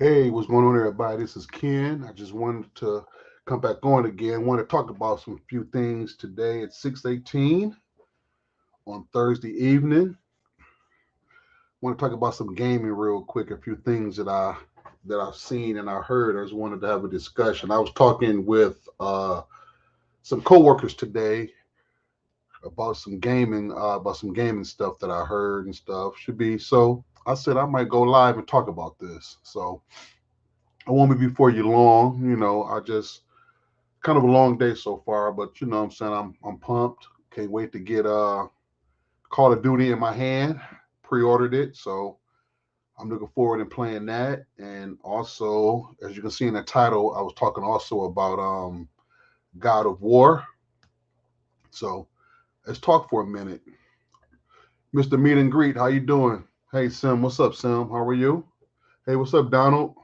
Hey, what's going on, everybody? This is Ken. I just wanted to come back on again. Want to talk about some few things today at 6:18 on Thursday evening. Want to talk about some gaming real quick. A few things that I've seen and I heard. I just wanted to have a discussion. I was talking with some coworkers today about some gaming stuff that I heard and stuff. Should be so. I said I might go live and talk about this. So I won't be before you long. I just kind of a long day so far, but you know what I'm saying, I'm pumped. Can't wait to get Call of Duty in my hand. Pre-ordered it, so I'm looking forward to playing that. And also, as you can see in the title, I was talking also about God of War. So let's talk for a minute. Mr. Meet and Greet, how you doing? Hey Sim, what's up, Sim? How are you? Hey, what's up, Donald?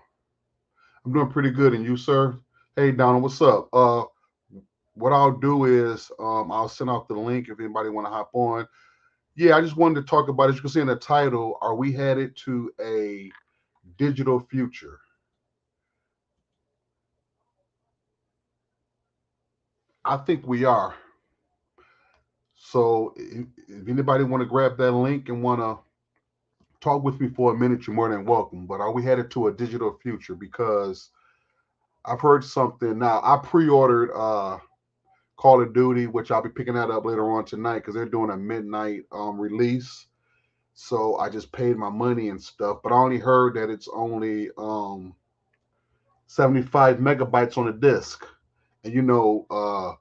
I'm doing pretty good, and you, sir? Hey, Donald, what's up? What I'll do is I'll send out the link if anybody want to hop on. Yeah, I just wanted to talk about, as you can see in the title, are we headed to a digital future? I think we are. So if anybody want to grab that link and want to talk with me for a minute, you're more than welcome. But are we headed to a digital future? Because I've heard something. Now, I pre-ordered Call of Duty, which I'll be picking that up later on tonight because they're doing a midnight release. So I just paid my money and stuff, but I only heard that it's only 75 megabytes on a disk. And Call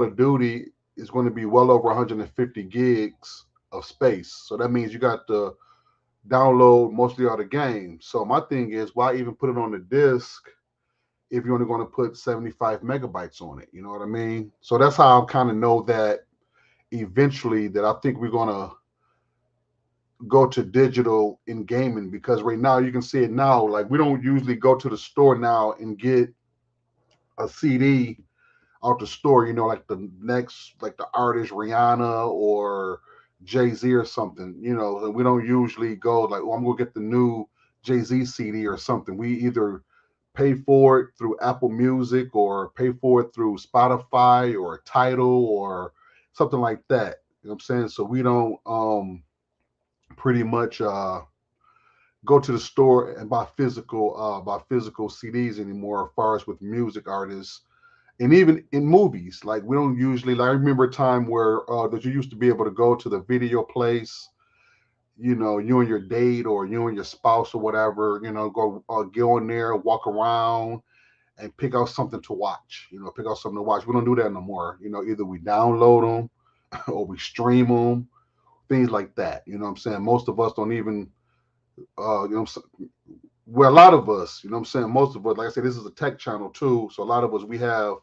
of Duty is going to be well over 150 gigs of space. So that means you got to download mostly all the games. So my thing is, why even put it on the disk if you're only going to put 75 megabytes on it? You know what I mean? So that's how I kind of know that eventually that I think we're going to go to digital in gaming, because right now you can see it now. Like, we don't usually go to the store now and get a CD out the store, like the artist Rihanna or Jay-Z or something. We don't usually go like, oh, I'm gonna get the new Jay-Z CD or something. We either pay for it through Apple Music or pay for it through Spotify or Tidal or something like that. You know what I'm saying? So we don't pretty much go to the store and buy physical CDs anymore, as far as with music artists. And even in movies, like, we don't usually, like, I remember a time where that you used to be able to go to the video place, you and your date or you and your spouse or whatever, go in there, walk around and pick out something to watch. Pick out something to watch. We don't do that no more. Either we download them or we stream them, things like that. You know what I'm saying? Most of us don't even well, a lot of us, you know what I'm saying? Most of us, like I said, this is a tech channel too. So a lot of us, we have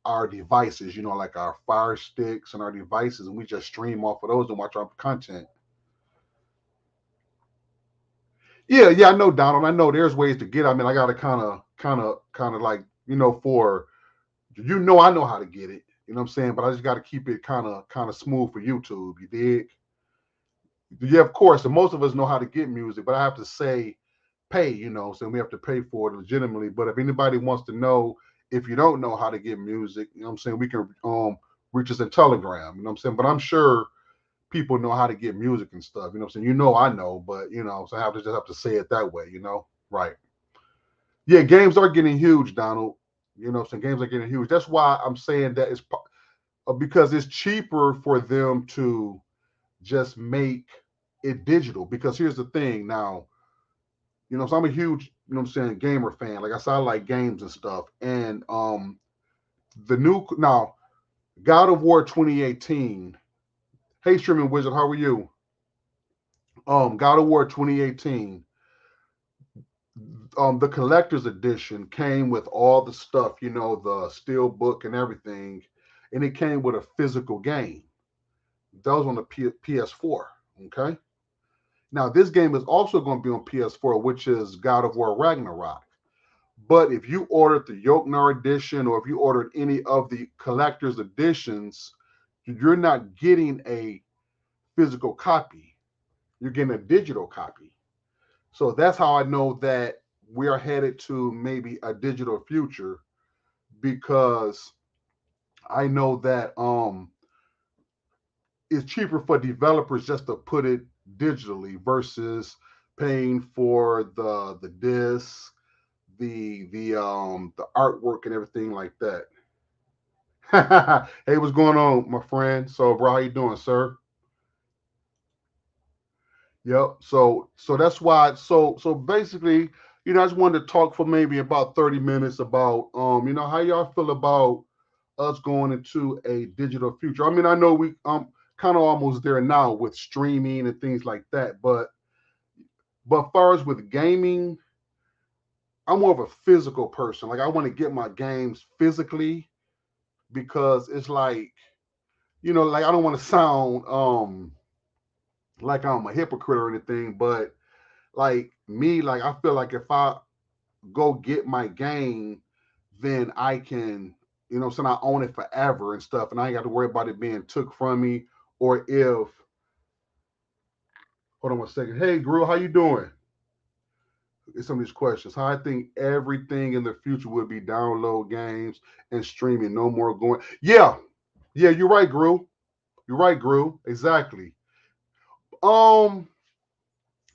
our devices, like our Fire Sticks and our devices, and we just stream off of those and watch our content. Yeah, yeah, I know, Donald. I know there's ways to get. I mean, I got to kind of like, for I know how to get it. You know what I'm saying? But I just got to keep it kind of smooth for YouTube. You dig? Yeah, of course. And most of us know how to get music, but I have to say, pay. So we have to pay for it legitimately. But if anybody wants to know, if you don't know how to get music, you know what I'm saying, we can reach us in Telegram. You know what I'm saying? But I'm sure people know how to get music and stuff. You know what I'm saying? I know, but so I have to say it that way. Right? Yeah, games are getting huge, Donald. You know what I'm saying? Games are getting huge. That's why I'm saying that it's because it's cheaper for them to just make it digital. Because here's the thing now, so I'm a huge, I'm saying, gamer fan. Like I said, I like games and stuff. And the new now God of War 2018. Hey, streaming wizard, how are you? God of War 2018. The collector's edition came with all the stuff, the steel book and everything, and it came with a physical game. That was on the PS4. Okay. Now this game is also going to be on PS4, which is God of War Ragnarok. But if you ordered the Yoknar edition or if you ordered any of the collector's editions, you're not getting a physical copy. You're getting a digital copy. So that's how I know that we are headed to maybe a digital future, because I know that it's cheaper for developers just to put it digitally versus paying for the disc, the artwork and everything like that. Hey, what's going on, my friend? So, bro, how you doing, sir? Yep. So that's why. So basically, I just wanted to talk for maybe about 30 minutes about how y'all feel about us going into a digital future. I mean, I know we kind of almost there now with streaming and things like that, but far as with gaming, I'm more of a physical person. Like I want to get my games physically because it's like, like I don't want to sound like I'm a hypocrite or anything, but like me, like I feel like if I go get my game, then I can, so I own it forever and stuff, and I ain't got to worry about it being took from me, or if, hold on one second. Hey, Gru, how you doing? It's some of these questions. How I think everything in the future would be download games and streaming, no more going. Yeah, yeah, you're right, Gru. You're right, Gru. Exactly. Um,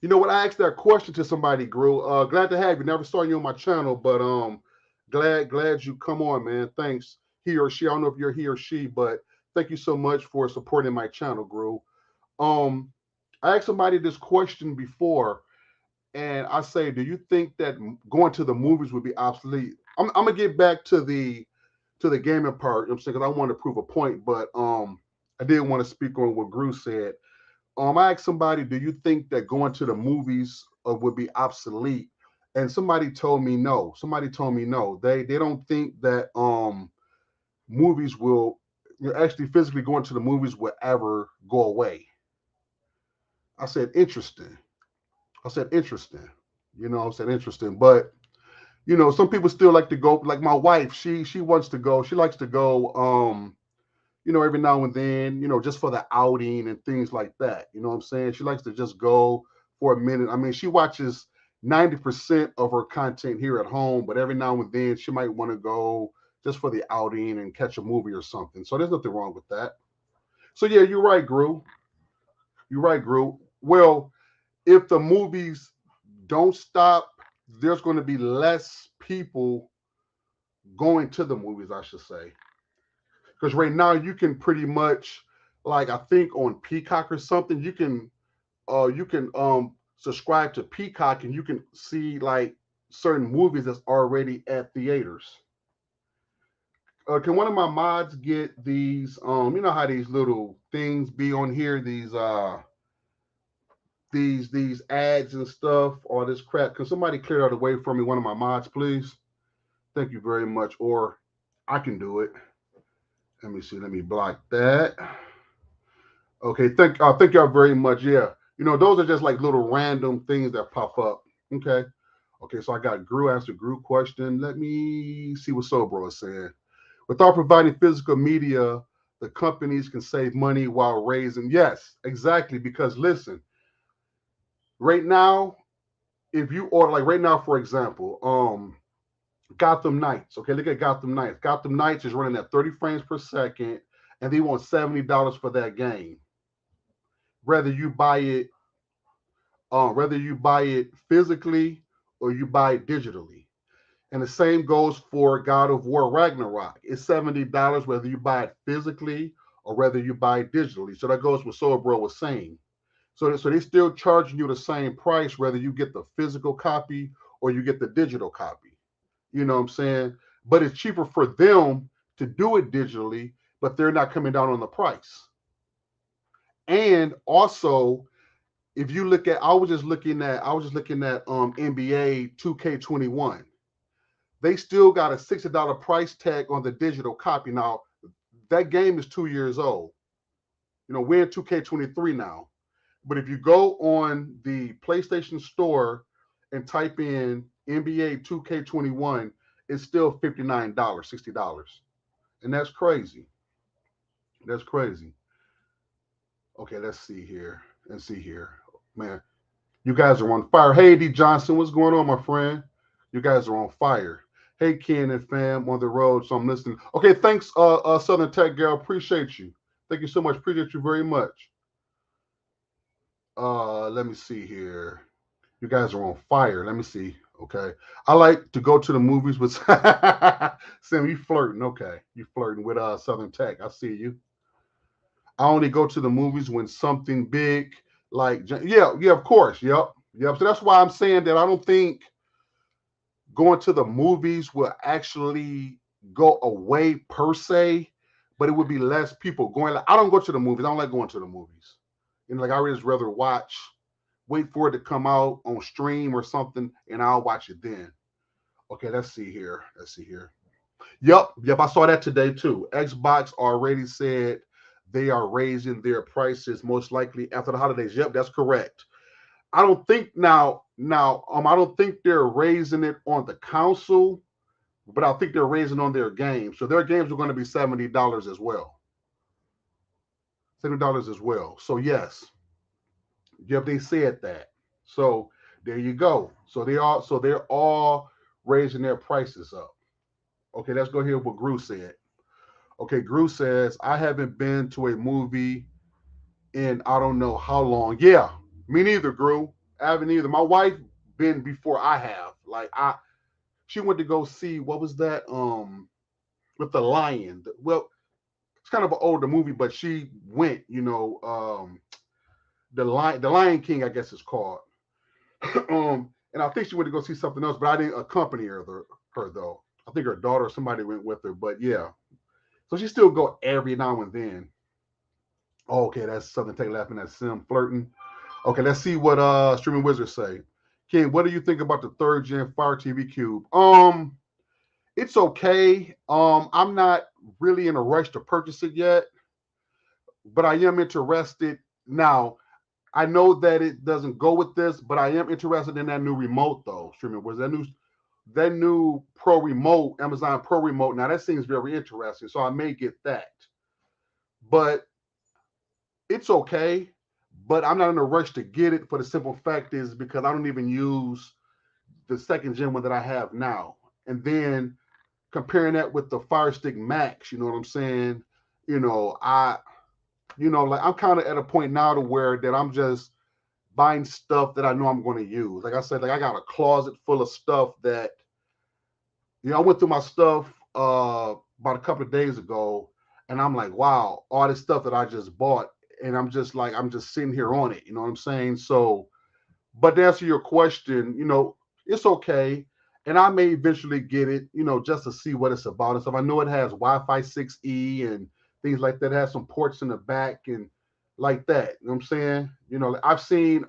You know what? I asked that question to somebody, Gru. Glad to have you. Never saw you on my channel, but glad you come on, man. Thanks, he or she. I don't know if you're he or she, but thank you so much for supporting my channel, Gru. Um, I asked somebody this question before, and I say, do you think that going to the movies would be obsolete? I'm gonna get back to the gaming part. I'm saying because I want to prove a point, but I did want to speak on what Gru said. I asked somebody, do you think that going to the movies would be obsolete? And somebody told me no. Somebody told me no. They don't think that movies will, actually physically going to the movies will ever go away. I said interesting. I said interesting. I said interesting. But some people still like to go. Like my wife, she wants to go. She likes to go. Every now and then, just for the outing and things like that. You know what I'm saying? She likes to just go for a minute. I mean, she watches 90% of her content here at home, but every now and then she might want to go just for the outing and catch a movie or something. So there's nothing wrong with that. So yeah, you're right, Gru. You're right, Gru. Well, if the movies don't stop, there's going to be less people going to the movies, I should say. Because right now you can pretty much, like I think on Peacock or something, you can subscribe to Peacock and you can see like certain movies that's already at theaters. Can one of my mods get these? You know how these little things be on here, these ads and stuff, all this crap. Can somebody clear that away for me? One of my mods, please. Thank you very much. Or I can do it. Let me see. Let me block that. Okay, thank y'all very much. Yeah, those are just like little random things that pop up. Okay, okay. So I got Gru answer Gru question. Let me see what Sobro is saying. Without providing physical media, the companies can save money while raising. Yes, exactly. Because listen, right now, if you order like right now, for example, Gotham Knights. Okay, look at Gotham Knights. Gotham Knights is running at 30 frames per second, and they want $70 for that game. Whether you buy it whether you buy it physically or you buy it digitally. And the same goes for God of War Ragnarok. It's $70 whether you buy it physically or whether you buy it digitally. So that goes with Soul Bro was saying. So they're still charging you the same price whether you get the physical copy or you get the digital copy. You know what I'm saying? But it's cheaper for them to do it digitally, but they're not coming down on the price. And also, if you look at, I was just looking at NBA 2K21. They still got a $60 price tag on the digital copy. Now, that game is 2 years old. We're in 2K23 now. But if you go on the PlayStation Store and type in NBA 2K21, it's still $59, $60. And that's crazy. That's crazy. Okay, let's see here. Let's see here. Man, you guys are on fire. Hey, D Johnson, what's going on, my friend? You guys are on fire. Hey, Ken and fam on the road, so I'm listening. Okay, thanks, Southern Tech Girl. Appreciate you. Thank you so much. Appreciate you very much. Let me see here. You guys are on fire. Let me see. Okay. I like to go to the movies with Sam, you flirting. Okay. You flirting with Southern Tech. I see you. I only go to the movies when something big like yeah, of course. Yep. Yep. So that's why I'm saying that I don't think going to the movies will actually go away per se, but it would be less people going. Like, I don't go to the movies. I don't like going to the movies. Like I would just rather watch, wait for it to come out on stream or something, and I'll watch it then. Okay, let's see here. Let's see here. Yep, I saw that today too. Xbox already said they are raising their prices most likely after the holidays. Yep, that's correct. I don't think I don't think they're raising it on the console, but I think they're raising on their games. So their games are going to be $70 as well. $70 as well. So yes, yep, they said that. So there you go. They're all raising their prices up. Okay, let's go here with what Gru said. Okay, Gru says, I haven't been to a movie in I don't know how long. Yeah, me neither, Gru. I haven't either. My wife been before I have. She went to go see what was that? With the lion. Well, it's kind of an older movie, but she went. The Lion King, I guess it's called. And I think she went to go see something else, but I didn't accompany her though. I think her daughter or somebody went with her, but yeah. So she still go every now and then. Oh, okay, that's Southern Take laughing at Sim flirting. Okay, let's see what Streaming Wizards say. Ken, what do you think about the third gen Fire TV Cube? It's okay. I'm not really in a rush to purchase it yet, but I am interested now. I know that it doesn't go with this, but I am interested in that new remote though. Streaming was that new Pro remote, Amazon Pro remote. Now that seems very interesting, so I may get that. But it's okay. But I'm not in a rush to get it for the simple fact is because I don't even use the second gen one that I have now. And then comparing that with the Fire Stick Max, you know what I'm saying? Like I'm kind of at a point now to where that I'm just buying stuff that I know I'm going to use. Like I said, like I got a closet full of stuff that, I went through my stuff about a couple of days ago, and I'm like, wow, all this stuff that I just bought, and I'm just sitting here on it. You know what I'm saying? So, but to answer your question, it's okay. And I may eventually get it, just to see what it's about and stuff. I know it has Wi-Fi 6E and things like that. It has some ports in the back and like that. You know what I'm saying? I've seen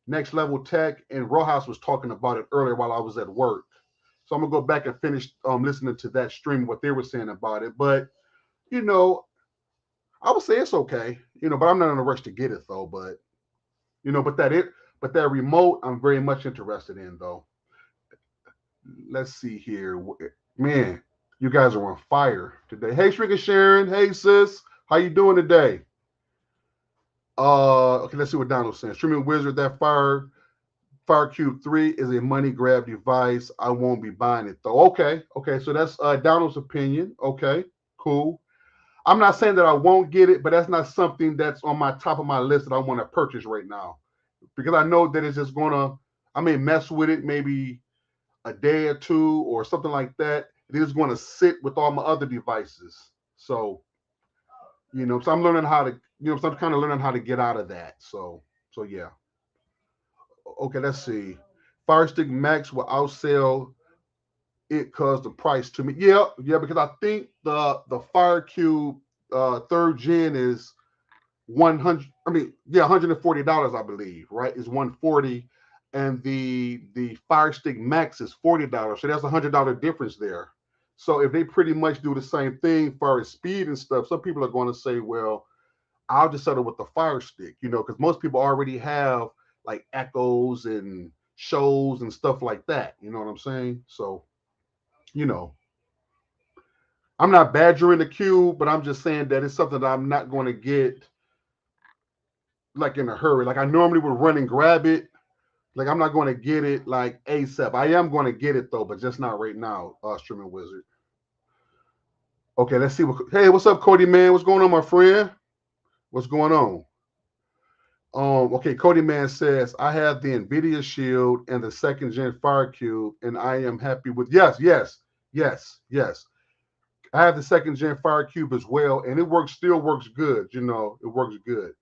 Next Level Tech and Rojas was talking about it earlier while I was at work. So I'm gonna go back and finish listening to that stream, what they were saying about it. But I would say it's okay, but I'm not in a rush to get it though. But but that remote, I'm very much interested in though. Let's see here, man. You guys are on fire today. Hey, Shrika Sharon. Hey, sis. How you doing today? Okay, let's see what Donald's saying. Streaming Wizard, that Fire Cube 3 is a money grab device. I won't be buying it though. Okay, so that's Donald's opinion. Okay, cool. I'm not saying that I won't get it, but that's not something that's on my top of my list that I want to purchase right now because I know that it's just I may mess with it maybe a day or two or something like that. It is going to sit with all my other devices. So, so I'm learning how to, so I'm kind of learning how to get out of that. So yeah. Okay, let's see. Fire Stick Max will outsell it because the price to me. Yeah, because I think the Fire Cube third gen is 100. I mean, yeah, $140, I believe. Right, is 140, and the Fire Stick Max is $40. So that's $100 difference there. So if they pretty much do the same thing for speed and stuff, some people are going to say, well, I'll just settle with the Fire Stick, because most people already have like echoes and shows and stuff like that. You know what I'm saying? So, I'm not badgering the cube, but I'm just saying that it's something that I'm not going to get like in a hurry. Like I normally would run and grab it, Like I'm not going to get it like ASAP. I am going to get it though, but just not right now. Streaming Wizard. Okay, let's see what. Hey, what's up, Cody man? What's going on, my friend? What's going on? Okay, Cody Man says, I have the NVIDIA Shield and the second gen Fire Cube, and I am happy with yes. I have the second gen Fire Cube as well, and still works good, it works good.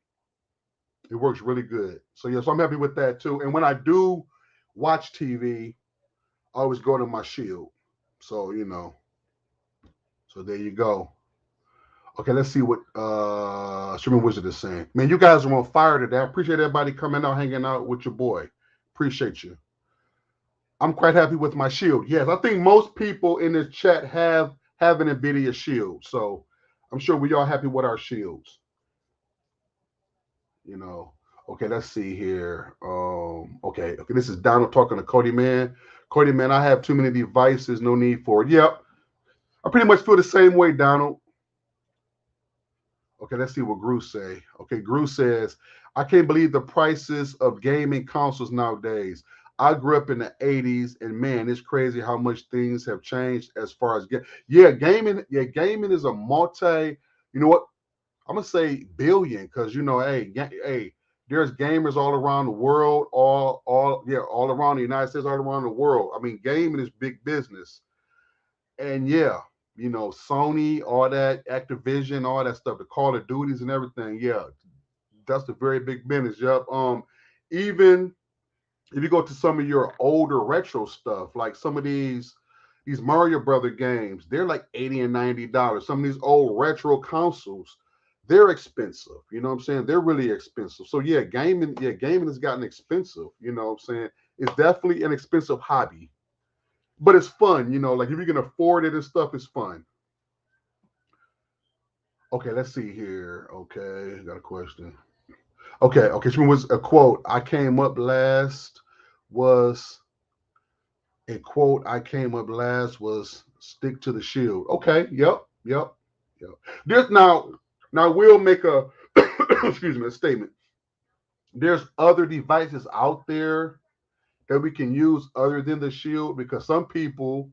It works really good. So yes, I'm happy with that too. And when I do watch TV, I always go to my Shield. So, so there you go. Okay, let's see what Streaming Wizard is saying. Man, you guys are on fire today. I appreciate everybody coming out, hanging out with your boy. Appreciate you. I'm quite happy with my Shield. Yes, I think most people in this chat have an NVIDIA Shield. So I'm sure we all happy with our Shields. Okay, let's see here. Okay, this is Donald talking to Cody Man. Cody Man, I have too many devices, no need for it. Yep. I pretty much feel the same way, Donald. Okay, let's see what Gru say. Okay, Gru says, I can't believe the prices of gaming consoles nowadays. I grew up in the 80s, and man, it's crazy how much things have changed as far as gaming is a you know what? I'm gonna say billion, because hey, there's gamers all around the world, all around the United States, all around the world. I mean, gaming is big business. And yeah, Sony, all that, Activision, all that stuff, the Call of Duties and everything. Yeah, that's a very big business. Yep. Even if you go to some of your older retro stuff, like some of these Mario Brother games, they're like $80 and $90. Some of these old retro consoles, they're expensive. You know what I'm saying? They're really expensive. So gaming has gotten expensive. You know what I'm saying? It's definitely an expensive hobby, but it's fun. Like if you can afford it and stuff, it's fun. Okay, let's see here. Okay, got a question. Okay. So was a quote. Was a quote. I came up last was stick to the shield. Okay. Yep. There's now we'll make a excuse me a statement. There's other devices out there that we can use other than the shield, because some people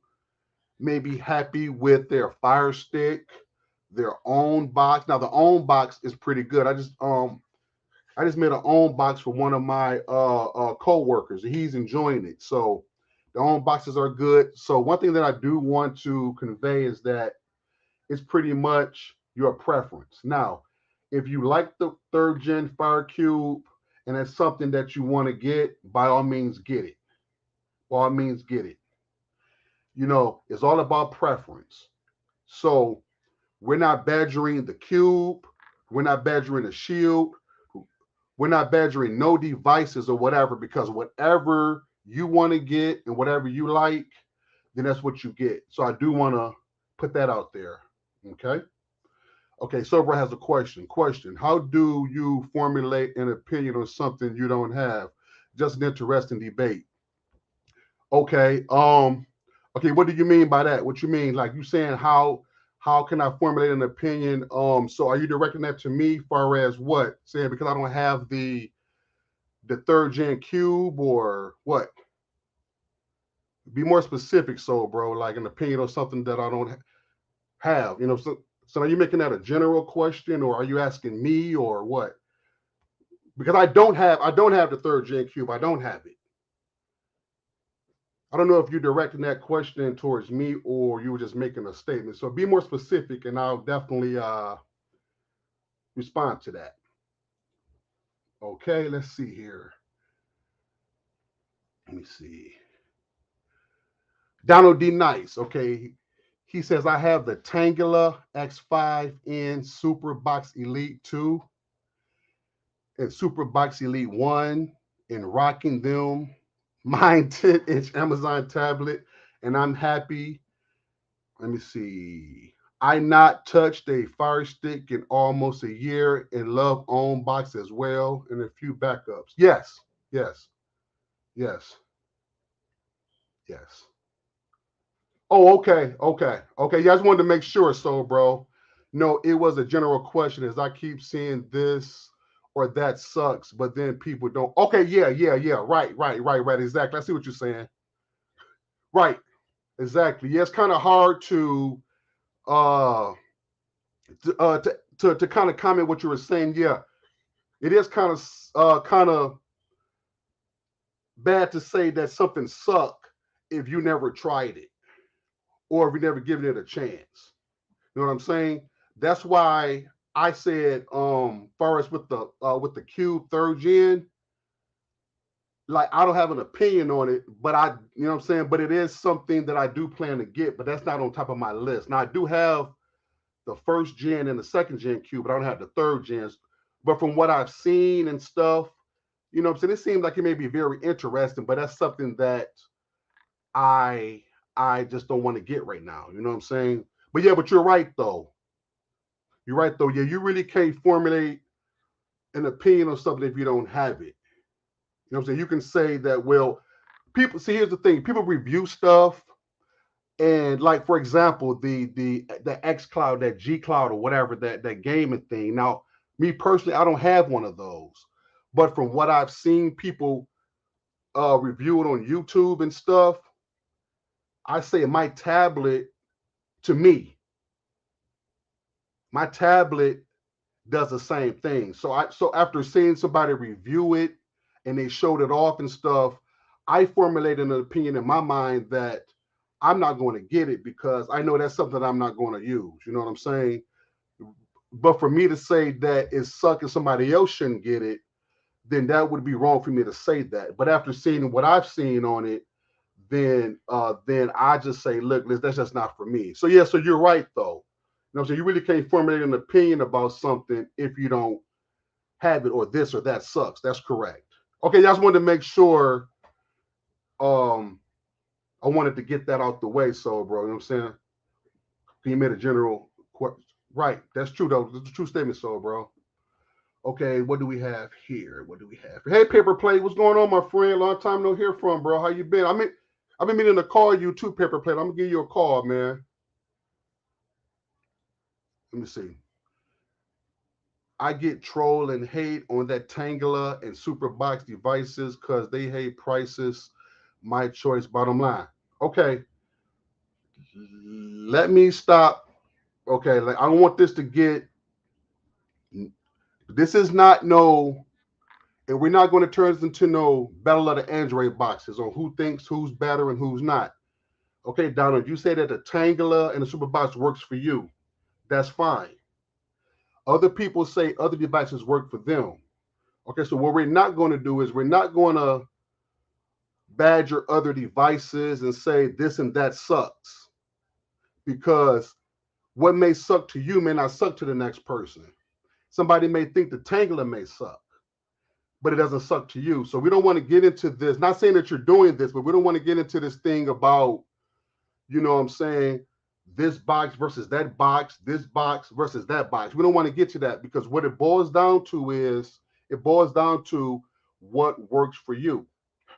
may be happy with their Fire Stick, their own box. Now the own box is pretty good. I just made an own box for one of my co-workers. He's enjoying it. So the own boxes are good. So one thing that I do want to convey is that it's pretty much your preference. Now, if you like the third gen Fire Cube and it's something that you want to get, by all means get it. By all means get it. It's all about preference. So we're not badgering the cube. We're not badgering the shield. We're not badgering no devices or whatever, because whatever you want to get and whatever you like, then that's what you get. So I do want to put that out there. Okay. Okay. Sobra has a question. How do you formulate an opinion on something you don't have? Just an interesting debate. Okay. Okay. What do you mean by that? What you mean? Like you saying how can I formulate an opinion? So are you directing that to me, far as what? Saying because I don't have the third gen cube, or what? Be more specific, so bro, like an opinion on something that I don't have. So are you making that a general question, or are you asking me, or what? Because I don't have the third gen cube. I don't have it. I don't know if you're directing that question towards me or you were just making a statement. So be more specific, and I'll definitely respond to that. Okay, let's see here. Let me see. Donald D. Nice. Okay, he says I have the Tangela X5N Super Box Elite 2 and Super Box Elite 1, and rocking them. Mine 10-inch Amazon tablet, and I'm happy. Let me see. I not touched a Fire Stick in almost a year, and love own box as well, and a few backups. Yes, yes, yes. Oh, okay. Yeah, I just wanted to make sure. So, bro, no, it was a general question. As I keep seeing this or that sucks, but then people don't. Okay, yeah. Right. Exactly. I see what you're saying. Right. Exactly. Yeah, it's kind of hard uh to kind of comment what you were saying. Yeah, it is kind of bad to say that something sucked if you never tried it or if you never given it a chance. You know what I'm saying? That's why I said, far as with the Cube third gen, like I don't have an opinion on it, but you know what I'm saying. But it is something that I do plan to get, but that's not on top of my list. Now I do have the first gen and the second gen Cube, but I don't have the third gens. But from what I've seen and stuff, you know what I'm saying, it seems like it may be very interesting, but that's something that I I just don't want to get right now. You know what I'm saying? But yeah, but you're right though. You're right though. Yeah, you really can't formulate an opinion on something if you don't have it. You know what I'm saying? You can say that, well, people see, here's the thing, people review stuff, and like for example, the X Cloud, that G Cloud or whatever, that gaming thing. Now, me personally, I don't have one of those. But from what I've seen people review it on YouTube and stuff, I say my tablet, to me, my tablet does the same thing. So after seeing somebody review it and they showed it off and stuff, I formulated an opinion in my mind that I'm not going to get it because I know that's something I'm not going to use. You know what I'm saying? But for me to say that it's sucking somebody else shouldn't get it, then that would be wrong for me to say that. But after seeing what I've seen on it, then I just say, look, that's just not for me. So yeah, so you're right though. You know what I'm saying? You really can't formulate an opinion about something if you don't have it, or this or that sucks. That's correct. Okay, I just wanted to make sure um I wanted to get that out the way. So bro, you know what I'm saying? You made a general question. Right. That's true though. That's a true statement, so bro. Okay, what do we have here? What do we have? Hey, Paper Plate, what's going on, my friend? Long time no hear from, bro. How you been? I've been meaning to call you too, Paper Plate. I'm gonna give you a call, man. Let me see. I get troll and hate on that Tangela and Superbox devices because they hate prices. My choice, bottom line. Okay, let me stop. Okay, like I don't want this to get. This is not no, and we're not going to turn this into no battle of the Android boxes on who thinks who's better and who's not. Okay, Donald, you say that the Tangela and the Superbox works for you. That's fine. Other people say other devices work for them. Okay, so what we're not going to do is we're not going to badger other devices and say this and that sucks, because what may suck to you may not suck to the next person. Somebody may think the Tangler may suck, but it doesn't suck to you. So we don't want to get into this. Not saying that you're doing this, but we don't want to get into this thing about, you know what I'm saying, this box versus that box, this box versus that box. We don't want to get to that, because what it boils down to is it boils down to what works for you.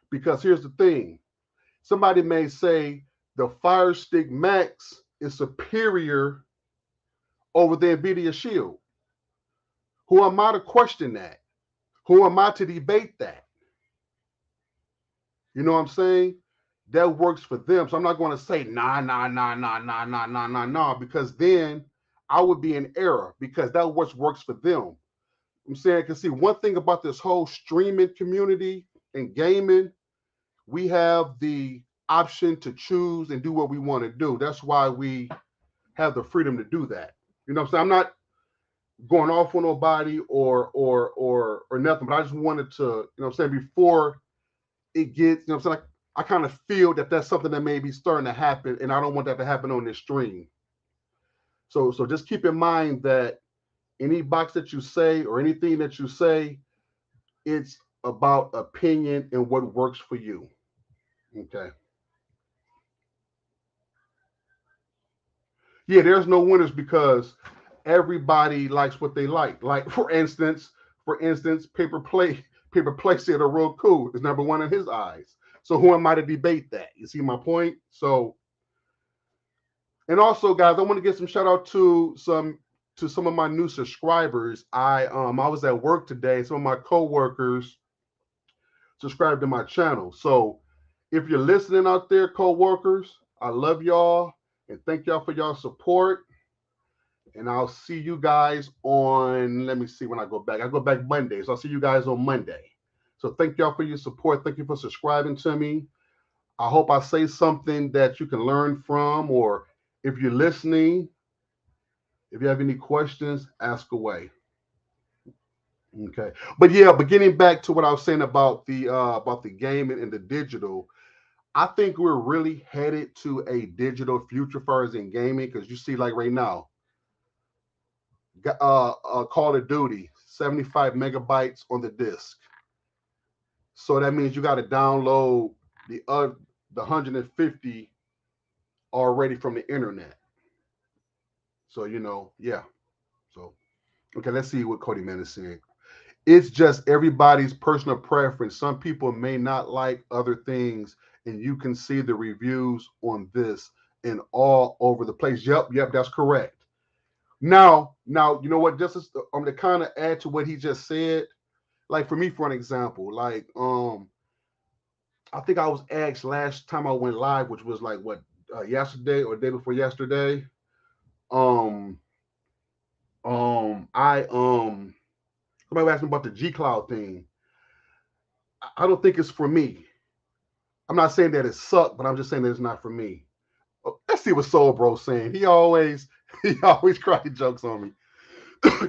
Because here's the thing, somebody may say the Fire Stick Max is superior over the NVIDIA Shield. Who am I to question that? Who am I to debate that? You know what I'm saying? That works for them. So I'm not going to say nah, because then I would be in error, because that works for them. I'm saying, because see, one thing about this whole streaming community and gaming, we have the option to choose and do what we want to do. That's why we have the freedom to do that. You know what I'm saying? I'm not going off on nobody or nothing, but I just wanted to, you know what I'm saying, before it gets, you know what I'm saying, I kind of feel that that's something that may be starting to happen, and I don't want that to happen on this stream. So just keep in mind that any box that you say or anything that you say, it's about opinion and what works for you. Okay. Yeah, there's no winners, because everybody likes what they like. Like for instance, Paper Play said a real cool is number one in his eyes. So who am I to debate that? You see my point? So, and also, guys, I want to get some shout out to some to some of my new subscribers. I was at work today. Some of my coworkers subscribed to my channel. So if you're listening out there, coworkers, I love y'all and thank y'all for y'all support. And I'll see you guys on, let me see when I go back. I go back Monday. So I'll see you guys on Monday. So thank y'all for your support. Thank you for subscribing to me. I hope I say something that you can learn from, or if you're listening, if you have any questions, ask away. Okay. But yeah, but getting back to what I was saying about the gaming and the digital, I think we're really headed to a digital future for us in gaming, because you see, like right now, Call of Duty, 75 megabytes on the disc. So that means you got to download the 150 already from the internet. So yeah. So okay, let's see what Cody Man is saying. It's just everybody's personal preference. Some people may not like other things, and you can see the reviews on this and all over the place. Yep, that's correct. Now, you know what? Just to kind of add to what he just said, like for me, for an example, like I think I was asked last time I went live, which was like what yesterday or day before yesterday. Um, I somebody asked me about the G Cloud thing. I don't think it's for me. I'm not saying that it sucked, but I'm just saying that it's not for me. Let's see what Soul Bro's saying. He always crack jokes on me.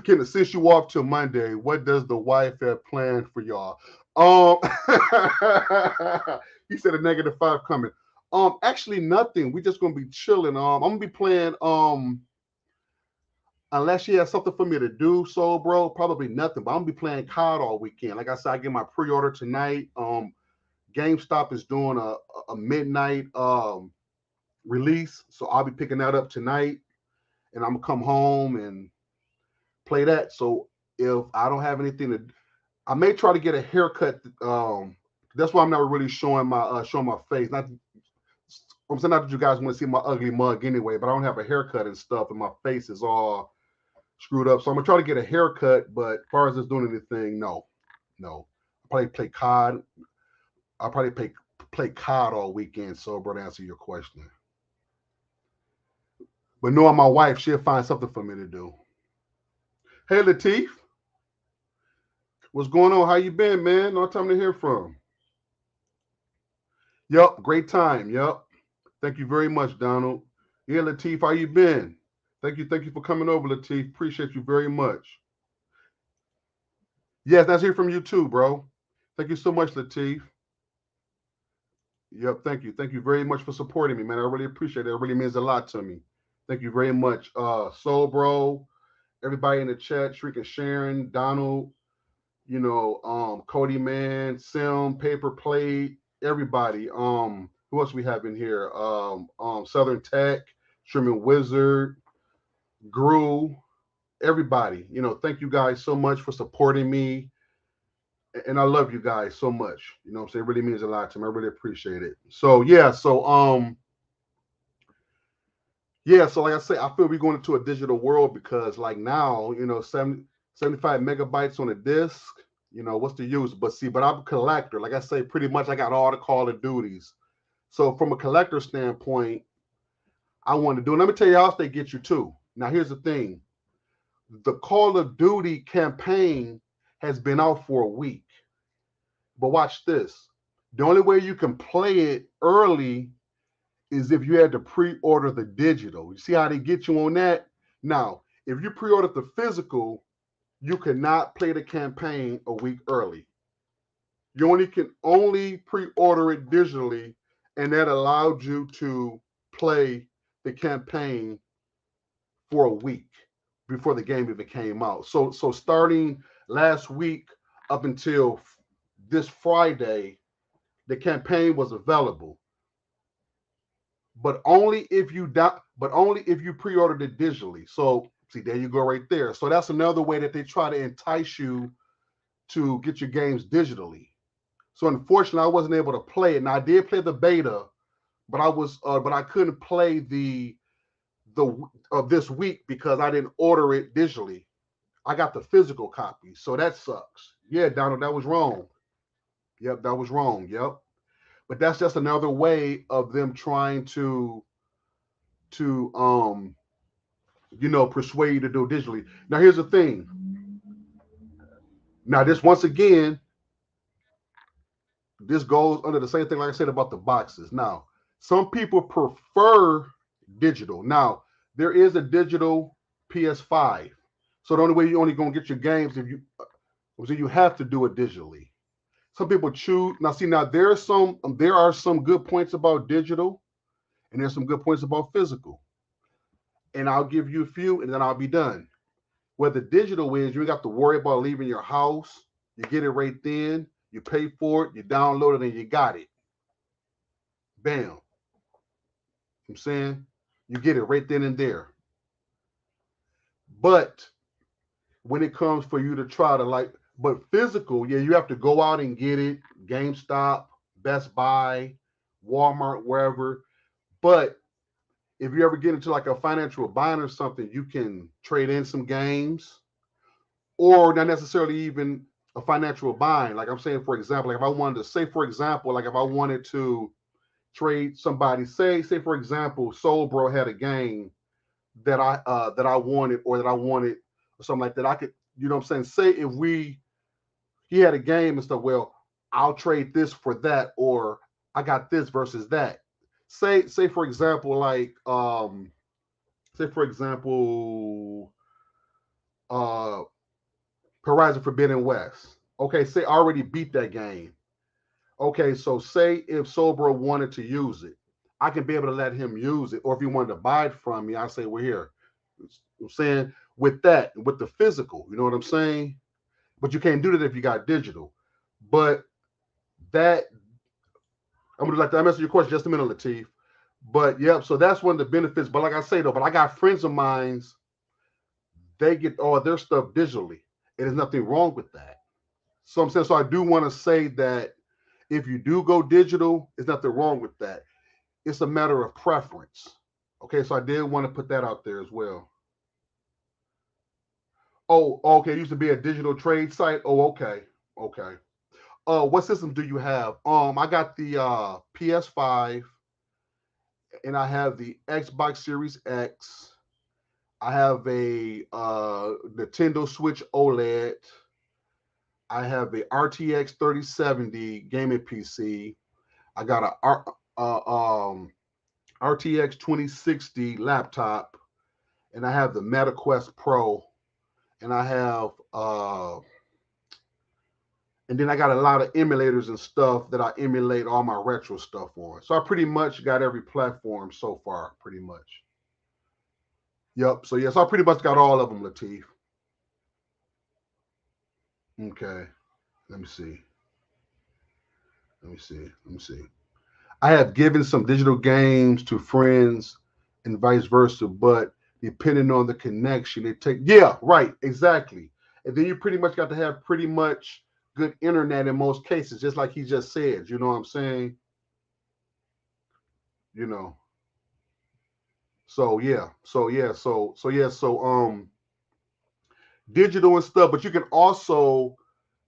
Can since you off till Monday, what does the wife have planned for y'all? Um, he said a -5 coming. Actually nothing. We just gonna be chilling. I'm gonna be playing. Unless she has something for me to do, so bro, probably nothing. But I'm gonna be playing COD all weekend. Like I said, I get my pre-order tonight. GameStop is doing a midnight release, so I'll be picking that up tonight, and I'm gonna come home and play that. So if I don't have anything to, I may try to get a haircut. That's why I'm not really showing my face. Not, I'm saying not that you guys want to see my ugly mug anyway, but I don't have a haircut and stuff, and my face is all screwed up. So I'm gonna try to get a haircut. But as far as just doing anything, no. I'll probably play COD. I'll probably play COD all weekend. So, bro, to answer your question. But knowing my wife, she'll find something for me to do. Hey, Latif, what's going on? How you been, man? No time to hear from. Yep, great time. Yep. Thank you very much, Donald. Yeah, Latif, how you been? Thank you for coming over, Latif. Appreciate you very much. Yes, nice to hear from you too, bro. Thank you so much, Latif. Yep, thank you. Thank you very much for supporting me, man. I really appreciate it. It really means a lot to me. Thank you very much. Soul Bro, everybody in the chat, Shriek and Sharon, Donald, Cody Man, Sim, Paper Plate, everybody. Who else we have in here? Southern Tech, Sherman Wizard, Gru, everybody. Thank you guys so much for supporting me. And I love you guys so much. You know what I'm saying? It really means a lot to me. I really appreciate it. So so like I say, I feel we're going into a digital world, because like now, 75 megabytes on a disc, what's the use? But I'm a collector. Like I say, pretty much I got all the Call of Duties. So from a collector standpoint, I want to do, and let me tell you how else they get you too. Now here's the thing. The Call of Duty campaign has been out for a week. But watch this. The only way you can play it early is if you had to pre-order the digital. You see how they get you on that? Now, if you pre-order the physical, you cannot play the campaign a week early. You can only pre-order it digitally, and that allowed you to play the campaign for a week before the game even came out. So starting last week up until this Friday, the campaign was available, but only if you pre-ordered it digitally. So see, there you go right there. So that's another way that they try to entice you to get your games digitally. So unfortunately, I wasn't able to play it. And I did play the beta, but I couldn't play the of this week because I didn't order it digitally. I got the physical copy, so that sucks. Yeah, Donald, that was wrong. Yep, that was wrong. Yep, but that's just another way of them trying to persuade you to do digitally. Now, here's the thing. Now, this once again, this goes under the same thing like I said about the boxes. Now, some people prefer digital. Now, there is a digital PS5. So the only way you only gonna get your games if you have to do it digitally. Some people choose now. See, now there are some good points about digital, and there's some good points about physical. And I'll give you a few, and then I'll be done. Where the digital is, you ain't got to worry about leaving your house. You get it right then. You pay for it. You download it, and you got it. Bam. I'm saying you get it right then and there. But when it comes for you to try to but physical, yeah, you have to go out and get it. GameStop, Best Buy, Walmart, wherever. But if you ever get into like a financial bind or something, you can trade in some games, or not necessarily even a financial bind. Like I'm saying, for example, like if I wanted to say, for example, like if I wanted to trade somebody, say for example, Soul Bro had a game that I wanted or something like that. I could, you know what I'm saying? Say if he had a game and stuff, well, I'll trade this for that, or I got this versus that. Say for example, say for example, uh Horizon Forbidden West. Okay, say I already beat that game. Okay, so say if Sobro wanted to use it, I can be able to let him use it. Or if he wanted to buy it from me, I say, well, here. I'm saying with that, with the physical, you know what I'm saying? But you can't do that if you got digital. But that, I'm gonna let that answer your question just a minute, Latif. But yep, so that's one of the benefits. But like I say though, but I got friends of mine's, they get all their stuff digitally. And there's nothing wrong with that. So I'm saying, so I do want to say that if you do go digital, there's nothing wrong with that. It's a matter of preference. Okay, so I did want to put that out there as well. Oh, okay. It used to be a digital trade site. Oh, okay. Okay. What system do you have? I got the PS5 and I have the Xbox Series X. I have a Nintendo Switch OLED. I have a RTX 3070 gaming PC. I got RTX 2060 laptop, and I have the MetaQuest Pro, and I have and then I got a lot of emulators and stuff that I emulate all my retro stuff on. So I pretty much got every platform so far, pretty much. Yep. So yes, I pretty much got all of them, Latif. Okay. Let me see. Let me see. Let me see. I have given some digital games to friends and vice versa, but depending on the connection, it take yeah, right, exactly. And then you pretty much got to have pretty much good internet in most cases, just like he just said. You know what I'm saying? You know. So yeah, digital and stuff, but you can also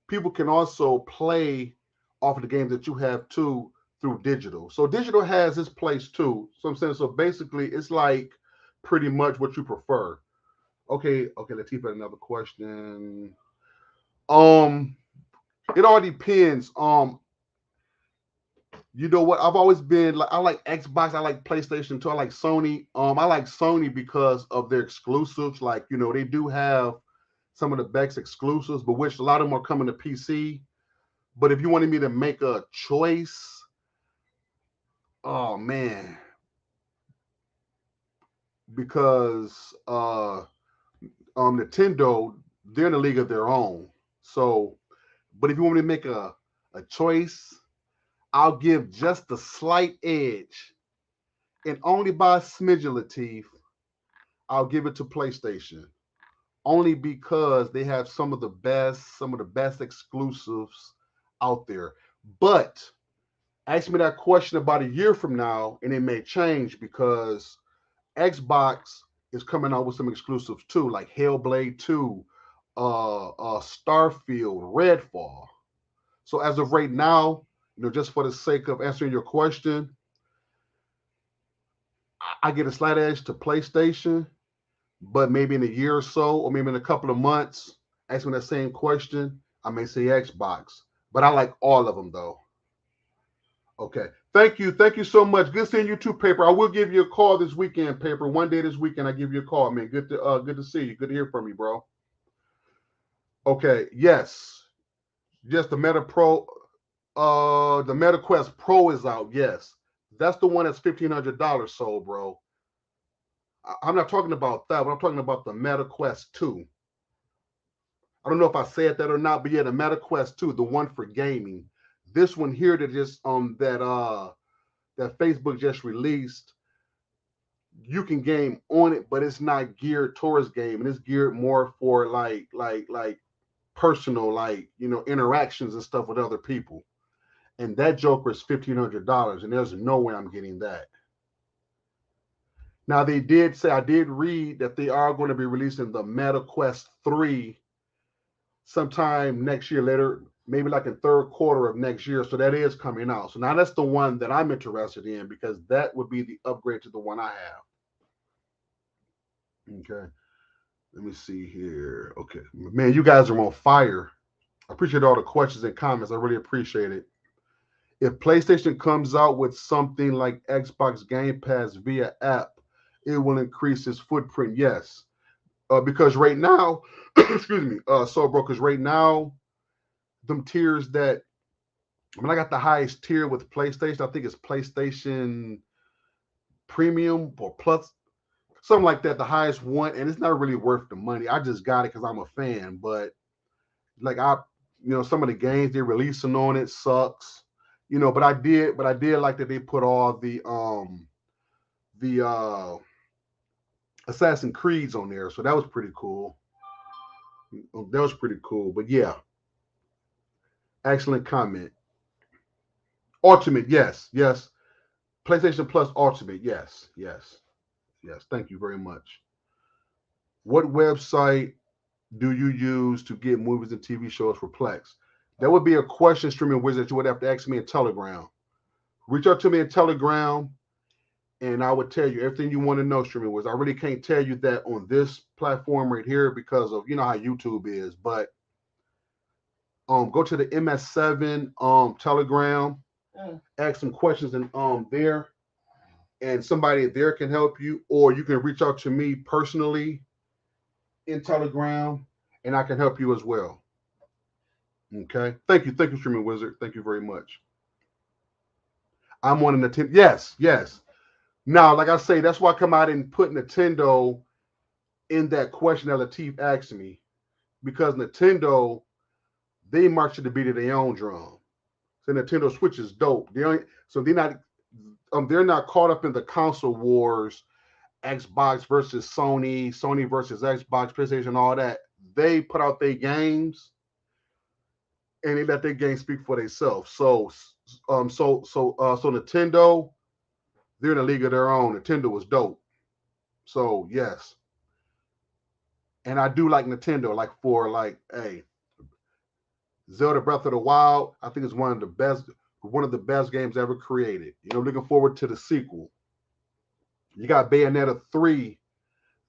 people can also play off of the games that you have too through digital. So digital has its place too. So I'm saying so basically it's like pretty much what you prefer. Okay, let's keep it another question. Um, it all depends. You know what? I've always been like I like Xbox, I like PlayStation 2, I like Sony. I like Sony because of their exclusives. Like, they do have some of the best exclusives, but which a lot of them are coming to PC. But if you wanted me to make a choice, oh man, because Nintendo, they're in a league of their own. So, but if you want me to make a choice, I'll give just a slight edge, and only by a smidgen, Latif. I'll give it to PlayStation, only because they have some of the best exclusives out there. But ask me that question about a year from now, and it may change because Xbox is coming out with some exclusives too, like Hellblade 2, Starfield, Redfall. So as of right now, just for the sake of answering your question, I get a slight edge to PlayStation, but maybe in a year or so, or maybe in a couple of months, asking that same question, I may say Xbox. But I like all of them though. Okay. Thank you. Thank you so much. Good seeing you too, Paper. I will give you a call this weekend, Paper. One day this weekend, I give you a call, man. Good to see you. Good to hear from you, bro. Okay. Yes. Yes, the Meta Pro, the Meta Quest Pro is out. Yes. That's the one that's $1,500 sold, bro. I'm not talking about that, but I'm talking about the Meta Quest 2. I don't know if I said that or not, but yeah, the Meta Quest 2, the one for gaming. This one here that just that Facebook just released, you can game on it, but it's not geared towards gaming. It's geared more for like personal, interactions and stuff with other people. And that Joker is $1,500, and there's no way I'm getting that. Now they did say, I did read that they are going to be releasing the Meta Quest 3 sometime next year, later, maybe like in third quarter of next year. So that is coming out. So now that's the one that I'm interested in, because that would be the upgrade to the one I have. Okay. Let me see here. Okay. Man, you guys are on fire. I appreciate all the questions and comments. I really appreciate it. If PlayStation comes out with something like Xbox Game Pass via app, it will increase its footprint. Yes. Because right now, excuse me, so bro, because right now, them tiers that, I got the highest tier with PlayStation. I think it's PlayStation Premium or Plus, something like that, the highest one, and it's not really worth the money. I just got it because I'm a fan, but like some of the games they're releasing on it sucks, But I did like that they put all the Assassin's Creeds on there, so that was pretty cool. That was pretty cool, but yeah, excellent comment. Ultimate, yes, yes. PlayStation Plus Ultimate, yes, yes, yes. Thank you very much. What website do you use to get movies and TV shows for Plex? That would be a question, Streaming Wizard, you would have to ask me in Telegram. Reach out to me in Telegram, and I would tell you everything you want to know, Streaming Wizard. I really can't tell you that on this platform right here because of, how YouTube is. But go to the MS7 Telegram, ask some questions and there, and somebody there can help you, or you can reach out to me personally in Telegram, and I can help you as well. Okay. Thank you, Streaming Wizard. Thank you very much. I'm on a Nintendo. Yes, yes. Now, like I say, that's why I come out and put Nintendo in that question that Latif asked me, because Nintendo, they march to the beat of their own drum. So Nintendo Switch is dope. So they're not caught up in the console wars, Xbox versus Sony, Sony versus Xbox, PlayStation, all that. They put out their games, and they let their games speak for themselves. So Nintendo, they're in a league of their own. Nintendo was dope. So yes, and I do like Nintendo. Like for hey, Zelda Breath of the Wild, I think it's one of the best games ever created. Looking forward to the sequel. You got Bayonetta 3.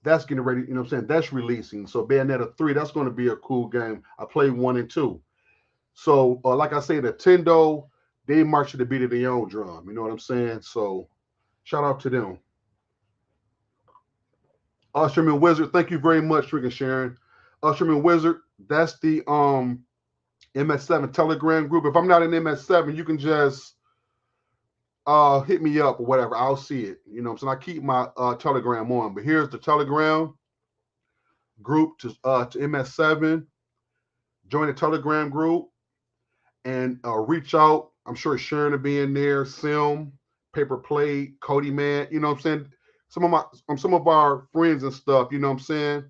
That's getting ready, what I'm saying? That's releasing. So Bayonetta 3, that's going to be a cool game. I played 1 and 2. So, like I say, Nintendo, they march to the beat of their own drum. You know what I'm saying? So, shout out to them. Streaming Wizard, thank you very much for sharing. Streaming Wizard, that's the MS7 Telegram group. If I'm not in MS7, you can just hit me up or whatever. I'll see it. So I keep my Telegram on. But here's the Telegram group to MS7. Join the Telegram group and reach out. I'm sure Sharon will be in there. Sim, Paper Plate, Cody Man. You know what I'm saying? Some of our friends and stuff. You know what I'm saying?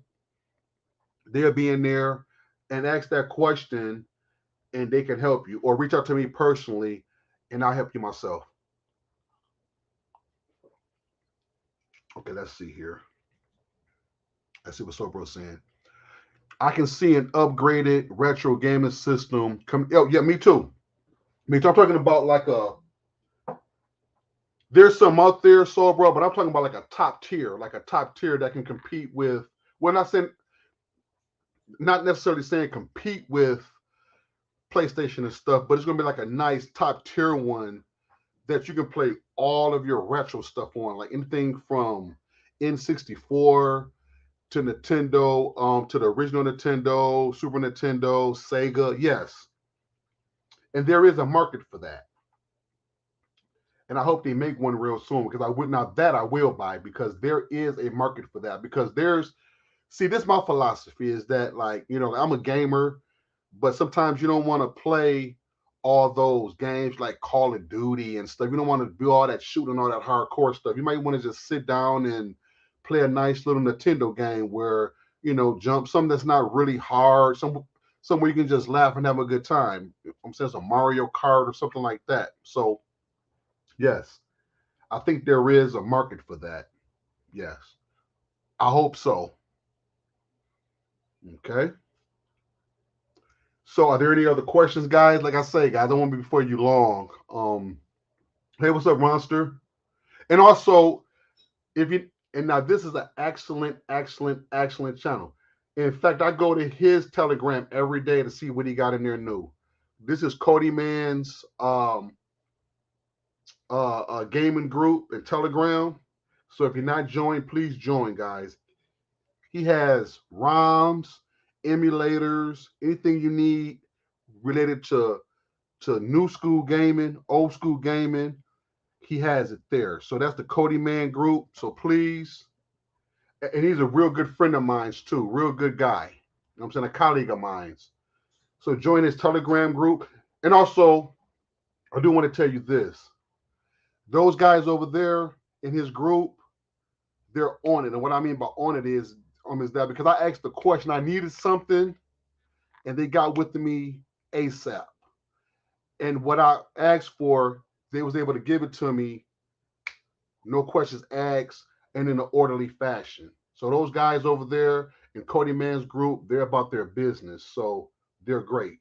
They'll be in there and ask that question, and they can help you, or reach out to me personally, and I'll help you myself. Okay, let's see here. Let's see what Sobro's saying. I can see an upgraded retro gaming system come. Oh, yeah, me too. Me too. I'm talking about like a. There's some out there, Sobro, but I'm talking about like a top tier that can compete with. Well, not saying, not necessarily saying compete with PlayStation and stuff, but it's gonna be like a nice top tier one that you can play all of your retro stuff on, like anything from N64 to Nintendo, to the original Nintendo, Super Nintendo, Sega. Yes, and there is a market for that, and I hope they make one real soon because I would not that I will buy because there is a market for that because there's see this is my philosophy is that like I'm a gamer, but sometimes you don't want to play all those games like Call of Duty and stuff. You don't want to do all that shooting, all that hardcore stuff. You might want to just sit down and play a nice little Nintendo game where jump something that's not really hard, somewhere you can just laugh and have a good time. I'm saying a Mario Kart or something like that. So yes, I think there is a market for that. Yes, I hope so. Okay. So, are there any other questions, guys? Like I say, guys, I don't want to be before you long. Hey, what's up, Monster? And also, if you and now this is an excellent, excellent, excellent channel. In fact, I go to his Telegram every day to see what he got in there new. This is Cody Man's gaming group and Telegram. So if you're not joined, please join, guys. He has ROMs, emulators, anything you need related to new school gaming, old school gaming. He has it there. So that's the Cody Man group. So please, and he's a real good friend of mine too, real good guy. You know what I'm saying? A colleague of mine. So join his Telegram group. And also, I do want to tell you this. Those guys over there in his group, they're on it. And what I mean by on it is that because I asked the question, I needed something, and they got with me ASAP. And what I asked for, they was able to give it to me, no questions asked, and in an orderly fashion. So those guys over there in Cody Man's group, they're about their business. So they're great.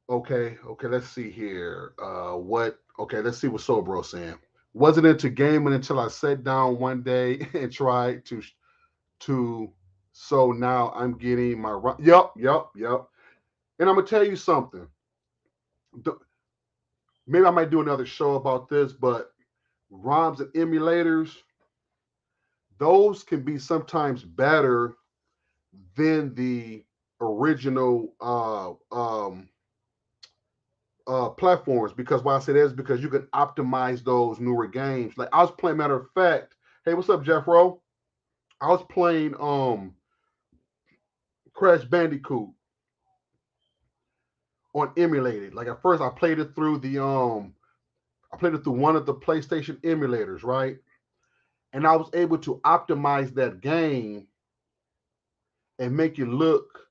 Okay, let's see here. Let's see what Sobro's saying. Wasn't into gaming until I sat down one day and tried to so now I'm getting my yep. And I'm gonna tell you something. Maybe I might do another show about this, but ROMs and emulators, those can be sometimes better than the original platforms because why I say that is because you can optimize those newer games. Like I was playing, matter of fact, hey, what's up, Jeffro? I was playing Crash Bandicoot on emulated. Like at first I played it through one of the PlayStation emulators, right? And I was able to optimize that game and make it look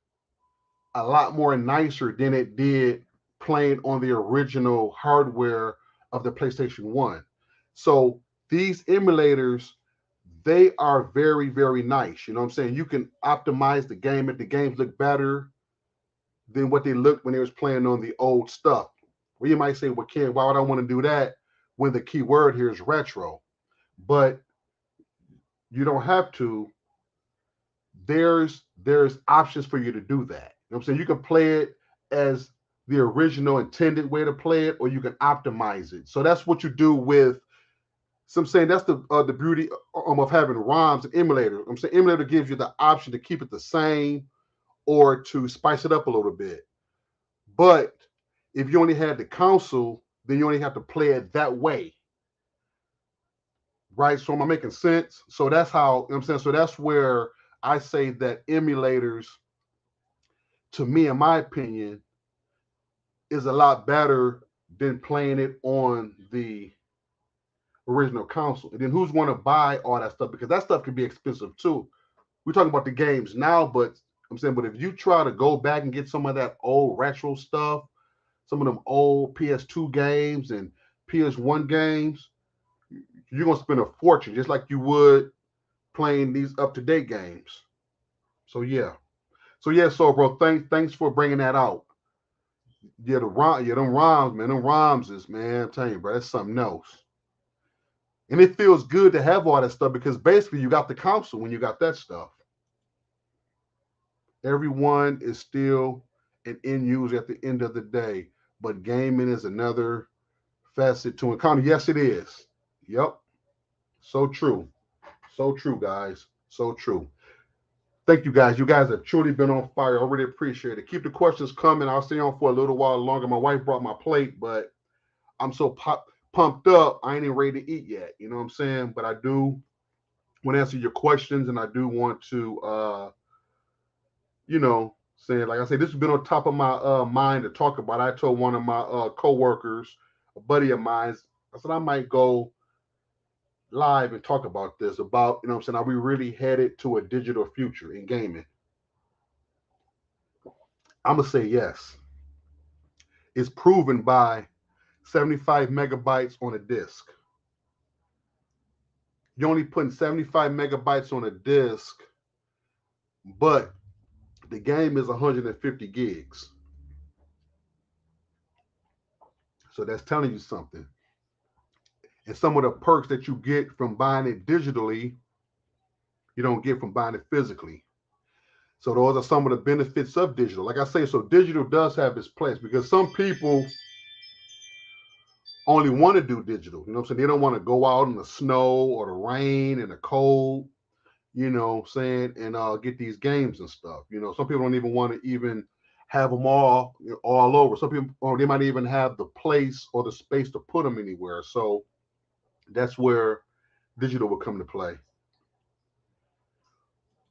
a lot more nicer than it did playing on the original hardware of the PlayStation 1. So these emulators, they are very, very nice. You know what I'm saying? You can optimize the game if the games look better than what they looked when they was playing on the old stuff. Well, you might say, well, Ken, why would I want to do that when the key word here is retro? But you don't have to. There's options for you to do that. You know what I'm saying? You can play it as the original intended way to play it, or you can optimize it. So that's what you do with. So I'm saying that's the beauty of having ROMs and emulator. I'm saying emulator gives you the option to keep it the same or to spice it up a little bit. But if you only had the console, then you only have to play it that way. Right? So am I making sense? So that's how, you know what I'm saying? So that's where I say that emulators, to me, in my opinion, is a lot better than playing it on the original console. And then who's going to buy all that stuff? Because that stuff can be expensive too. We're talking about the games now, but I'm saying, but if you try to go back and get some of that old retro stuff, some of them old PS2 games and PS1 games, You're gonna spend a fortune just like you would playing these up-to-date games. So yeah. So bro, thanks for bringing that out. Yeah, them rhymes, man. Them rhymes is, man, I'm telling you, bro, that's something else. And it feels good to have all that stuff because basically you got the console when you got that stuff. Everyone is still an end user at the end of the day, but gaming is another facet to encounter. Yes, it is. Yep. So true. So true, guys. So true. Thank you, guys. You guys have truly been on fire. I really appreciate it. Keep the questions coming. I'll stay on for a little while longer. My wife brought my plate, but I'm so pumped up. I ain't even ready to eat yet. You know what I'm saying? But I do want to answer your questions, and I do want to, saying like I said, this has been on top of my mind to talk about. I told one of my coworkers, a buddy of mine, I said I might go live and talk about this about, you know what I'm saying, are we really headed to a digital future in gaming? I'm gonna say yes. It's proven by 75 megabytes on a disk. You're only putting 75 megabytes on a disk, but the game is 150 gigs. So that's telling you something. And some of the perks that you get from buying it digitally, you don't get from buying it physically. So those are some of the benefits of digital. Like I say, so digital does have its place because some people only want to do digital. You know what I'm saying? They don't want to go out in the snow or the rain and the cold, you know what I'm saying, and get these games and stuff. You know, some people don't even want to even have them all over. Some people, or they might even have the place or the space to put them anywhere. So that's where digital will come to play.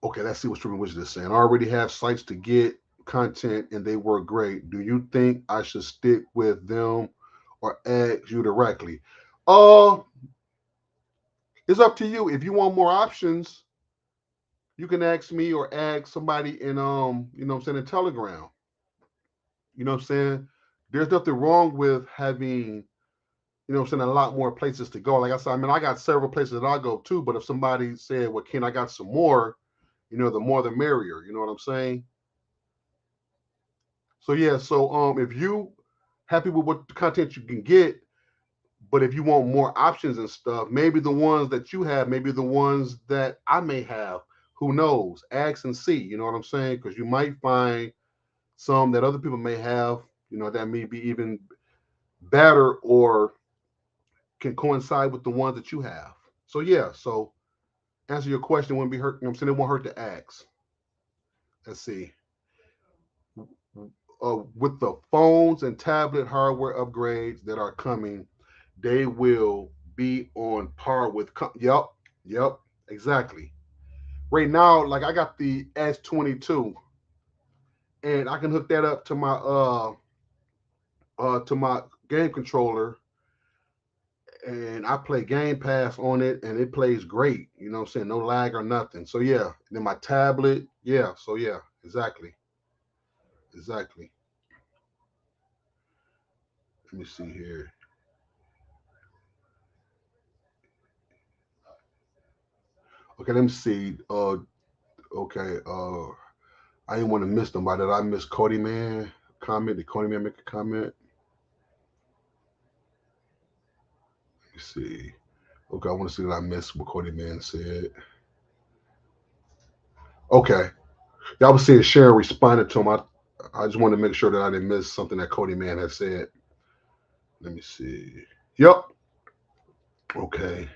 Okay, let's see what Streaming Wizard is saying. I already have sites to get content and they work great. Do you think I should stick with them or ask you directly? Uh, it's up to you. If you want more options, you can ask me or ask somebody in you know what I'm saying, in Telegram. You know what I'm saying? There's nothing wrong with having, you know what I'm saying, a lot more places to go. Like I said, I mean, I got several places that I go to, but if somebody said, well, Ken, I got some more, you know, the more the merrier. You know what I'm saying? So yeah, so if you happy with what content you can get, but if you want more options and stuff, maybe the ones that you have, maybe the ones that I may have, who knows? Ask and see, you know what I'm saying? Because you might find some that other people may have, you know, that may be even better or can coincide with the ones that you have. So yeah, so answer your question wouldn't be hurt, you know what I'm saying? It won't hurt to ask. Let's see. With the phones and tablet hardware upgrades that are coming, they will be on par with. Yep, exactly. Right now, like I got the S22, and I can hook that up to my game controller, and I play Game Pass on it, and it plays great. You know what I'm saying? No lag or nothing. So yeah, and then my tablet, yeah. So yeah, exactly. Let me see here. Okay, let me see. Okay. I didn't want to miss nobody. Did I miss Cody Man comment? Did Cody Man make a comment? Let me see. Okay, I want to see that I missed what Cody Man said. Okay. Y'all was seeing Sharon responded to him. I just wanted to make sure that I didn't miss something that Cody Man had said. Let me see. Yep. Okay.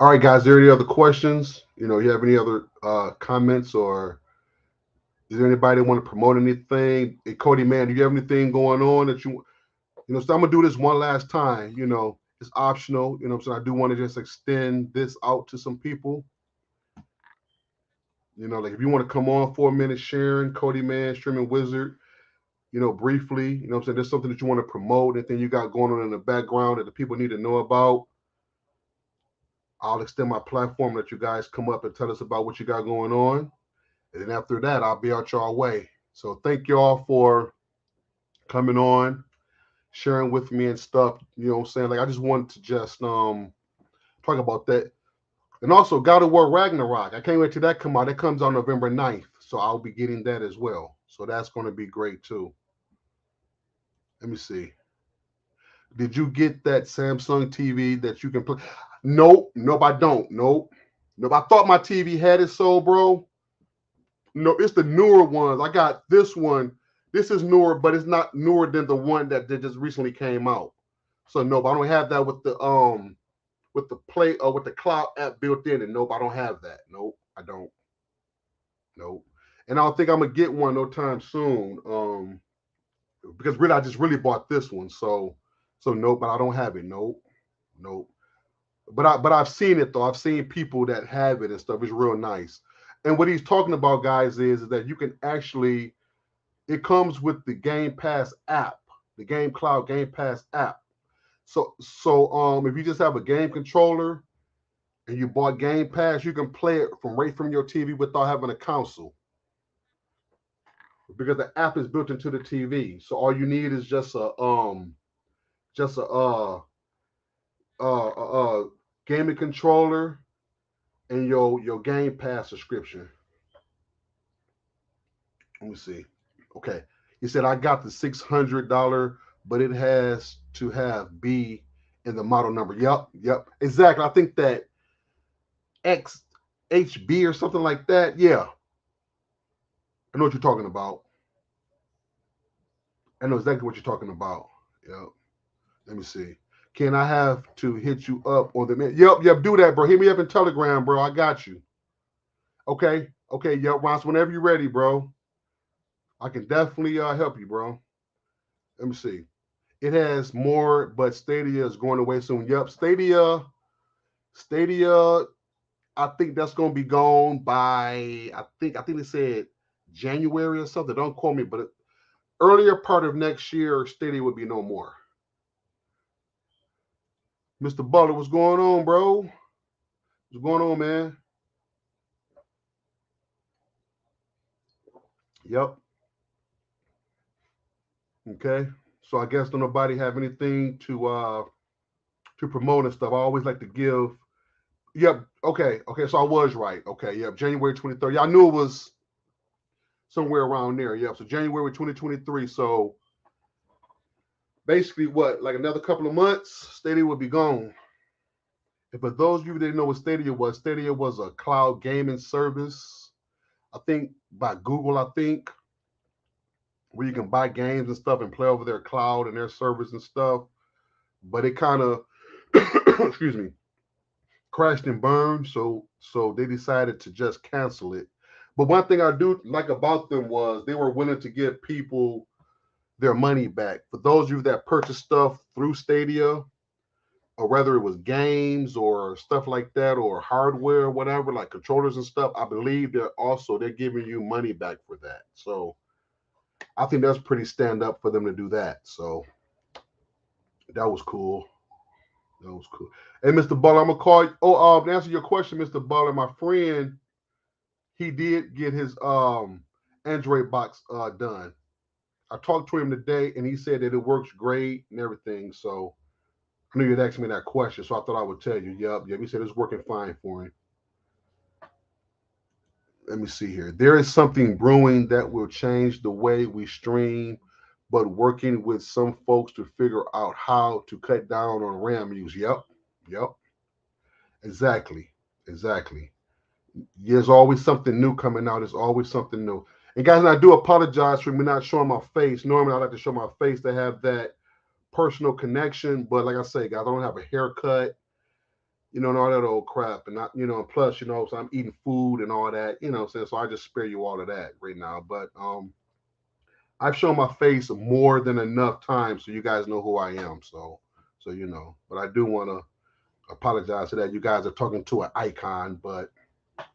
All right, guys. Are there any other questions? You know, you have any other comments, or is there anybody that want to promote anything? Hey, Cody Man, do you have anything going on that you know, so I'm gonna do this one last time. You know, it's optional. You know, so I do want to just extend this out to some people. You know, like if you want to come on for a minute, Sharon, Cody Man, Streaming Wizard, you know, briefly, you know I'm saying, there's something that you want to promote, anything you got going on in the background that the people need to know about. I'll extend my platform, let you guys come up and tell us about what you got going on. And then after that, I'll be out y'all way. So thank y'all for coming on. sharing with me and stuff. You know what I'm saying? Like I just wanted to just talk about that. And also God of War Ragnarok. I can't wait till that come out. It comes on November 9th. So I'll be getting that as well. So that's going to be great too. Let me see. Did you get that Samsung TV that you can play? Nope, nope, I don't. Nope. Nope. I thought my TV had it so, bro. No, it's the newer ones. I got this one. This is newer, but it's not newer than the one that just recently came out. So nope, I don't have that with the play or with the cloud app built in. And nope, I don't have that. Nope, I don't. Nope. And I don't think I'm gonna get one no time soon. Because really I just really bought this one. So nope, but I don't have it. Nope. Nope. But I've seen it though. I've seen people that have it and stuff. It's real nice. And what he's talking about, guys, is that you can actually it comes with the Game Pass app, the Game Cloud Game Pass app. So if you just have a game controller and you bought Game Pass, you can play it from right from your TV without having a console because the app is built into the TV. So all you need is just a gaming controller and your Game Pass subscription. Let me see. Okay, he said I got the $600, but it has to have B in the model number. Yep, yep, exactly. I think that XHB or something like that. Yeah, I know what you're talking about. I know exactly what you're talking about. Yep. Let me see. Can I have to hit you up on the man? Yep, yep. Do that, bro. Hit me up in Telegram, bro. I got you. Okay, okay. Yep, Ron. Whenever you're ready, bro. I can definitely help you, bro. Let me see. It has more, but Stadia is going away soon. Yep, Stadia. I think that's going to be gone by. I think they said January or something. Don't quote me, but earlier part of next year, Stadia would be no more. Mr. Butler, what's going on, bro? What's going on, man? Yep. Okay. So I guess don't nobody have anything to promote and stuff. I always like to give. Yep. Okay. Okay. So I was right. Okay. Yep. January 23rd. Yeah, I knew it was somewhere around there. Yep. So January 2023. So basically, what like another couple of months, Stadia would be gone. And for those of you that didn't know what Stadia was a cloud gaming service. I think by Google. I think where you can buy games and stuff and play over their cloud and their servers and stuff. But it kind of, excuse me, crashed and burned. So they decided to just cancel it. But one thing I do like about them was they were willing to give people their money back. For those of you that purchase stuff through Stadia, or whether it was games or stuff like that, or hardware, or whatever, like controllers and stuff, I believe they're giving you money back for that. So I think that's pretty stand up for them to do that. So that was cool. That was cool. Hey, Mr. Butler, I'm gonna call you. Oh, to answer your question, Mr. Butler, my friend, he did get his Android box done. I talked to him today, and he said that it works great and everything. So I knew you'd ask me that question, so I thought I would tell you. Yep, yep. He said it's working fine for him. Let me see here. There is something brewing that will change the way we stream, but working with some folks to figure out how to cut down on RAM use. Yep, yep. Exactly, exactly. There's always something new coming out. There's always something new. And guys, and I do apologize for me not showing my face. Normally, I like to show my face to have that personal connection. But like I say, guys, I don't have a haircut, and all that old crap. And not, and plus, so I'm eating food and all that, so I just spare you all of that right now. But I've shown my face more than enough times so you guys know who I am. So. But I do want to apologize to that. You guys are talking to an icon, but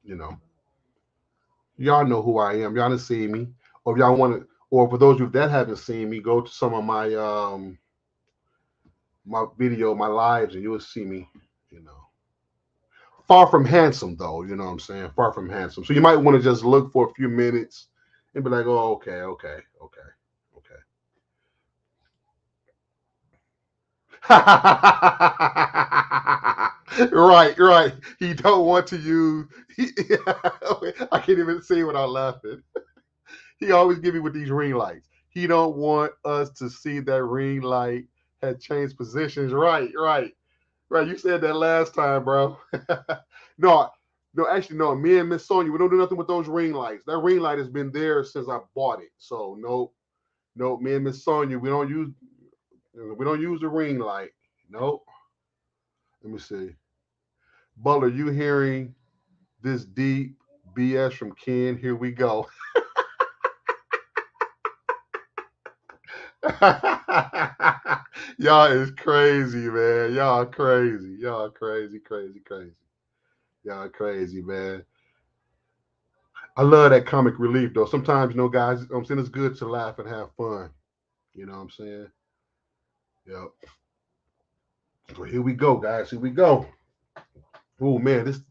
you know, y'all know who I am. Y'all done see me, or if y'all want to, or for those of you that haven't seen me, go to some of my video, my lives, and you'll see me. You know, far from handsome though. You know what I'm saying? Far from handsome. So you might want to just look for a few minutes and be like, oh, okay, okay, okay, okay. Right, right. He don't want to use. He, I can't even say without laughing. He always give me with these ring lights. He don't want us to see that ring light had changed positions. Right, right, right. You said that last time, bro. No, no, actually, no. Me and Miss Sonia, we don't do nothing with those ring lights. That ring light has been there since I bought it. So no, no. Me and Miss Sonia, we don't use the ring light. Nope. Let me see. Butler, you hearing this deep BS from Ken? Here we go. Y'all is crazy, man. Y'all crazy. Y'all crazy, crazy, crazy. Y'all crazy, man. I love that comic relief though. Sometimes, guys, I'm saying it's good to laugh and have fun. You know what I'm saying? Yep. So here we go, guys. Here we go. Oh man, this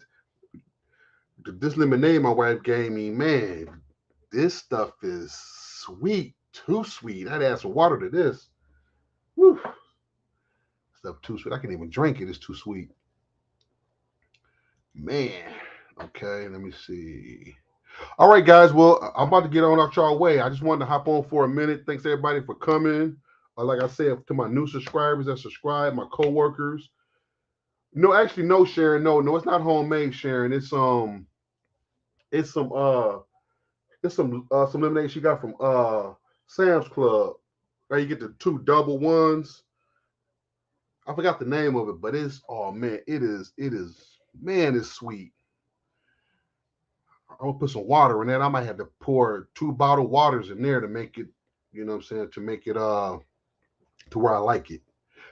lemonade my wife gave me, man, this stuff is sweet, too sweet. I'd add some water to this. Woo. Stuff too sweet. I can't even drink it. It's too sweet. Man. Okay, let me see. All right, guys. Well, I'm about to get on out y'all way. I just wanted to hop on for a minute. Thanks everybody for coming. Like I said, to my new subscribers that subscribe, my coworkers. No, actually, no, Sharon. No, no, it's not homemade, Sharon. It's some lemonade she got from Sam's Club. Where you get the two double ones. I forgot the name of it, but it's oh man, it is man, it's sweet. I'm gonna put some water in that. I might have to pour two bottled waters in there to make it, you know what I'm saying, to make it to where I like it.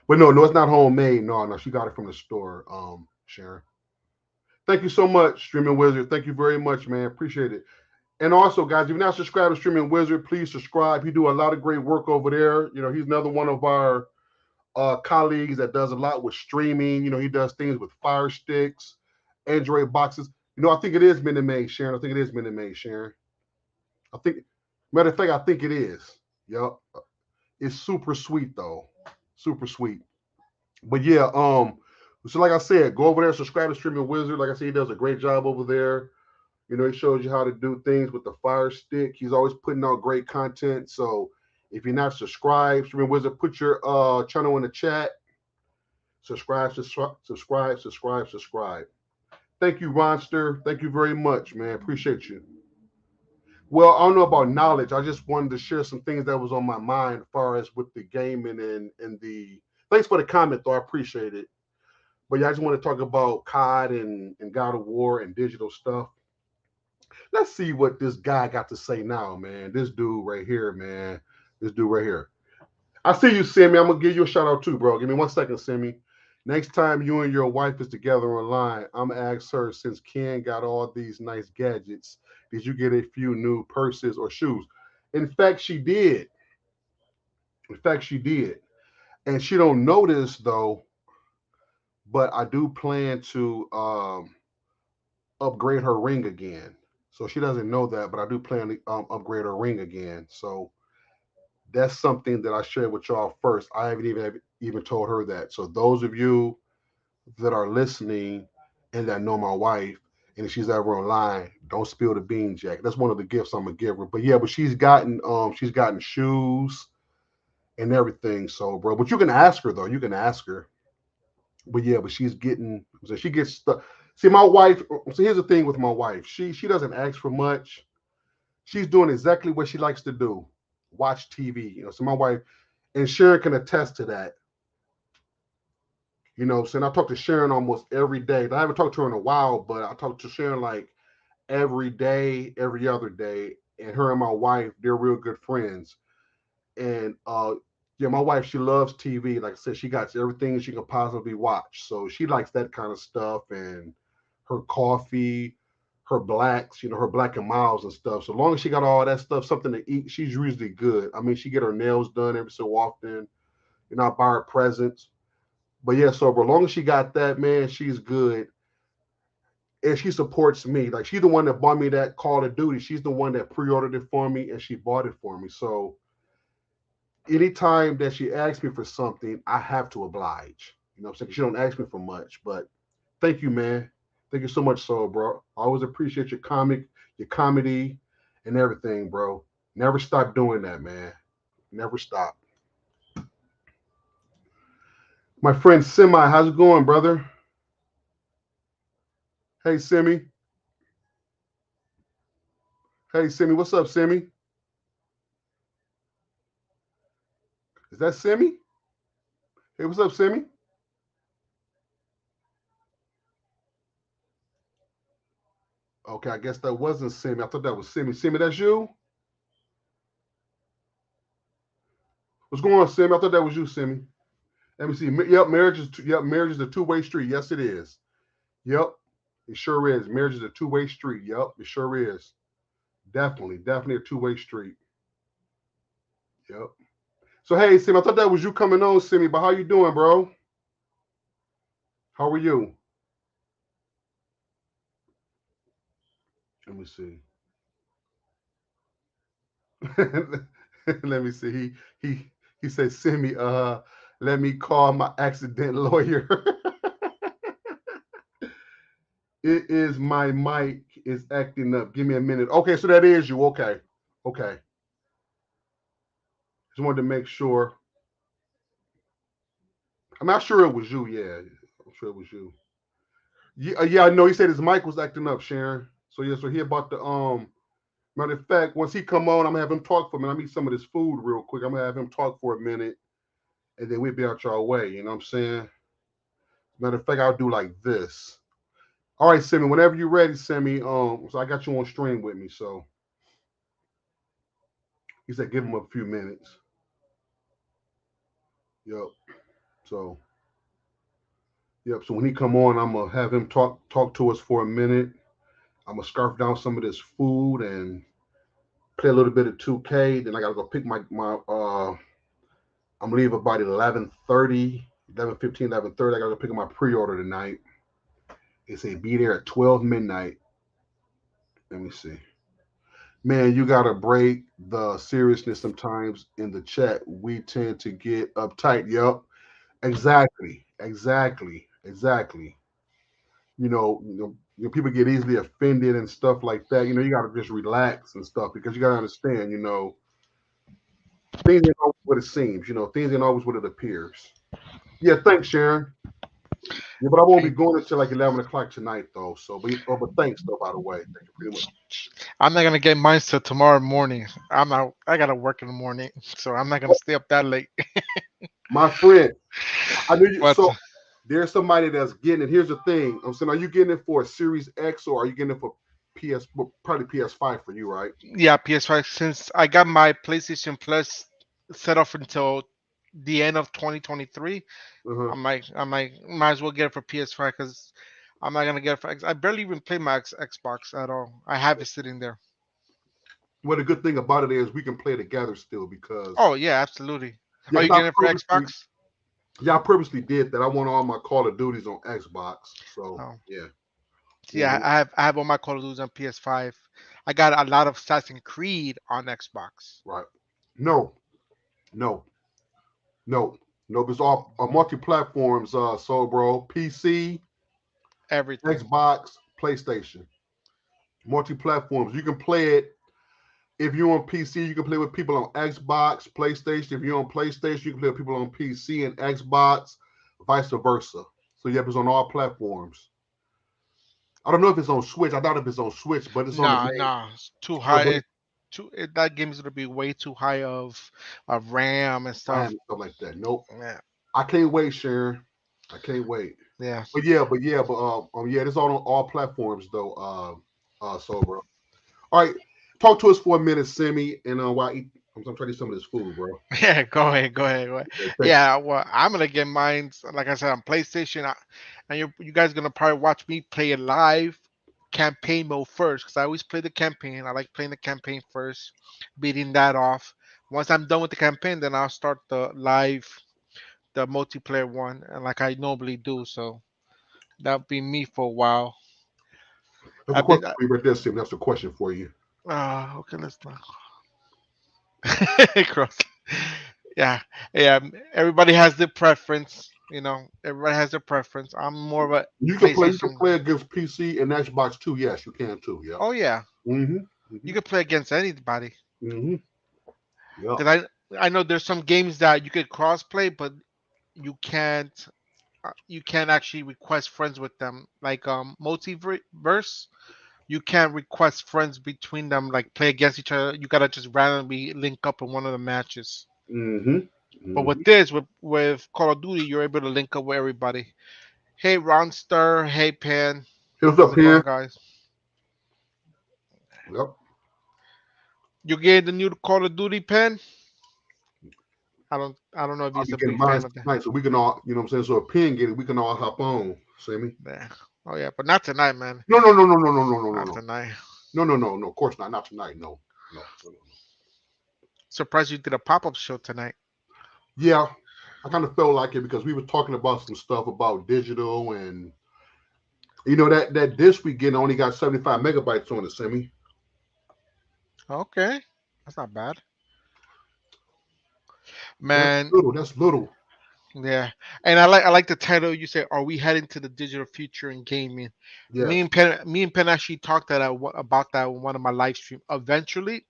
But no, no, it's not homemade. No, no, she got it from the store, Sharon. Thank you so much, Streaming Wizard. Thank you very much, man. Appreciate it. And also, guys, if you're not subscribed to Streaming Wizard, please subscribe. He do a lot of great work over there. He's another one of our colleagues that does a lot with streaming. He does things with Fire Sticks, Android boxes. I think it is Minute Maid, Sharon. I think it is Minute Maid, Sharon. I think, matter of fact, I think it is. Yep. It's super sweet though, super sweet. But yeah, so like I said, go over there, subscribe to Streaming Wizard. Like I said, he does a great job over there. He shows you how to do things with the Fire Stick. He's always putting out great content. So if you're not subscribed, Streaming Wizard, put your channel in the chat. Subscribe, subscribe, subscribe, subscribe. Thank you, Ronster. Thank you very much, man. Appreciate you. Well, I don't know about knowledge. I just wanted to share some things that was on my mind as far as with the gaming and the. Thanks for the comment, though. I appreciate it. But yeah, I just want to talk about COD and God of War and digital stuff. Let's see what this guy got to say now, man. This dude right here, man. This dude right here. I see you, Sammy. I'm gonna give you a shout out too, bro. Give me 1 second, Sammy. Next time you and your wife is together online, I'm gonna ask her, since Ken got all these nice gadgets, did you get a few new purses or shoes? In fact, she did. In fact, she did. And she don't know this though, but I do plan to upgrade her ring again. So she doesn't know that, but I do plan to upgrade her ring again. So that's something that I shared with y'all first. I haven't even told her that. So those of you that are listening and that know my wife, and if she's ever online, don't spill the beans, Jack. That's one of the gifts I'm gonna give her. But yeah, but she's gotten shoes and everything. So bro, but you can ask her though. You can ask her. But yeah, but she's getting, so she gets stuff. See, my wife. So here's the thing with my wife. She doesn't ask for much. She's doing exactly what she likes to do. Watch TV. So my wife, and Sharon can attest to that. So I talk to Sharon almost every day. I haven't talked to her in a while, but I talk to Sharon like every day, every other day. And her and my wife, they're real good friends. And yeah, my wife, she loves TV. Like I said, she got everything she can possibly watch. So she likes that kind of stuff, and her coffee, her blacks, her Black and Miles and stuff. So long as she got all that stuff, something to eat, she's usually good. I mean, she get her nails done every so often. I buy her presents. But yeah, so as long as she got that, man, she's good. And she supports me. Like, she's the one that bought me that Call of Duty. She's the one that pre-ordered it for me, and she bought it for me. So anytime that she asks me for something, I have to oblige. You know what I'm saying? She don't ask me for much, but thank you, man. Thank you so much, Soul, bro. I always appreciate your comedy, and everything, bro. Never stop doing that, man. Never stop. My friend Semi, how's it going, brother? Hey, Semi. Hey, Semi. What's up, Semi? Is that Semi? Hey, what's up, Semi? Okay, I guess that wasn't Semi. I thought that was Semi. Semi, that's you? What's going on, Semi? I thought that was you, Semi. Let me see. Yep, marriage is a two-way street. Yes, it is. Yep, it sure is. Marriage is a two-way street. Yep, it sure is. Definitely a two-way street. Yep. So hey, Simi, I thought that was you coming on, Simi. But how you doing, bro? How are you? Let me see. Let me see. He said, Simi, let me call my accident lawyer. It is my mic is acting up. Give me a minute. Okay, so that is you. Okay. Okay. Just wanted to make sure. I'm not sure it was you. Yeah. I'm sure it was you. Yeah, I know. He said his mic was acting up, Sharon. So yeah, so he about to matter of fact, once he come on, I'm gonna have him talk for me. I eat some of this food real quick. I'm gonna have him talk for a minute, and then we'll be out your way. You know what I'm saying? Matter of fact, I'll do like this. All right, Simi. Whenever you're ready, Simi. So I got you on stream with me. So he said, give him a few minutes. Yep. So yep. So when he come on, I'm gonna have him talk to us for a minute. I'm gonna scarf down some of this food and play a little bit of 2K. Then I gotta go pick my I'm gonna leave about 11:30, 11:15, 11:30. I gotta go pick up my pre-order tonight. They say be there at 12 midnight. Let me see. Man, you gotta break the seriousness sometimes in the chat. We tend to get uptight. Yep. Exactly. People get easily offended and stuff like that. You gotta just relax and stuff because you gotta understand, things ain't always what it seems, things ain't always what it appears. Yeah, thanks, Sharon. Yeah, but I won't be Okay. going until like 11 o'clock tonight, though. So, but thanks, though. By the way, thank you pretty much, I'm not gonna get mine till tomorrow morning. I'm out. I gotta work in the morning, so I'm not gonna stay up that late. my friend. I knew you. But So there's somebody that's getting it. Here's the thing. I'm saying, are you getting it for a Series X or are you getting it for PS? Well, probably PS5 for you, right? yeah, PS5. Since I got my PlayStation Plus set up until the end of 2023, Uh-huh. might as well get it for PS5 because I'm not gonna get it for X. I barely even play my Xbox at all. I have it sitting there. Well, the good thing about it is we can play together still because Oh yeah, absolutely. yeah, Are you because getting it for Xbox? I purposely did that. I want all my Call of Duties on Xbox. So Oh, yeah. yeah. Hmm. I have all my Call of Duty on PS5. I got a lot of Assassin's Creed on Xbox. Right. No, no, no, no. It's all multi platforms. So bro, PC, Everything. Xbox, PlayStation, multi platforms. You can play it if you're on PC. You can play with people on Xbox, PlayStation. If you're on PlayStation, you can play with people on PC and Xbox, vice versa. So yep, it's on all platforms. I don't know if it's on Switch. I doubt if it's on Switch, but it's on the Nah, main. nah, it's too No, high. but That game is gonna be way too high of RAM and RAM stuff. and stuff like that. Nope. Yeah, I can't wait, Sharon. I can't wait. yeah. Yeah, it's on all platforms though. So bro. All right, talk to us for a minute, Simi, and while I eat, I'm trying to eat some of this food, bro. Yeah, go ahead. Okay, thank you. Yeah, well, I'm gonna get mine. Like I said, on PlayStation, and you guys gonna probably watch me play it live, campaign mode first, because I always play the campaign. I like playing the campaign first, beating that off. Once I'm done with the campaign, then I'll start the multiplayer one, and like I normally do. So that'll be me for a while. That's a I've been, question for you right there, Simi. That's a question for you. okay, let's not cross. Yeah, yeah. Everybody has their preference. Everybody has their preference. I'm more of a You can PlayStation. play against PC and Xbox too. Yes, you can too. Yep. Oh yeah, Mhm. you Mhm. can play against anybody. Mhm. Yep. Cause I know there's some games that you could cross play, but you can't you can't actually request friends with them. Like multiverse, you can't request friends between them. Like play against each other. You gotta just randomly link up in one of the matches. Mhm. But with Mhm. this, with Call of Duty, you're able to link up with everybody. Hey Ronster, hey Pan, Hey, what's how's up, it going, Pen? guys? Yep. You getting the new Call of Duty, Pan? I don't know if I'll he's be a getting big mine fan of that. tonight, so we can all, you know what I'm saying. So a Pen get it, we can all hop on. See me? Yeah. Oh yeah, but not tonight, man. No, no, no, no, no, no, no, no, no, Not no, tonight. no, no, no, no. Of course not. Not tonight. No, no, no, no. Surprised you did a pop-up show tonight. Yeah, I kind of felt like it because we were talking about some stuff about digital and that disc we getting only got 75 megabytes on it, Semi. Okay, that's not bad, That's man. little. That's little. Yeah, and I like the title. You say, "Are we heading to the digital future in gaming?" Me Yes. and Penn actually talked about that in one of my live stream. Eventually,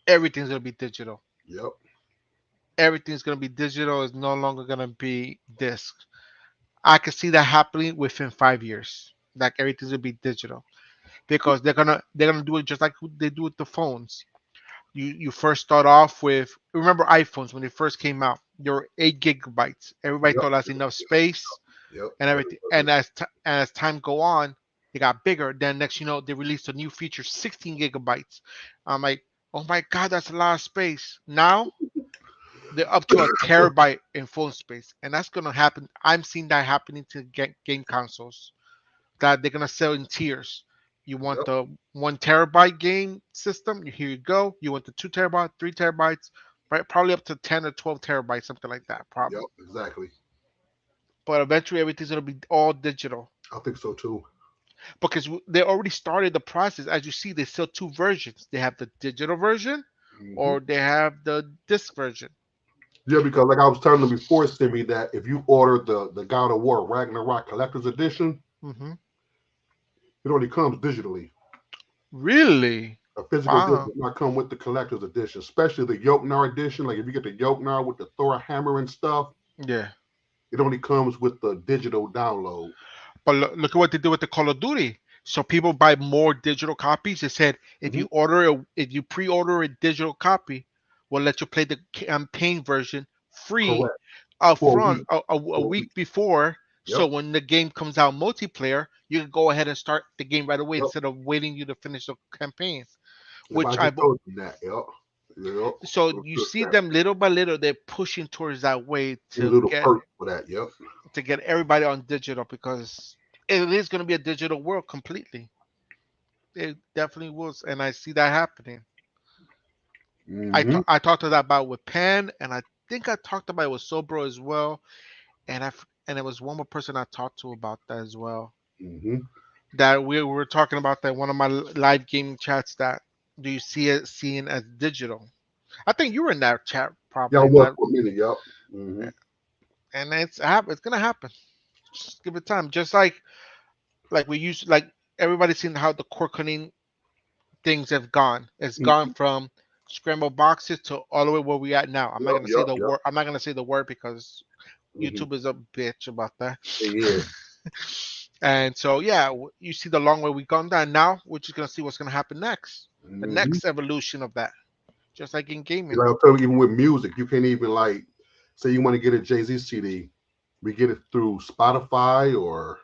everything's gonna be digital. Yep. Everything's gonna be digital. It's no longer gonna be disc. I can see that happening within 5 years. Like everything's gonna be digital because they're gonna do it just like they do with the phones. You first start off with, remember iPhones when they first came out, they were 8 gigabytes. Everybody Yep. thought that's enough space Yep. and Very everything. good. And as time go on, they got bigger. Then next, they released a new feature, 16 gigabytes. I'm like, oh my god, that's a lot of space. Now they're up to a terabyte in phone space, and that's gonna happen. I'm seeing that happening to game consoles that they're gonna sell in tiers. You want Yep. the 1 terabyte game system? Here you go. You want the 2 terabyte, 3 terabytes, right? Probably up to 10 or 12 terabytes, something like that, Yep. probably. Exactly. But eventually, everything's gonna be all digital I think so too. because they already started the process. As you see, they sell two versions. They have the digital version, Hmm. or they have the disc version. Yeah, because like I was telling them before, Simi, that if you order the God of War Ragnarok Collector's Edition, Hmm. it only comes digitally. Really? A physical disc Wow. does not come with the collector's edition, especially the Jotnar edition. Like if you get the Jotnar with the Thor hammer and stuff, Yeah. it only comes with the digital download. But look at what they did with the Call of Duty. So people buy more digital copies. They said Hmm. if you pre-order a digital copy, we'll let you play the campaign version free Correct. up For a front week. a For a week. week before. So Yep. when the game comes out multiplayer, you can go ahead and start the game right away Yep. instead of waiting you to finish the campaign. If I Which just I told you that, yep. Yep. so So you just see that. them little by little, they're pushing towards that way Any little get perk for that, yep. to get everybody on digital because it is going to be a digital world completely. It definitely was, and I see that happening. Hmm. I talked to that about with Pan, and I think I talked about it with Sobro as well, and it was one more person I talked to about that as well. Hmm. That we were talking about that one of my live gaming chats. That do you see it seeing as digital? I think you were in that chat Yeah, I probably. was That for a minute, yep. Hmm. and it's gonna happen. Just give it time. Just like we used like everybody's seen how the core cutting things have gone. It's gone Hmm. from scrambled boxes to all the way where we at now. I'm not Yep, gonna say yep, the yep. word. I'm not gonna say the word because Hmm. YouTube is a bitch about that. Yeah. And so yeah, you see the long way we've gone down. Now we're just gonna see what's gonna happen next. The Hmm. next evolution of that, just like in gaming. Like I tell you, even with music, you can't even like say you want to get a Jay-Z CD. We get it through Spotify or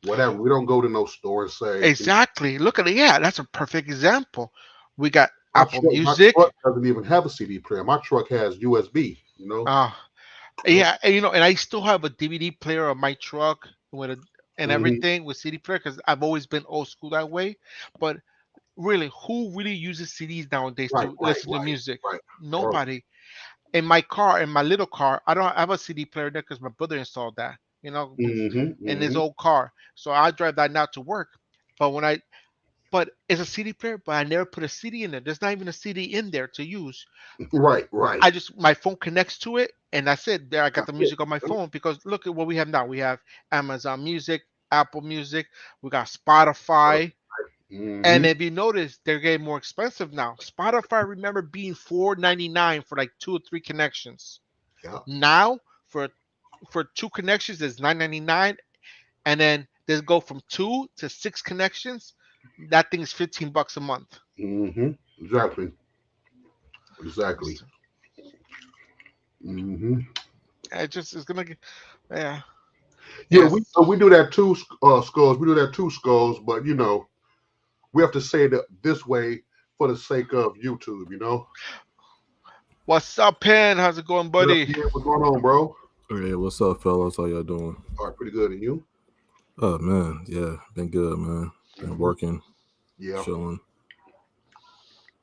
whatever. We don't go to no store and say, Exactly. Look at it. Yeah, that's a perfect example. We got Apple my Music. truck doesn't even have a CD player. My truck has USB, you know? Uh, Yep. yeah, and I still have a DVD player on my truck with and Hmm. everything with CD player because I've always been old school that way. But really, who really uses CDs nowadays Right, to right, listen to right, music? right. Hardly. Nobody. In my car, in my little car, I don't have a CD player there because my brother installed that. Hmm. In his Hmm. old car. So I drive that now to work. But when I but it's a CD player, but I never put a CD in there. There's not even a CD in there to use. Right, right. I just my phone connects to it, and that's it. There, I got That's the it. music on my phone because look at what we have now. We have Amazon Music, Apple Music, we got Spotify, and Mm-hmm. if you notice, they're getting more expensive now. Spotify, I remember being $4.99 for like 2 or 3 connections. Yeah. Now, for 2 connections, it's $9.99, and then they go from 2 to 6 connections. That thing is $15 a month. Mm-hmm. Exactly. Exactly. It's, Mm-hmm. it just it's gonna get yeah. Yeah, Yes. we do that too, Skulls. We do that too, Skulls. But we have to say it this way for the sake of YouTube. What's up, Pen? How's it going, What up, buddy? yeah? What's going on, bro? Hey, what's up, fellas? How y'all doing? All right, pretty good. And you? Oh man, yeah, been good, man. Been Hmm. working, Yeah. chilling.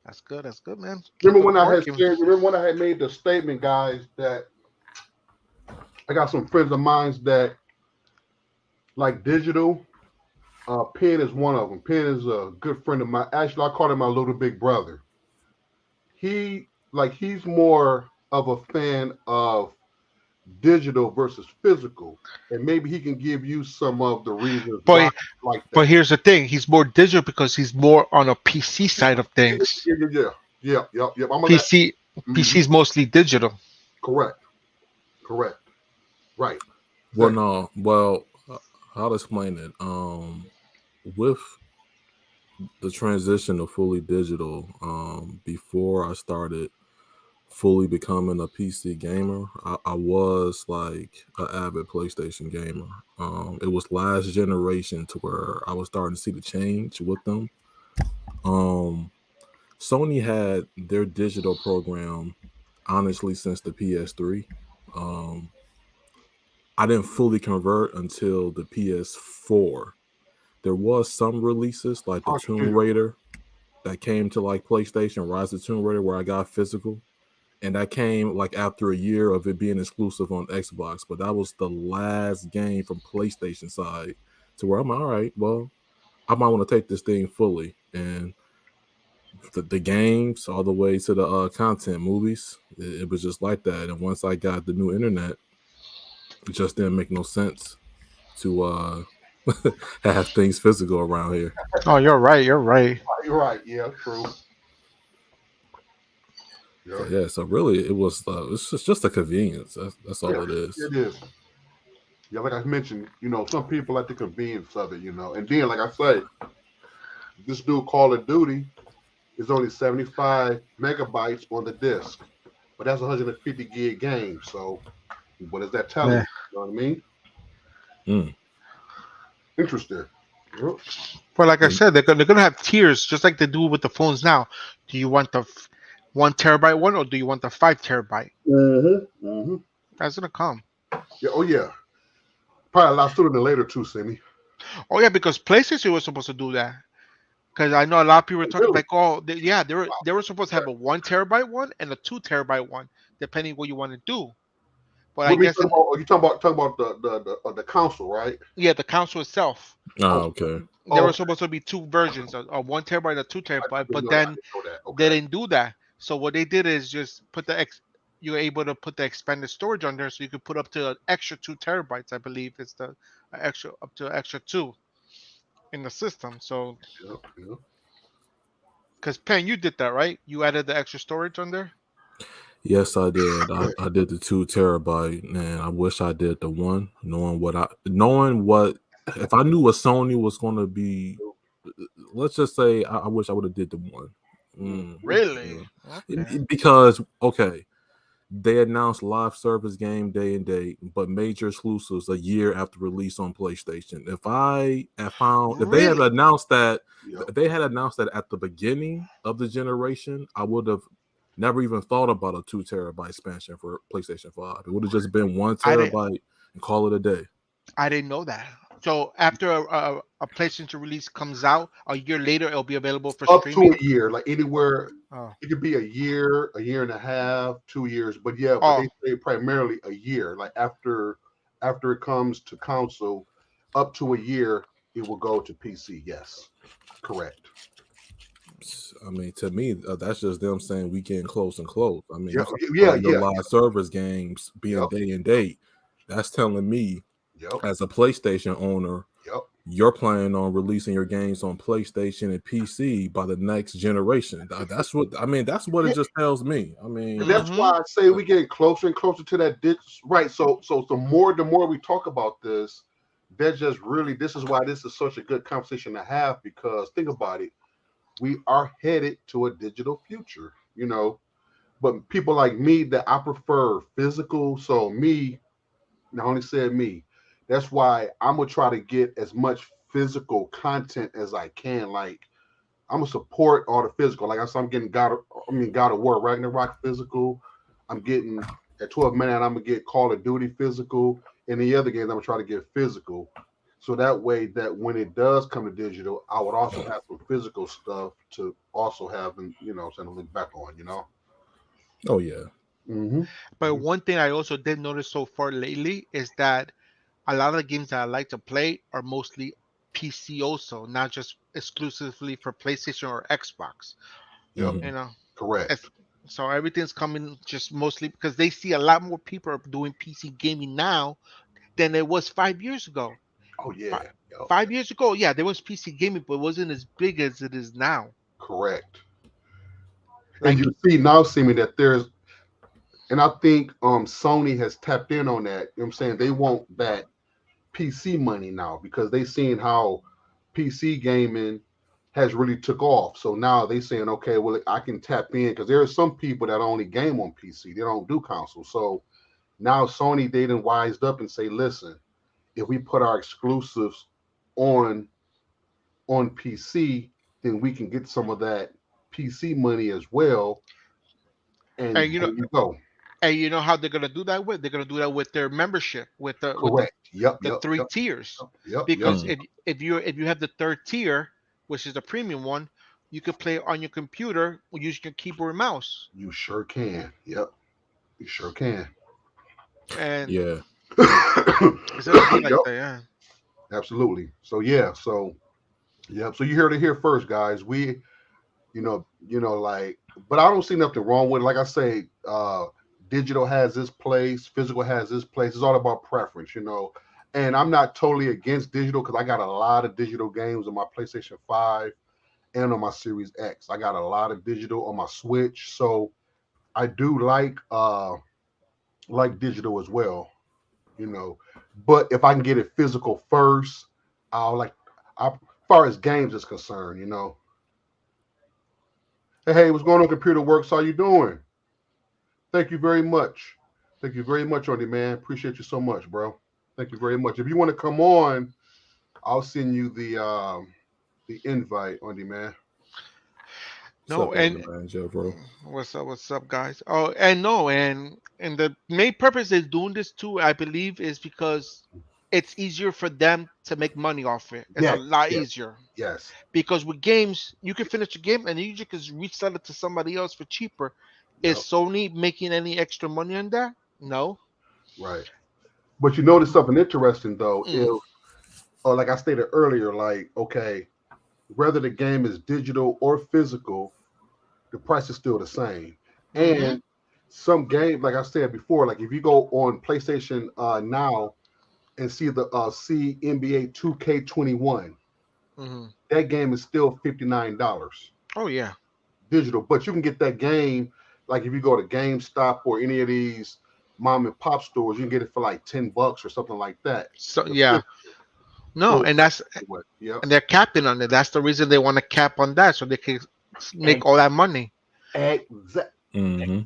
That's good. That's good, man. Keep Remember it when I had working. said? Remember when I had made the statement, guys, that I got some friends of mine that like digital. Penn is one of them. Penn is a good friend of mine. Actually, I call him my little big brother. He's more of a fan of digital versus physical, and maybe he can give you some of the reasons why But he's like but that. here's the thing. He's more digital because he's more on a PC side of Yeah, things. yeah, yeah, yeah, yeah, yeah, yeah. I'm gonna let. PC Mhm. PC's mostly digital. Correct, correct, right, Well, exactly. no, well, I'll explain it. With the transition to fully digital, before I started fully becoming a PC gamer, I was like an avid PlayStation gamer. It was last generation to where I was starting to see the change with them. Um, Sony had their digital program honestly since the PS3. Um, I didn't fully convert until the PS4. There was some releases like the Oh, Tomb shit. Raider that came to like PlayStation, Rise of Tomb Raider, where I got physical. And that came like after a year of it being exclusive on Xbox. But that was the last game from PlayStation side to where I'm all right, well, I might want to take this thing fully. And the games all the way to the content movies, it was just like that. And once I got the new internet, it just didn't make no sense to have things physical around here. Oh, you're right. You're right. You're right. Yeah, true. So Yeah, yeah, so really it was it's just a convenience. That's all yeah, it is. it is. Yeah, like I mentioned, some people like the convenience of it, and then like I say, this new Call of Duty is only 75 megabytes on the disc, but that's a 150 gig game. So what is that telling Yeah. you? You know what I mean? Mm. Interesting. Yep. But like I And said, they're gonna have tiers just like they do with the phones now. Do you want the 1 terabyte one or do you want the 5 terabyte? Mm-hmm. Mm-hmm. That's gonna come. Yeah. Oh yeah. Probably a lot sooner than later too, Sammy. Oh yeah, because PlayStation was supposed to do that. Because I know a lot of people were talking Really? like, oh, yeah, they were supposed to have a 1 terabyte one and a 2 terabyte one, depending what you want to do. But I What we guess talking it, about? Are you talking about the console, right? yeah, the console itself, Oh, okay. there were okay. supposed to be two versions, a 1 terabyte and a two I terabyte. didn't But know that. I then didn't know that. they Okay. didn't do that. So what they did is just put you're able to put the expanded storage on there, so you could put up to an extra 2 terabytes. I believe it's the extra up to extra two in the system. So Yeah. Yeah. because Pen, you did that right? You added the extra storage on there. Yes, I did. I did the 2 terabyte, and I wish I did the one, knowing what if I knew what Sony was going to be. Let's just say I wish I would have did the one. Mm, Really? yeah. Okay. Because okay, they announced live service game day and date, but major exclusives a year after release on PlayStation. If I had found if they had Really? announced that Yeah. if they had announced that at the beginning of the generation, I would have never even thought about a 2 terabyte expansion for PlayStation 5. It would have just been one I didn't. terabyte and call it a day. I didn't know that. So after a PlayStation release comes out, a year later it'll be available for Up to streaming. a year, like anywhere. Oh, It could be a year and a half, 2 years, but yeah, but oh, they say primarily a year. Like after it comes to console, up to a year, it will go to PC. Yes, correct. I mean, to me, that's just them saying we getting close and close. I mean, Yeah, you talk yeah, about your yeah, live service games being yep, day and date. That's telling me, yep, as a PlayStation owner, yep. you're planning on releasing your games on PlayStation and PC by the next generation. That's what I mean. That's what it Yeah, just tells me. I and mean, that's Mm-hmm. why I say we get closer and closer to that ditch. Right. So the more we talk about this, that just really this is why this is such a good conversation to have because think about it, we are headed to a digital future. But people like me that I prefer physical. So me, and I only said me. That's why I'm gonna try to get as much physical content as I can. Like I'm gonna support all the physical. Like I said, I'm getting God of War Ragnarok physical. I'm getting at 12 minute. I'm gonna get Call of Duty physical. And the other games, I'm gonna try to get physical. So that way, that when it does come to digital, I would also have some physical stuff to also have and to look back on. oh yeah, Mm-hmm. But one thing I also did notice so far lately is that a lot of the games that I like to play are mostly PC also, not just exclusively for PlayStation or Xbox. Yep. hmm You know, Correct. It's- so everything's coming just mostly because they see a lot more people are doing PC gaming now than it was 5 years ago. Oh Fi- yeah. Yep. 5 years ago, yeah, there was PC gaming, but it wasn't as big as it is now. Correct. And Like, you see now, see me that there's, and I think Sony has tapped in on that. You know what I'm saying? They want that PC money now because they seen how PC gaming has really took off. So now they saying, okay, well, I can tap in because there are some people that only game on PC. They don't do console. So now Sony they done wised up and say, listen, if we put our exclusives on PC, then we can get some of that PC money as well. And and you know, there you go. and you know how they're gonna do that with? They're gonna do that with their membership, with Correct. Yep. the Yep. three Yep. tiers. Yep. Yep. Because mm if you have the third tier, which is the premium one, you could play on your computer using your keyboard and mouse. You sure can. Yep. You sure can. And yeah. it's gonna be like Yep. that, yeah. Absolutely. So yeah. So yep. So you heard it here first, guys. We, like, but I don't see nothing wrong with it. Like I say, digital has its place, physical has its place. It's all about preference. And I'm not totally against digital because I got a lot of digital games on my PlayStation 5 and on my Series X. I got a lot of digital on my Switch. So I do like digital as well, you know. But if I can get it physical first, I'll like as far as games is concerned. Hey, what's going on, Computer Works? How you doing? Thank you very much. Thank you very much, Andy, man. Appreciate you so much, bro. Thank you very much. If you want to come on, I'll send you the invite, Andy, man. What's No, up, young and man, Jeff, bro? what's up, guys? Oh, and no, and the main purpose is doing this too, I believe, is because it's easier for them to make money off it. It's a Yes, lot yes, easier yes. because with games, you can finish a game and you just can resell it to somebody else for cheaper. Is Yep, Sony making any extra money on that? No. right. But you notice something interesting though, Mm. if or like I stated earlier, like, okay, whether the game is digital or physical, the price is still the same. Mm-hmm. And some games, like I said before, like if you go on PlayStation now and see NBA 2K21, Mm-hmm. that game is still $59 Oh yeah. digital. But you can get that game like if you go to GameStop or any of these mom and pop stores, you can get it for like $10 or something like that. So The yeah. physical. No, So and that's yep. and they're capping on it. That's the reason they want to cap on that so they can make Ex- all that money. exa- hmm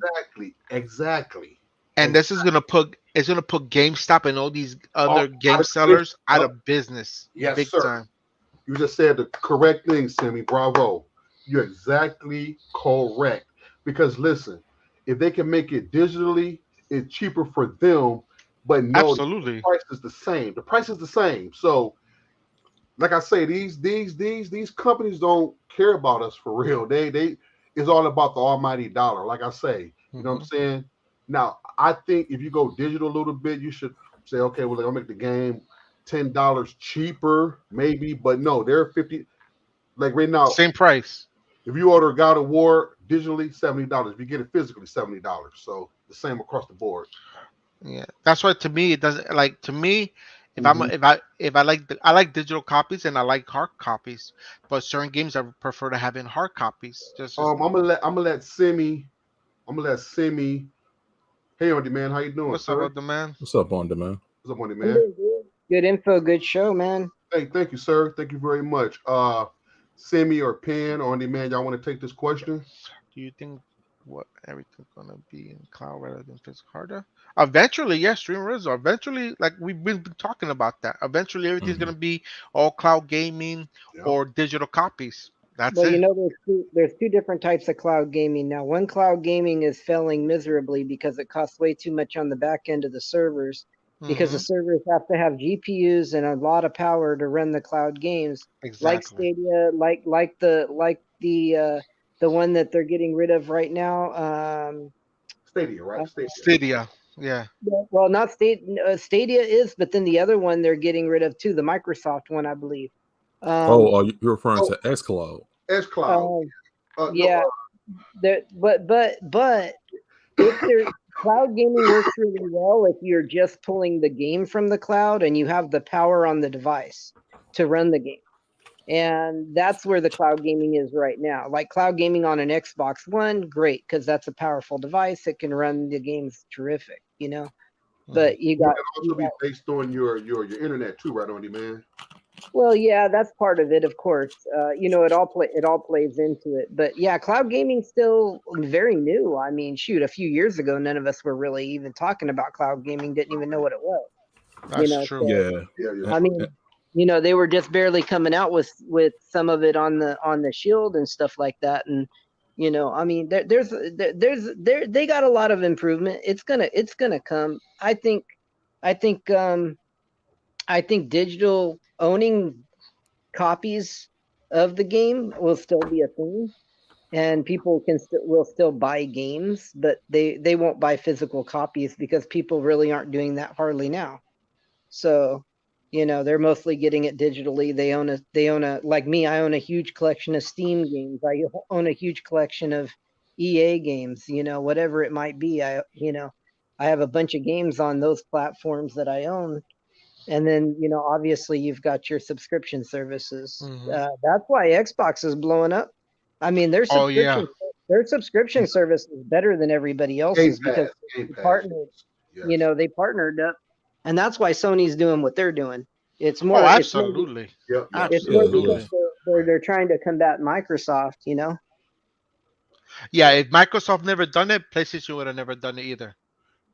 exactly. And Ex- this is gonna put GameStop and all these oh, other out game of business. sellers out Yep. of business Yes, big sir. time. You just said the correct thing, Sammy. Bravo. You're exactly correct. Because listen, if they can make it digitally, it's cheaper for them. But no, the Absolutely. price is the same. The price is the same. So, like I say, these companies don't care about us for real. They it's all about the almighty dollar. Like I say, you know what I'm Hmm. saying? Now, I think if you go digital a little bit, you should say, okay, well, I'll make the game. $10 cheaper, maybe, but no, they're 50. Like right now, Same price. if you order God of War digitally, $70. If you get it physically, $70. So the same across the board. Yeah, that's why to me it doesn't like to me. If I'm Hmm. if I like I like digital copies and I like hard copies, but certain games I prefer to have in hard copies. Just I'm gonna let Simi. Hey, on man, how you doing, what's up, sir? other man? What's up, on demand? What's up, on I'm man? doing good. Good info, good show, man. Hey, thank you, sir. Thank you very much. Simi or Pen on demand. Y'all want to take this question? Do you think what everything's gonna be in cloud rather than physical hardware? Eventually, yes, stream result. Eventually, like we've been talking about that. Eventually, everything's Hmm. gonna be all cloud gaming Yeah. or digital copies. That's Well, it. there's two different types of cloud gaming now. One cloud gaming is failing miserably because it costs way too much on the back end of the servers because the Hmm. servers have to have GPUs and a lot of power to run the cloud games, like Exactly. Stadia, the one that they're getting rid of right now. Stadia, Uh, right? Stadia. Stadia. Yeah. well, not Stadia is, but then the other one they're getting rid of too, the Microsoft one, I believe. Um, You're referring Oh, to xCloud? S Cloud. um, No. yeah, there, but if there cloud gaming works really well if you're just pulling the game from the cloud and you have the power on the device to run the game. And that's where the cloud gaming is right now. Like cloud gaming on an Xbox One, great, because that's a powerful device. It can run the games terrific, you know. Hmm. But you It got can you also be based on your internet too, right, on demand. Well, yeah, that's part of it, of course. It all plays into it. But yeah, cloud gaming's still very new. I mean, shoot, a few years ago, none of us were really even talking about cloud gaming. Didn't even know what it was. That's true. So Yeah. Yeah, yeah. Uh, I uh, mean, they were just barely coming out with some of it on the Shield and stuff like that. And I mean, they got a lot of improvement. It's gonna come. I think I think digital owning copies of the game will still be a thing, and people will still buy games, but they won't buy physical copies because people really aren't doing that hardly now. So they're mostly getting it digitally. They own a like me, I own a huge collection of Steam games. I own a huge collection of EA games, whatever it might be. I have a bunch of games on those platforms that I own. And then, obviously you've got your subscription services. Hmm. That's why Xbox is blowing up. I mean, Oh yeah. their subscription service is better than everybody Game else's because Pass. Game they Pass. partnered, Yes. they partnered up. And that's why Sony's doing what they're doing. It's Oh, more it's more absolutely. Yep. Yep. it's Yep. more yeah. Yeah. because Absolutely. they're trying to combat Microsoft. Yeah, if Microsoft never done it, PlayStation would have never done it either.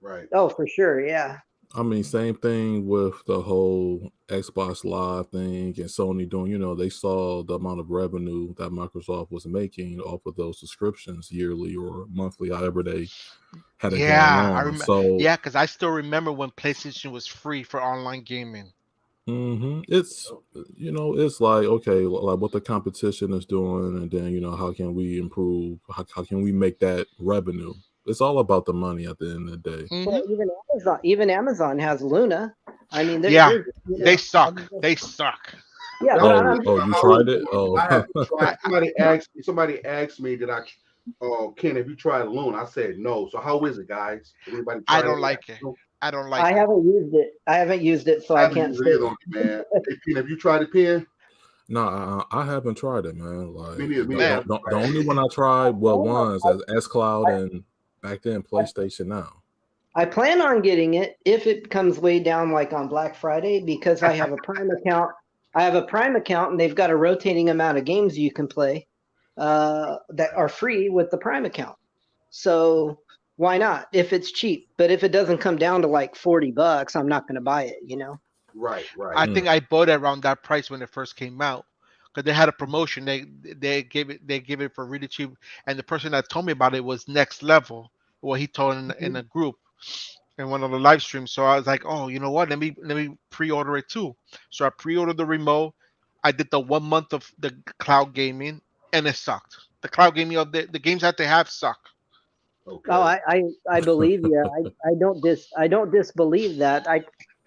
Right. Oh, for sure, yeah. I mean, same thing with the whole Xbox Live thing and Sony doing, they saw the amount of revenue that Microsoft was making off of those subscriptions yearly or monthly, however they had it going Yeah, I on. remember. So Yeah, because I still remember when PlayStation was free for online gaming. it's, it's like, okay, like what the competition is doing, and then, how can we improve? How can we make that revenue? It's all about the money at the end of the day. Hmm. Well, even Amazon has Luna. I mean, Yeah, there's they Yeah. I suck. mean, They suck. yeah, That's but Oh, I'm oh, just you how tried it? Oh, I have to try. I, I, Somebody asked me did I Ken, have you tried Luna? I said no. So how is it, guys? Did anybody I try it? don't like it. I don't I like it. haven't used it. I haven't used it, so I I haven't can't used say. it either on it, man. Hey Ken, have you tried it, Pen? no, I haven't tried it, man. Me Like neither, me the, neither. I the, Man, haven't the the tried only it. one I tried was as S Cloud, I, and back then I, PlayStation Now. I plan on getting it if it comes way down like on Black Friday because I have a Prime account. I have a Prime account, and they've got a rotating amount of games you can play that are free with the Prime account. So why not if it's cheap? But if it doesn't come down to like $40, I'm not going to buy it. Right, right. I Mm. think I bought it around that price when it first came out because they had a promotion. They gave it for really cheap, and the person that told me about it was Next Level. What he told in a group in one of the live streams. So I was like, oh, you know what? Let me pre-order it too. So I pre-ordered the remote. I did the 1 month of the cloud gaming, and it sucked. The cloud gaming of the games that they have suck. Oh, Okay. I believe you. I don't disbelieve that.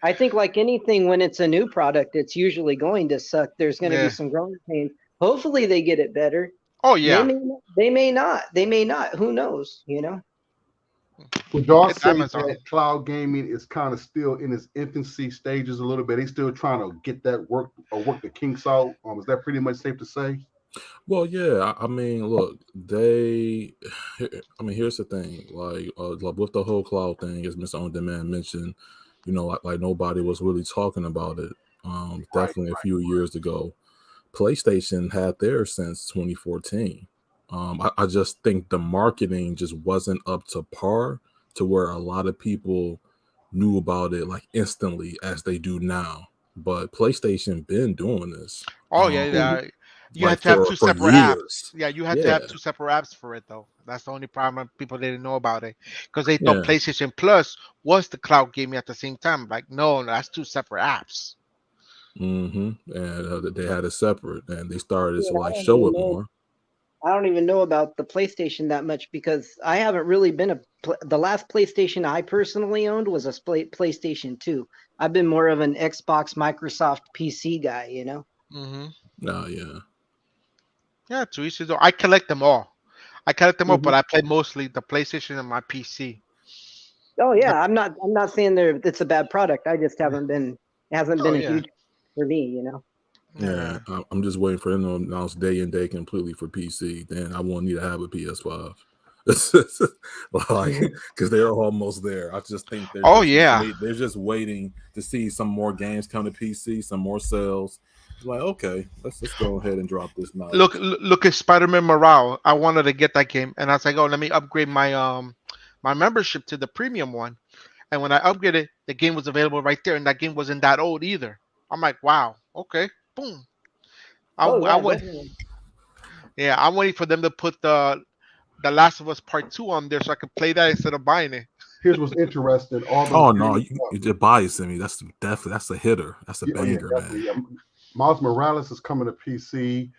I think like anything, when it's a new product, it's usually going to suck. There's going to be Yeah. some growing pains. Hopefully, they get it better. Oh They yeah. may, they may not. They may not. Who knows? You know. Would y'all It's say Amazon. that cloud gaming is kind of still in its infancy stages a little bit? They still trying to get that work the kinks out. Is that pretty much safe to say? Well, yeah. I mean, look, they. I mean, here's the thing. Like with the whole cloud thing, as Mr. On Demand mentioned, like nobody was really talking about it. Right. Definitely a few years ago. PlayStation had theirs since 2014. I just think the marketing just wasn't up to par to where a lot of people knew about it like instantly as they do now. But PlayStation been doing this Oh yeah, Mhm. yeah. You like had to have for two for separate apps. years. Yeah, you had to Yeah, have two separate apps for it though. That's the only problem. People didn't know about it because they thought yeah. PlayStation Plus was the cloud gaming at the same time. Like, no, that's two separate apps. And they had it separate, and they started Yeah, to like show it more. I don't even know about the PlayStation that much because I haven't really been the last PlayStation I personally owned was a PlayStation 2. I've been more of an Xbox Microsoft PC guy, you know. Hmm. No, yeah. Yeah, to each his own. I collect them all. I collect them all, Hmm. but I play mostly the PlayStation and my PC. Oh The, yeah, I'm not saying it's a bad product. I just haven't been it hasn't oh been a yeah, huge for me, you know. Yeah, yeah. I'm just waiting for them to announce day and day completely for PC. Then I won't need to have a PS5. Like, because they're almost there. I just think Oh yeah. they're just waiting to see some more games come to PC, some more sales. It's like, okay, let's go ahead and drop this knowledge. Look at Spider-Man Morale. I wanted to get that game, and I was like, oh, let me upgrade my membership to the premium one. And when I upgraded, the game was available right there, and that game wasn't that old either. I'm like, wow, okay, boom. Oh I yeah, went, definitely. yeah, I'm waiting for them to put the Last of Us Part Two on there so I could play that instead of buying it. Here's what's interesting. All those Oh no, games. you just buy it to me. That's definitely that's a hitter. That's a Yeah, oh yeah, banger, man. definitely. Yeah. Miles Morales is coming to PC,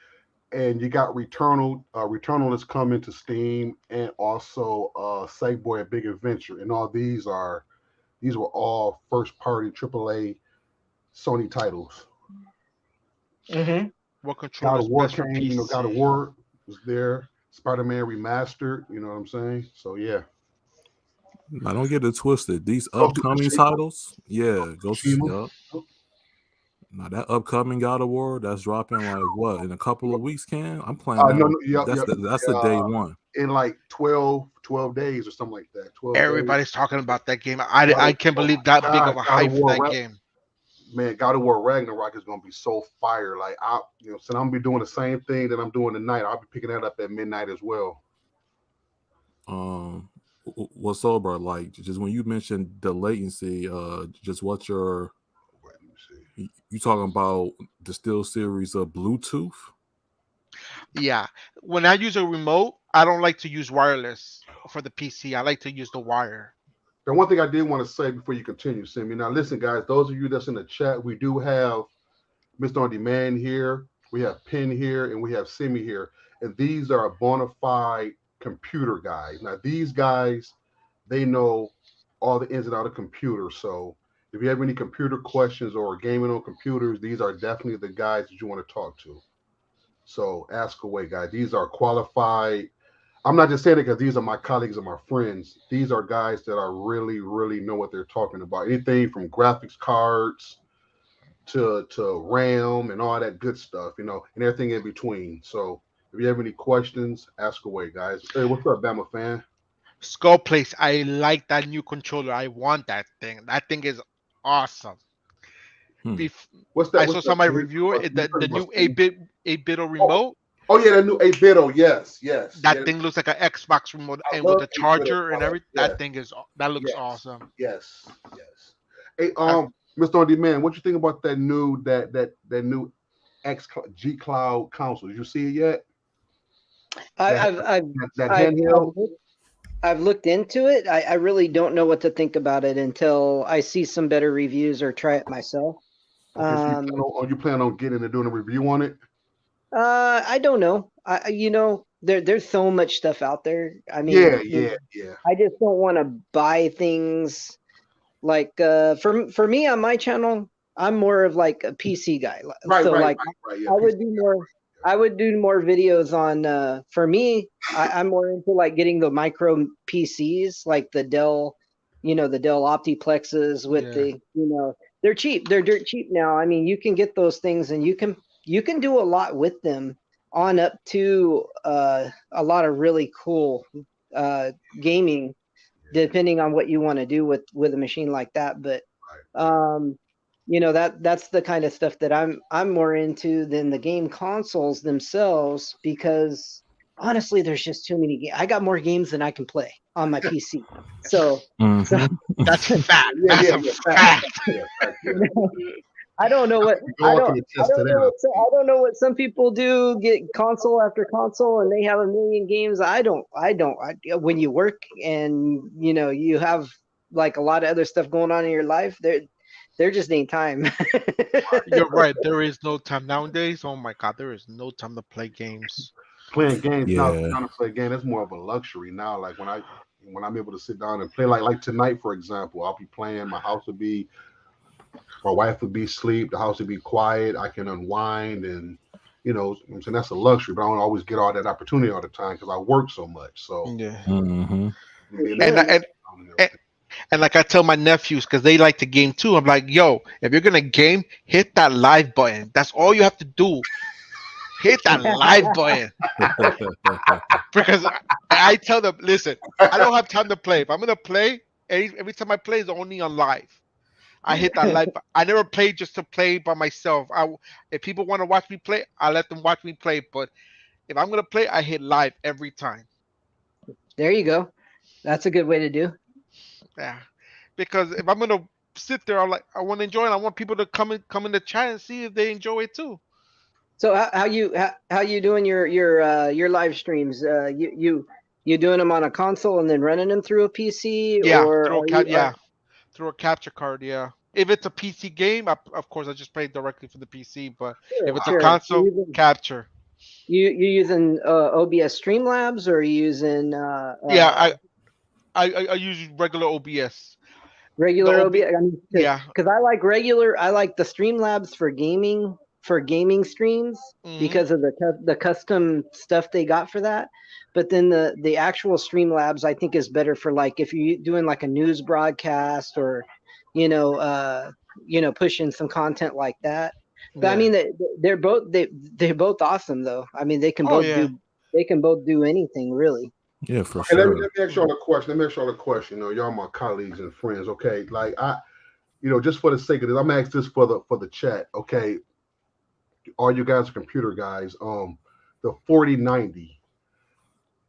and you got Returnal. Returnal is coming to Steam, and also Sackboy: A Big Adventure. And all these were all first party AAA Sony titles. Hmm. What God controller of is War best for came. God of PC? War was there. Spider-Man remastered. You know what I'm saying? So yeah. I don't get it twisted. These Ghost of upcoming Tsushima. titles, yeah, Tsushima. Yup. Now that upcoming God of War that's dropping like what in a couple of weeks. I'm playing that No, on. no, yep, yep. That's the day one. In like 12 days or something like that. 12 days. Everybody's talking about that game. I God, can't oh believe my that big of God, a God of hype for War, that game. man, God of War Ragnarok is gonna be so fire. Like so I'm gonna be doing the same thing that I'm doing tonight. I'll be picking that up at midnight as well. Um, what's over? Like just when you mentioned the latency, just what your Wait, let me see. you talking about the Steel series of Bluetooth? Yeah, when I use a remote, I don't like to use wireless for the PC. I like to use the wire. The one thing I did want to say before you continue, Simi. Now, listen, guys. Those of you that's in the chat, we do have Mr. On Demand here. We have Pin here, and we have Simi here, and these are bona fide computer guys. Now, these guys, they know all the ins and outs of computers. So, if you have any computer questions or gaming on computers, these are definitely the guys that you want to talk to. So, ask away, guys. These are qualified. I'm not just saying it because these are my colleagues and my friends. These are guys that are really, really know what they're talking about. Anything from graphics cards to RAM and all that good stuff, and everything in between. So if you have any questions, ask away, guys. Hey, what's up, Bama fan? Skull Place. I like that new controller. I want that thing. That thing is awesome. Hmm. Bef- What's that? I saw What's that? somebody review it. You talking The about new Steam? 8-bit Oh, remote. oh yeah, that new 8-bit. Yes, yes. That Yeah, thing looks like an Xbox remote, I and with love the 8-bit charger and products. everything. Yes, That looks yes, awesome. yes, yes. Hey, I, Mr. On Demand, what you think about that new X G Cloud console? Did you see it yet? I, That I've I've that I've I've handheld. looked, I've looked into it. I really don't know what to think about it until I see some better reviews or try it myself. Okay, so Um, you plan on getting and doing a review on it? I don't know. There's so much stuff out there. I Yeah, mean, yeah, yeah. I just don't want to buy things Like for me on my channel, I'm more of like a PC guy. Right, So right, like right. Yeah, I would PC. do more. I would do more videos on. For me, I'm more into like getting the micro PCs, like the Dell, the Dell Optiplexes with Yeah. the. They're cheap. They're dirt cheap now. I mean, you can get those things, and you can do a lot with them on up to a lot of really cool gaming, depending on what you want to do with a machine like that. But um, that's the kind of stuff that I'm more into than the game consoles themselves, because honestly, there's just too many games. I got more games than I can play on my PC. So That's a fact. Yeah, That's yeah, a yeah. fact. Yeah, fact, yeah. I don't know what We all can attest to that. I don't know what some people do, get console after console and they have a million games. When you work and you have like a lot of other stuff going on in your life, there just ain't time. You're right. There is no time nowadays. Oh my God, there is no time to play games. Playing games now, Yeah. trying to play a game, that's more of a luxury now. Like when I'm able to sit down and play, like tonight, for example, I'll be playing. My wife would be asleep. The house would be quiet. I can unwind, and I'm saying that's a luxury. But I don't always get all that opportunity all the time because I work so much. So Yeah. Mm-hmm. being And able to and and, and like I tell my nephews, because they like to game too. I'm like, yo, if you're gonna game, hit that live button. That's all you have to do. Hit that live button. Because I tell them, listen, I don't have time to play. If I'm gonna play, every time I play is only on live. I hit that live. I never play just to play by myself. If people want to watch me play, I let them watch me play. But if I'm gonna play, I hit live every time. There you go. That's a good way to do. Yeah, because if I'm gonna sit there, I want to enjoy it. I want people to come in the chat and see if they enjoy it too. So how you doing your live streams? You doing them on a console and then running them through a PC, Yeah, or through a are you? through a capture card. Yeah, if it's a PC game, of course I just play directly for the PC. But if Sure, it's a sure. console, capture. You using OBS Streamlabs, or are you using Yeah, I use regular OBS. The regular OB, OBS? I mean, yeah. because I like the Streamlabs for gaming streams Hmm. because of the custom stuff they got for that. But then the actual Streamlabs I think is better for like if you're doing like a news broadcast, or you know uh pushing some content like that. But I Yeah. mean they're both awesome though. I mean Oh yeah. they can both do anything really. Yeah, for Okay, let me sure. let me ask y'all a question. Let me ask y'all a question. Y'all my colleagues and friends. Okay, like just for the sake of this, I'm gonna ask this for the chat. Okay, all you guys are computer guys. The 4090,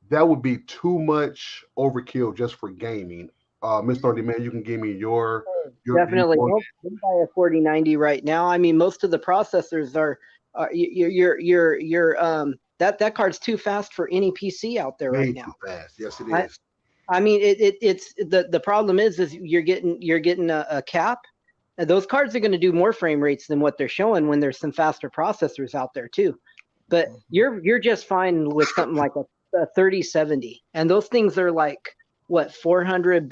that would be too much overkill just for gaming. Mr. Thorny, man, you can give me your view Definitely, on don't buy a 4090 right now. I mean, most of the processors are that card's too fast for any PC out there right way now. too fast. Yes, it I is. I mean, it's the problem is you're getting a cap. And those cards are going to do more frame rates than what they're showing when there's some faster processors out there too. But you're just fine with something like a 3070, and those things are like what, $400,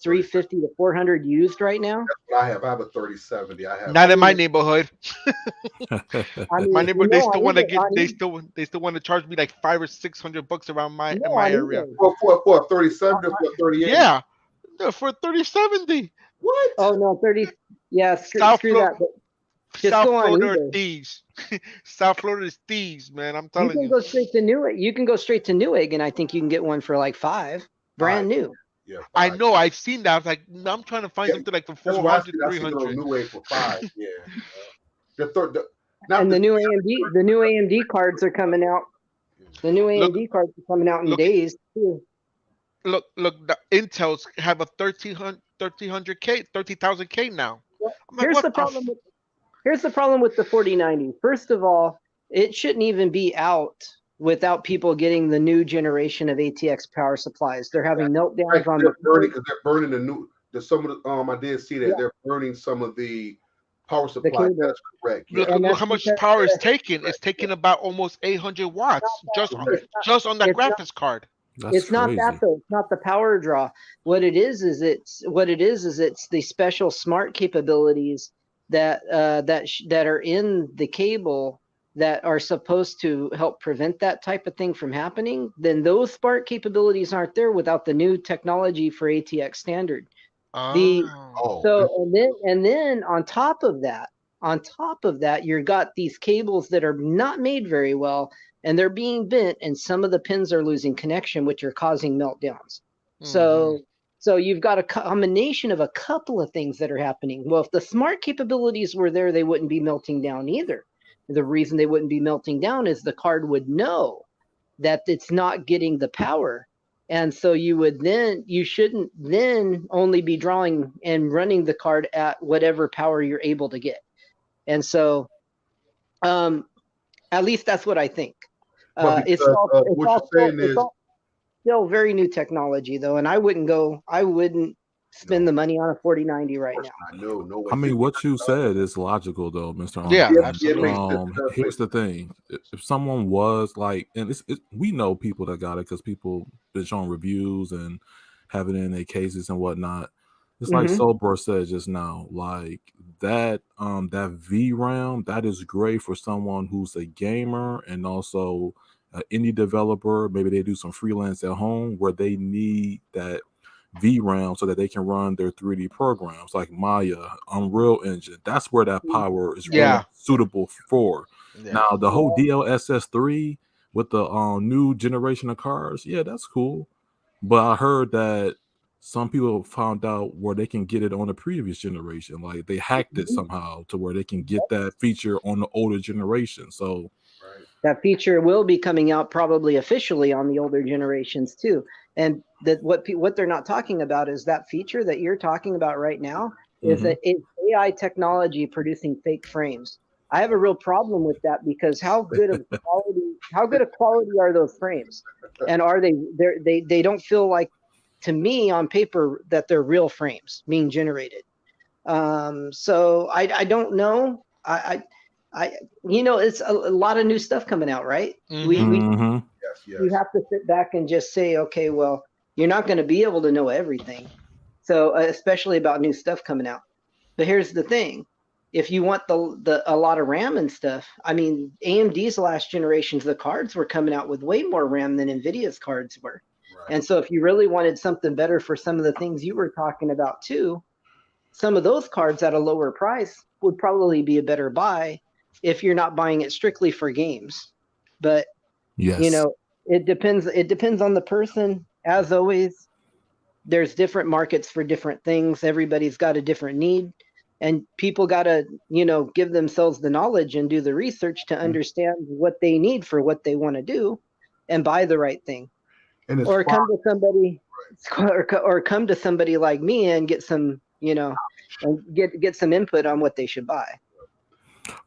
350 to 400 used right now. That's what I have. I have a 3070. I have. Not I in my mean, neighborhood. I My mean, neighborhood, they still want to on get. eBay, They still want to charge me like 500 or 600 bucks around in no, my on area. eBay. For a 37 or for a 38? Yeah, no, for 3070. What? Oh no, 30. Yeah, South screw that. Florida, But just South go on Florida are eBay. thieves. South Florida is thieves, man. I'm You telling can you. go straight to Newegg. You can go straight to Newegg, and I think you can get one for like 5, Five. brand new. Yeah, I five. know. I've seen that. I was like, no, I'm trying to find Yeah, something like for that's four why hundred, I three see it on hundred. New Wave for 5. Yeah. The third, not And the the new AMD cards are coming out. The new Look, AMD cards are coming out in look, days too. look. The Intels have a 1300K, 30,000K now. Well, I'm like, here's what the the? problem with the 4090. First of all, it shouldn't even be out without people getting the new generation of ATX power supplies. They're having right, meltdowns on they're the burning because they're burning some of the I did see that yeah, they're burning some of the power the supply. cable, That's correct. Yeah, Look, and look that's how much because power it's that's taking. It's correct. Yeah. taking about almost 800 watts Correct. just on that it's not graphics card. That's It's not that crazy. though. It's not the power draw. What it is it's the special smart capabilities that are in the cable that are supposed to help prevent that type of thing from happening. Then those smart capabilities aren't there without the new technology for ATX standard. The Oh. Oh, so and then on top of that, you've got these cables that are not made very well, and they're being bent, and some of the pins are losing connection, which are causing meltdowns. Hmm. So you've got a combination of a couple of things that are happening. Well, if the smart capabilities were there, they wouldn't be melting down either. The reason they wouldn't be melting down is the card would know that it's not getting the power. And so you shouldn't then only be drawing and running the card at whatever power you're able to get. And so um, at least that's what I think. but It's because all it's what all you're saying it's is, all still very new technology though, and I wouldn't spend no, the money on a 4090 of right course now. not. No, no way. I mean, what you said is logical, though, Mr. Yeah, Yeah, Omniman. it makes absolutely. it does make Here's the thing: if someone was like, and we know people that got it because people been showing reviews and have it in their cases and whatnot. It's like Mm-hmm. Soulbro said just now, like that VRAM that is great for someone who's a gamer and also an indie developer. Maybe they do some freelance at home where they need that VRAM so that they can run their 3D programs like Maya, Unreal Engine. That's where that power is really Yeah. suitable for. Yeah. Now, the whole Yeah. DLSS3 with the new generation of cars, yeah, that's cool. But I heard that some people found out where they can get it on the previous generation. Like they hacked it somehow to where they can get that feature on the older generation. So, right. That feature will be coming out probably officially on the older generations too. And that what they're not talking about is that feature that you're talking about right now is mhm. that it's AI technology producing fake frames. I have a real problem with that because how good of quality are those frames? And are they don't feel like to me on paper that they're real frames being generated. So I don't know. I it's a lot of new stuff coming out, right? Hmm. We Mhm. Yes, you yes. have to sit back and just say, okay, well, you're not going to be able to know everything. So especially about new stuff coming out. But here's the thing: if you want the a lot of RAM and stuff, I mean, AMD's last generations of the cards were coming out with way more RAM than Nvidia's cards were. Right. And so if you really wanted something better for some of the things you were talking about too, some of those cards at a lower price would probably be a better buy if you're not buying it strictly for games. But you Yes. know, it depends on the person. As always, there's different markets for different things. Everybody's got a different need, and people got to give themselves the knowledge and do the research to Mhm. understand what they need for what they want to do and buy the right thing, And as or far come to somebody or come to somebody like me and get some and get some input on what they should buy.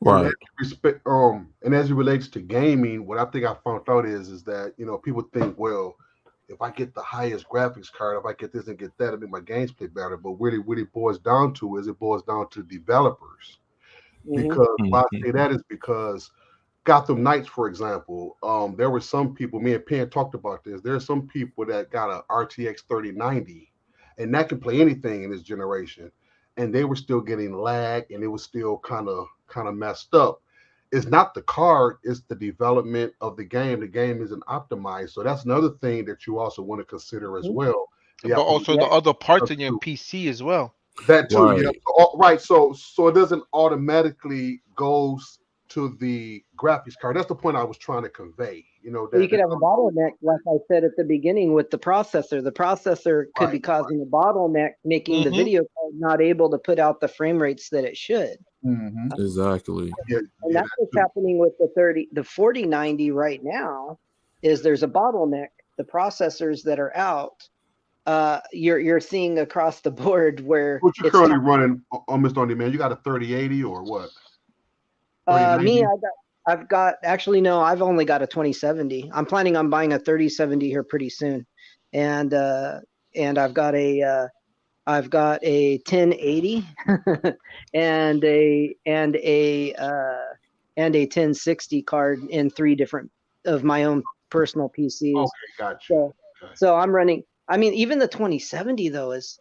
and as Right. respect and as it relates to gaming, what I think I found out is that people think, well, if I get the highest graphics card, if I get this and get that, I make my games play better. But really, what it boils down to is it boils down to developers. Hmm. Because why I Mhm. say that is because Gotham Knights, for example, there were some people. Me and Penn talked about this. There are some people that got a RTX 3090, and that can play anything in this generation, and they were still getting lag, and it was still kind of messed up. It's not the card; it's the development of the game. The game isn't optimized, so that's another thing that you also want to consider as well. You But have to also the other parts look in your to PC as well. that too. Yeah. Right. Right. So it doesn't automatically goes to the graphics card. That's the point I was trying to convey. You That could have a bottleneck, like I said at the beginning, with the processor. The processor could right. be causing a bottleneck, making the Hmm. video card not able to put out the frame rates that it should. Mm-hmm. Exactly. Yeah. And Yeah. that's That what's too. happening with the 4090 right now. Is there's a bottleneck. The processors that are out, you're seeing across the board where What you it's currently running on Mr. On Demand? You got a 3080 or what? me. 3090. I've got actually no. I've only got a 2070. I'm planning on buying a 3070 here pretty soon, and I've got a 1080 and a 1060 card in three different of my own personal PCs. Okay, got you. So So I'm running. I mean, even the 2070 though is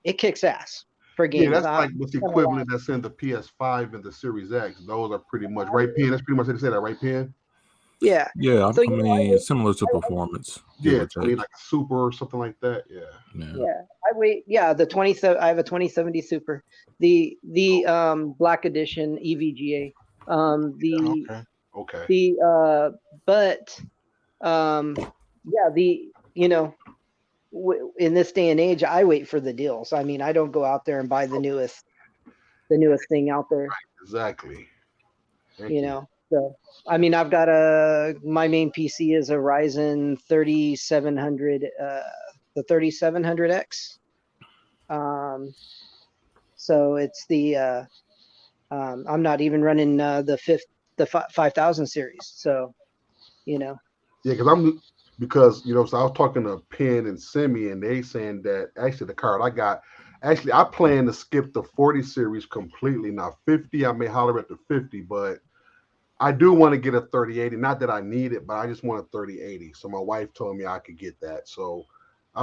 it kicks ass for Yeah, games. that's like what's the equivalent that's in the PS5 and the Series X. Those are pretty much right, Pen. That's pretty much how they say that, right, Pen? Yeah. Yeah, So I mean, it's similar to performance, give Yeah, or I mean take. like a Super or something like that. Yeah. Yeah, I wait. Yeah, the 27. I have a 2070 Super, the Black Edition EVGA. Okay. But yeah, in this day and age, I wait for the deals. I mean, I don't go out there and buy the newest thing out there. Exactly. You know, so I mean, I've got my main PC is a Ryzen 3700, the 3700X. So it's the I'm not even running the 5000 series. So, you know. Yeah, because so I was talking to Penn and Simi, and they saying that actually the card I got, actually I plan to skip the 40 series completely. Now 50, I may holler at the 50, but I do want to get a 3080. Not that I need it, but I just want a 3080. So my wife told me I could get that. So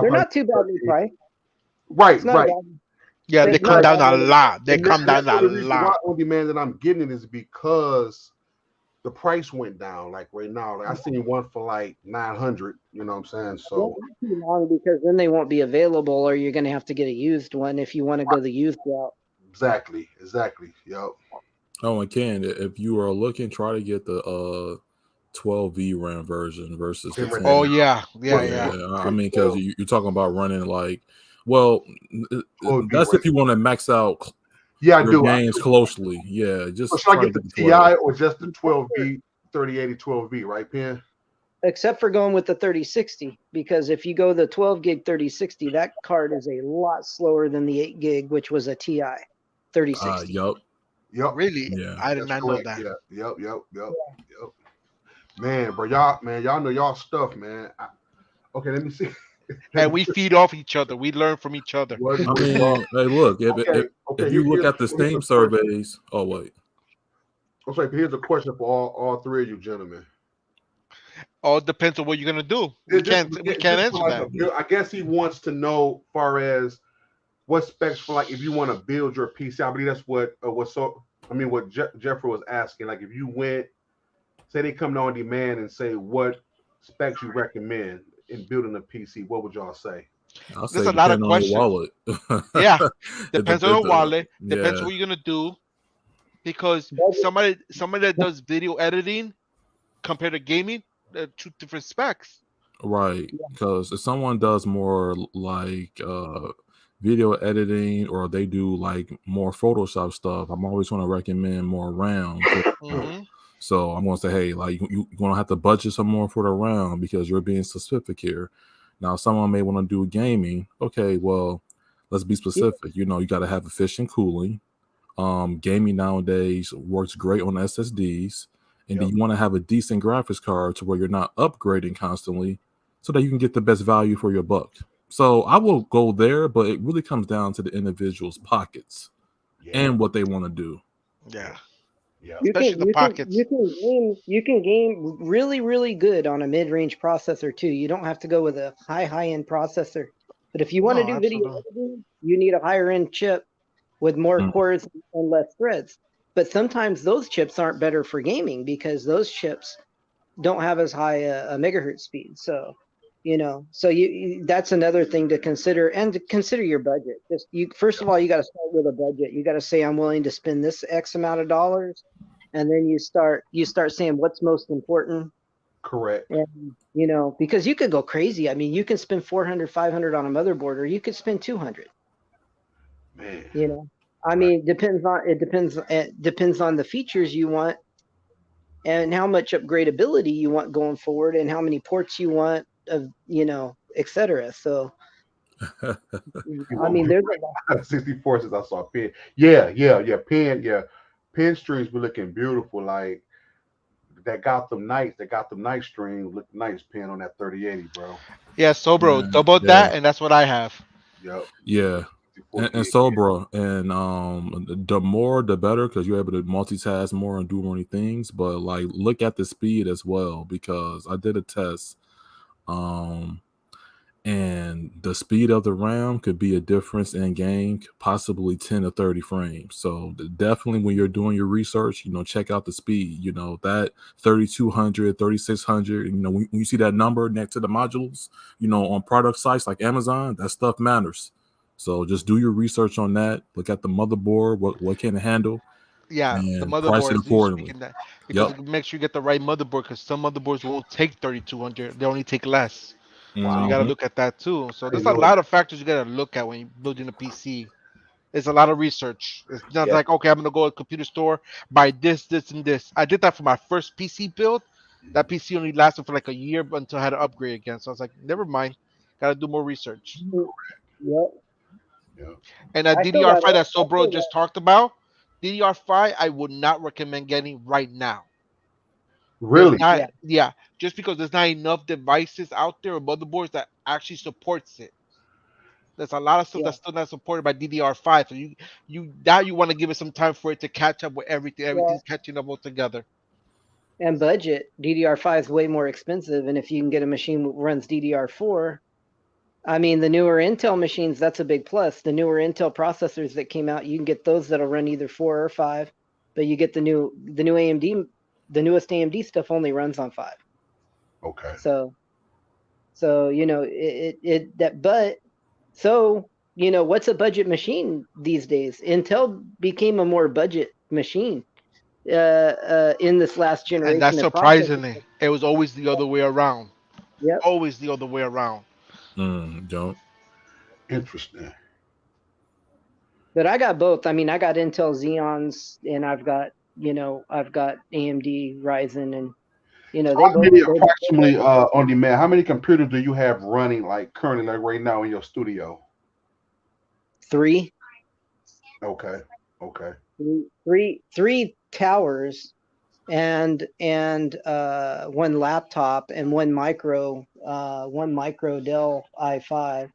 they're not too bad in price. Right, it's not right. a bad, Yeah, they come down a lot. They come down a the reason why lot. on demand that I'm getting it is because the price went down. Like right now, like I seen one for like 900. You know what I'm saying? So not too long, because then they won't be available, or you're going to have to get a used one if you want to go the used route. exactly. Yep. Oh, and Ken, if you are looking, try to get the 12V RAM version versus the 10. Oh yeah. I mean, because you're talking about running like, well, that's if you want to max out your games closely. Yeah, just so should I get the TI or just the 12V 3080 12V, right, Pen? Except for going with the 3060, because if you go the 12 gig 3060, that card is a lot slower than the 8 gig, which was a TI 3060. Yep. Really? Yeah. I did not know that. Yeah. Yep. Man, bro, y'all know y'all stuff, man. Okay, let me see. And we feed off each other. We learn from each other. I mean, hey, look, if you look at the Steam surveys, oh wait. Okay, here's a question for all three of you gentlemen. All depends on what you're gonna do. We can't answer that. I guess he wants to know, far as what specs for like if you want to build your PC. I believe that's what Jeffrey was asking. Like if you went, say they come on demand and say what specs you recommend in building a PC, what would y'all say? There's a lot of questions. Yeah, depends on your wallet. Yeah. Depends what you're gonna do, because somebody that does video editing compared to gaming, they're two different specs. Right, because if someone does more like video editing or they do like more Photoshop stuff, I'm always going to recommend more RAM. So I'm going to say, hey, like you're going to have to budget some more for the RAM because you're being specific here. Now, someone may want to do gaming. Okay, well, let's be specific. You got to have efficient cooling. Gaming nowadays works great on SSDs. And then you want to have a decent graphics card to where you're not upgrading constantly so that you can get the best value for your buck. So I will go there, but it really comes down to the individual's pockets and what they want to do. Yeah. Especially the pockets. You can game really, really good on a mid-range processor too. You don't have to go with a high-end processor. But if you want to do video editing, you need a higher-end chip with more cores and less threads. But sometimes those chips aren't better for gaming because those chips don't have as high a megahertz speed. So, that's another thing to consider, and to consider your budget. First of all, you got to start with a budget. You got to say, I'm willing to spend this X amount of dollars. And then you start saying what's most important. Correct. And, because you could go crazy. I mean, you can spend 400, 500 on a motherboard, or you could spend 200. Man. I mean, it depends on the features you want and how much upgradability you want going forward and how many ports you want et cetera. So, I mean, there's a 64 since I saw Pen. Yeah. Pen streams be looking beautiful. Like that Gotham Knights stream look nice, Pen, on that 3080, bro. Yeah, so bro, double that, and that's what I have. Yep. Yeah. And so, bro, and the more the better, because you're able to multitask more and do more things. But like, look at the speed as well, because I did a test. and the speed of the RAM could be a difference in game, possibly 10 to 30 frames. So definitely when you're doing your research, check out the speed. That 3200, 3600. When you see that number next to the modules, on product sites like Amazon, that stuff matters. So just do your research on that. Look at the motherboard, what can it handle, Yeah, the and price it motherboards. You accordingly. speaking that because Yep. make sure you get the right motherboard because some motherboards won't take 3200. They only take less. So you got to Wow. Mhm. look at that too. So I there's didn't a know lot that. of factors you got to look at when you're building a PC. It's a lot of research. It's not Yeah. like, okay, I'm gonna go to a computer store, buy this, this, and this. I did that for my first PC build. That PC only lasted for like a year until I had to upgrade again. So I was like, never mind. Gotta do more research. Yep. Yeah. And that I still got DDR5 it. that Sobro just talked about, DDR5, I would not recommend getting right now. There's Really? not, Yeah. yeah, just because there's not enough devices out there or motherboards that actually supports it. There's a lot of stuff Yeah. that's still not supported by DDR5. So you want to give it some time for it to catch up with everything. Well, Everything's catching up all together. and budget, DDR5 is way more expensive. And if you can get a machine that runs DDR4, I mean, the newer Intel machines, that's a big plus. The newer Intel processors that came out, you can get those that'll run either 4 or 5, but you get the new AMD, the newest AMD stuff only runs on 5. Okay. So it that but so what's a budget machine these days? Intel became a more budget machine in this last And generation that's of processors. surprisingly. It was always the other way around. Yep. Always the other way around. Don't. Interesting. But I got both. I mean, I got Intel Xeons, and I've got AMD Ryzen, and they How both many they both approximately have their on demand? How many computers do you have running like currently, like right now in your studio? three, Okay. Okay. three towers, and one laptop and one micro Dell i5.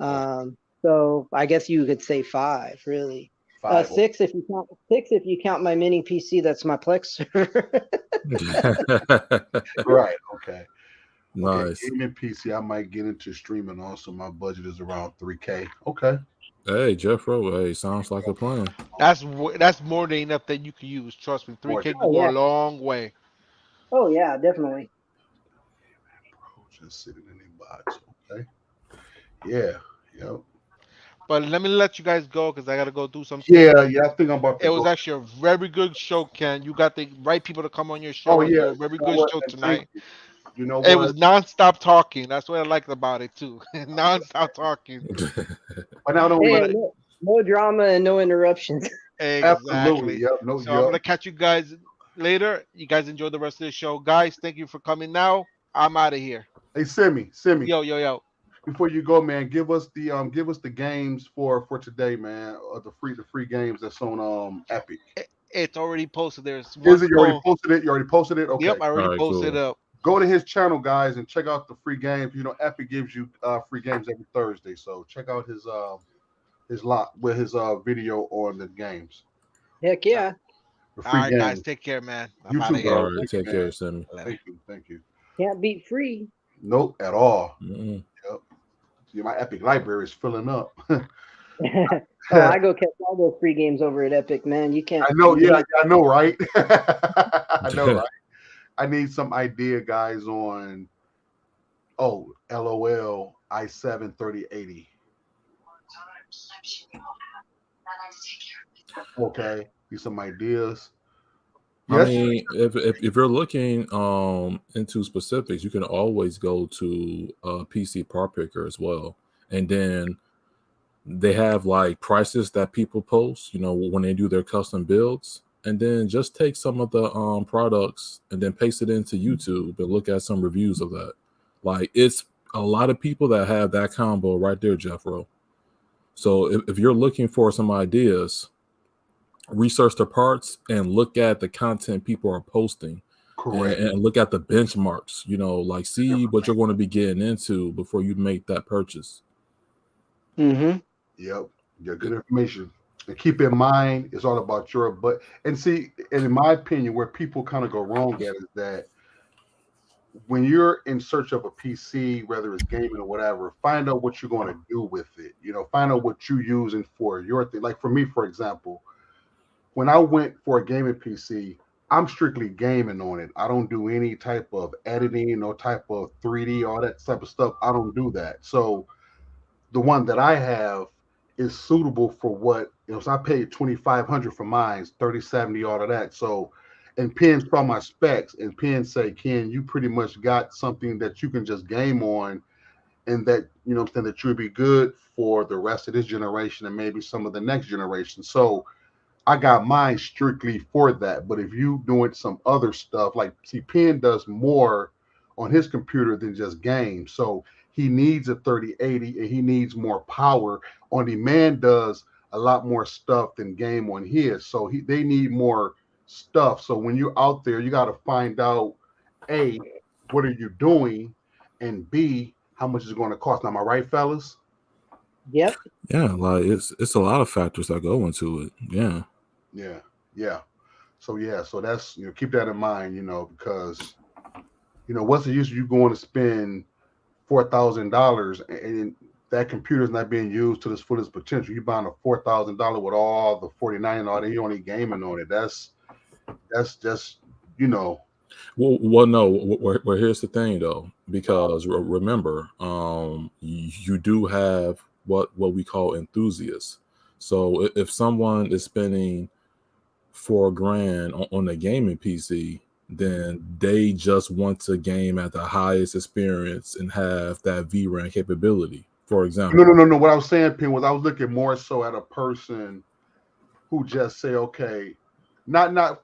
Oh, So I guess you could say five, really. five. Six if you count my mini PC. That's my Plex server. Right. Okay. Okay. Nice. Gaming PC. I might get into streaming also. My budget is around 3K. Okay. Hey, Jeffro. Hey, sounds like a plan. That's more than enough that you can use. Trust me, More 3K can Oh go a yeah. long way. Oh yeah, definitely. just sitting in the box. Okay. Yeah. Yep. But let me let you guys go because I gotta go do something. Yeah. Yeah. I think I'm about to It was go. actually a very good show, Ken. You got the right people to come on your Oh show and yeah. do a You very know good what? show And thank tonight. you. You know It what? was non-stop talking. That's what I liked about it too. Non-stop talking. But not only Hey, But no drama and no interruptions. absolutely. exactly. Yep. No. So I'm Yep. gonna catch you guys later. You guys enjoy the rest of the show, guys. Thank you for coming. Now I'm out of here. Hey, Simi. Yo, yo, yo. Before you go, man, give us the games for today, man. The free games that's on Epic. It's already posted. There's Is one it? You already called. posted it? You already posted it? Okay. Yep, I All already right, posted cool. up. Go to his channel, guys, and check out the free games. Epic gives you free games every Thursday, so check out his lot with his video on the games, Heck All yeah. the free right, guys. games. Take care, man. I'm You out too, of here. All bro. right, Thank you, take man. care, Sammy. Later. Thank you. Can't beat free. Nope, at all. Mm-mm. Yep. See, my Epic library is filling up. Oh, I go catch all those free games over at Epic, man. You can't I know, yeah, beat. I know, right? I know, right? I need some idea, guys, on LOL i7 3080. Okay, need some ideas. I Yes, mean, if you're looking into specifics, you can always go to PC Part Picker as well, and then they have like prices that people post, when they do their custom builds, and then just take some of the products and then paste it into YouTube and look at some reviews of that. Like it's a lot of people that have that combo right there, Jeffro. So if you're looking for some ideas, research the parts and look at the content people are posting and, correct. and look at the benchmarks, like see what you're going to be getting into before you make that purchase. Mm-hmm. Yep, yeah, good information. And keep in mind, it's all about your but. And see, and in my opinion, where people kind of go wrong at is that when you're in search of a PC, whether it's gaming or whatever, find out what you're going to do with it. Find out what you're using for your thing. Like for me, for example, when I went for a gaming PC, I'm strictly gaming on it. I don't do any type of editing, no type of 3D, all that type of stuff. I don't do that. So the one that I have is suitable for what so I paid 2,500 for mine, 3070, all of that. So and Penn saw my specs and Penn say, Ken, you pretty much got something that you can just game on and that I'm saying that you'll be good for the rest of this generation and maybe some of the next generation. So I got mine strictly for that. But if you doing some other stuff, like see, Penn does more on his computer than just games. So he needs a 3080 and he needs more power. On Demand does a lot more stuff than game on his. So they need more stuff. So when you're out there, you got to find out A, what are you doing? And B, how much is it going to cost? Now, am I right, fellas? Yep. Yeah, like it's a lot of factors that go into it. Yeah. Yeah. So that's keep that in mind, because what's the use of you going to spend $4,000 and that computer's not being used to its fullest potential? You buying a $4,000 with all the 49 and all that, you only gaming on it. That's just Well, no. Well, here's the thing, though, because remember, you do have what we call enthusiasts. So if someone is spending $4,000 on a gaming PC, then they just want to game at the highest experience and have that VRAM capability. For example, no. What I was saying, Pin, was I was looking more so at a person who just say, okay, not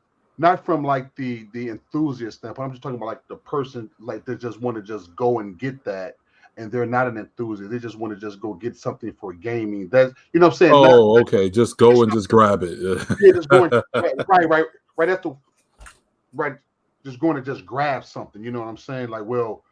from like the enthusiast standpoint. I'm just talking about like the person like they just want to just go and get that, and they're not an enthusiast. They just want to just go get something for gaming. That's what I'm saying. Oh, okay, just go and just grab it. Yeah, just going right after just going to just grab something. You know what I'm saying? Like, well,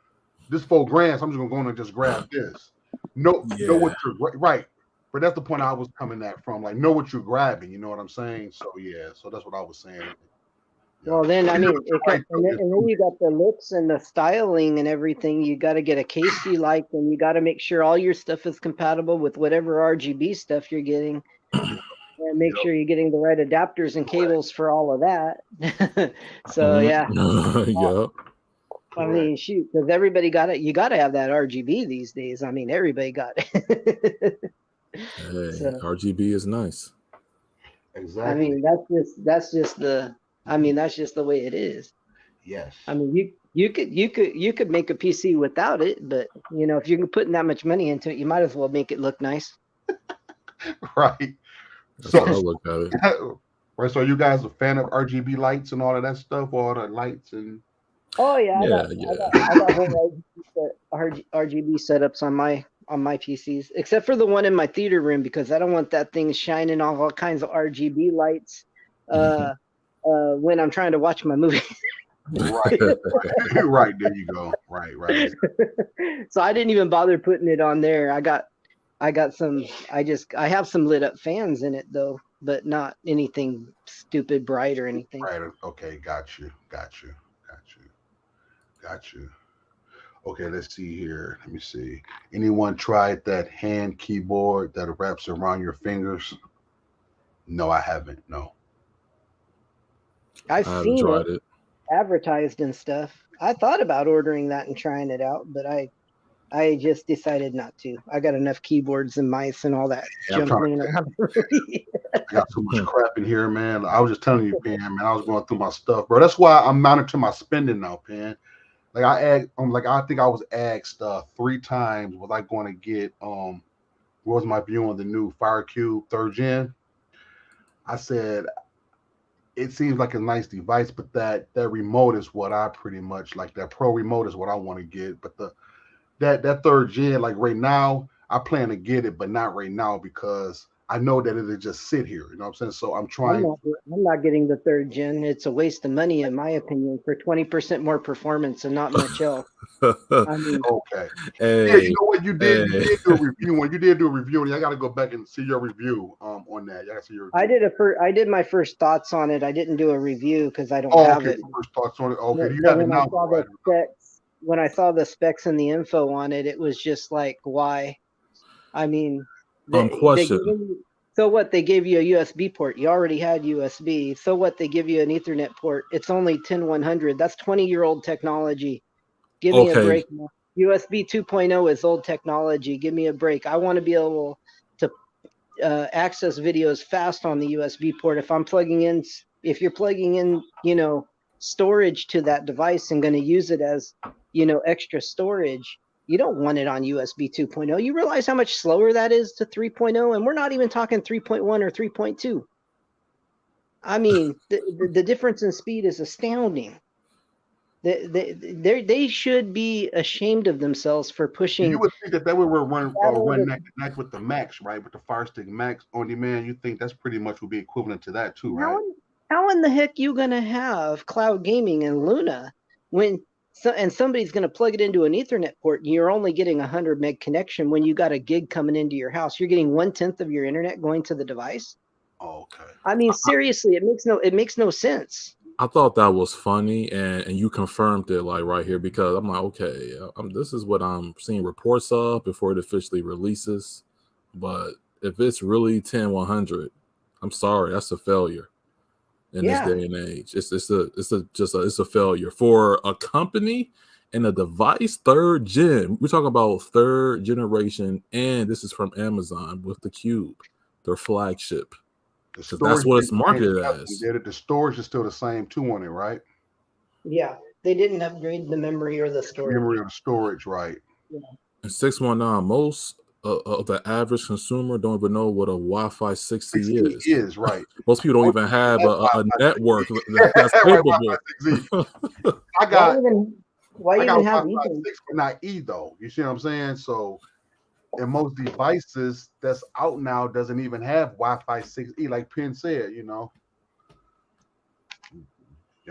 this $4,000, so I'm just gonna go in and just grab this. Know what you're right. But that's the point I was coming at from. Like, know what you're grabbing. You know what I'm saying? So yeah, so that's what I was saying. Yeah. Well, then and then you got the looks and the styling and everything. You got to get a case you like, and you got to make sure all your stuff is compatible with whatever RGB stuff you're getting, and make sure you're getting the right adapters and cables for all of that. So yeah. Yep. I mean, shoot, because everybody got it. You got to have that RGB these days. I mean, everybody got it. Hey, so, RGB is nice. Exactly. I mean, that's just the way it is. Yes. I mean, you could make a PC without it, but if you're putting that much money into it, you might as well make it look nice. Right. That's how I look at it. Right. So, are you guys a fan of RGB lights and all of that stuff, all the lights and? Oh yeah, I got whole RGB setups on my PCs, except for the one in my theater room, because I don't want that thing shining off all kinds of RGB lights when I'm trying to watch my movie. Right. Right. There you go. Right. So I didn't even bother putting it on there. I got some. I have some lit up fans in it though, but not anything stupid bright or anything. Right. Okay. Got you. Okay, let's see here. Let me see. Anyone tried that hand keyboard that wraps around your fingers? No, I haven't. No. I've seen it advertised and stuff. I thought about ordering that and trying it out, but I just decided not to. I got enough keyboards and mice and all that junk laying around. I got so much crap in here, man. I was just telling you, Pan, man. I was going through my stuff, bro. That's why I'm mounted to my spending now, Pan. Like I think I was asked 3 times was I going to get what was my view on the new FireCube 3rd Gen. I said it seems like a nice device, but that remote is what I pretty much like. That Pro remote is what I want to get. But that 3rd Gen, like right now, I plan to get it, but not right now because I know that it'll just sit here. You know what I'm saying? So I'm trying. I'm not getting the 3rd Gen. It's a waste of money, in my opinion, for 20% more performance and not much else. I mean, okay. Hey, yeah, you know what you did? Hey. You did do a review. When you did do a review, and I got to go back and see your review on that. You got to see your review. I did my first thoughts on it. I didn't do a review because I don't have it. First thoughts on it. Okay, you but have it now. I saw the specs, when I saw the specs and the info on it, it was just like, why? I mean, they gave Question. you, so what? They gave you a USB port. You already had USB. So what? They give you an Ethernet port. It's only 10100. That's 20-year-old technology. Give me a Okay. break. USB 2.0 is old technology. Give me a break. I want to be able to access videos fast on the USB port. If you're plugging in, storage to that device and going to use it as, extra storage, you don't want it on USB 2.0. You realize how much slower that is to 3.0, and we're not even talking 3.1 or 3.2. I mean, the difference in speed is astounding. They should be ashamed of themselves for pushing. You would think that would run neck to neck with the Max, right? With the Fire Stick Max on demand, you think that's pretty much would be equivalent to that too, right? How in the heck you gonna have cloud gaming in Luna when somebody's gonna plug it into an Ethernet port and you're only getting 100 meg connection when you got a gig coming into your house? You're getting 1/10 of your internet going to the device. Oh, okay. I mean, seriously, it makes no sense. I thought that was funny, and you confirmed it like right here, because I'm like, okay, this is what I'm seeing reports of before it officially releases. But if it's really 10100, I'm sorry, that's a failure in this day and age. It's a failure for a company and a device. Third gen, we're talking about third generation, and this is from Amazon with the Cube, their flagship. Because that's what it's marketed as. The storage is still the same too on it, right? Yeah, they didn't upgrade the memory or the storage. Memory or the storage, right? Yeah. And 619, most of the average consumer don't even know what a Wi-Fi 6E is. Right. Most people don't even have a network that's capable. I got Wi-Fi 6, but not E though. You see what I'm saying? So, and most devices that's out now doesn't even have Wi-Fi 6E, like Penn said. I didn't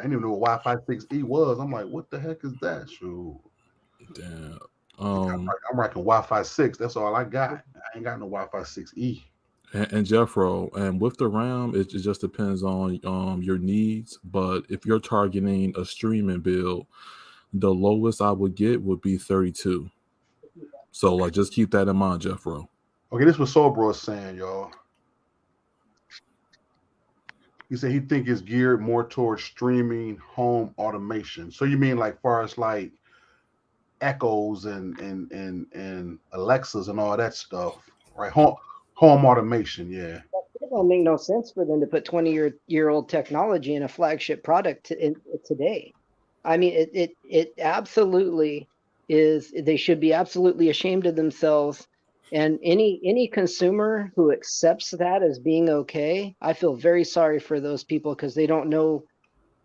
even know what Wi-Fi 6E was. I'm like, what the heck is that? Shoot. Damn. I'm rocking Wi-Fi 6. That's all I got. I ain't got no Wi-Fi 6E. And Jeffro, and with the RAM, it just depends on your needs. But if you're targeting a streaming build, the lowest I would get would be 32. So like, just keep that in mind, Jeffro. Okay, this was Sobro saying, y'all. He said he think it's geared more towards streaming home automation. So you mean like far as like Echoes and Alexas and all that stuff, right? Home automation, yeah. It don't make no sense for them to put 20-year-old technology in a flagship product today. I mean, it absolutely is. They should be absolutely ashamed of themselves. And any consumer who accepts that as being okay, I feel very sorry for those people because they don't know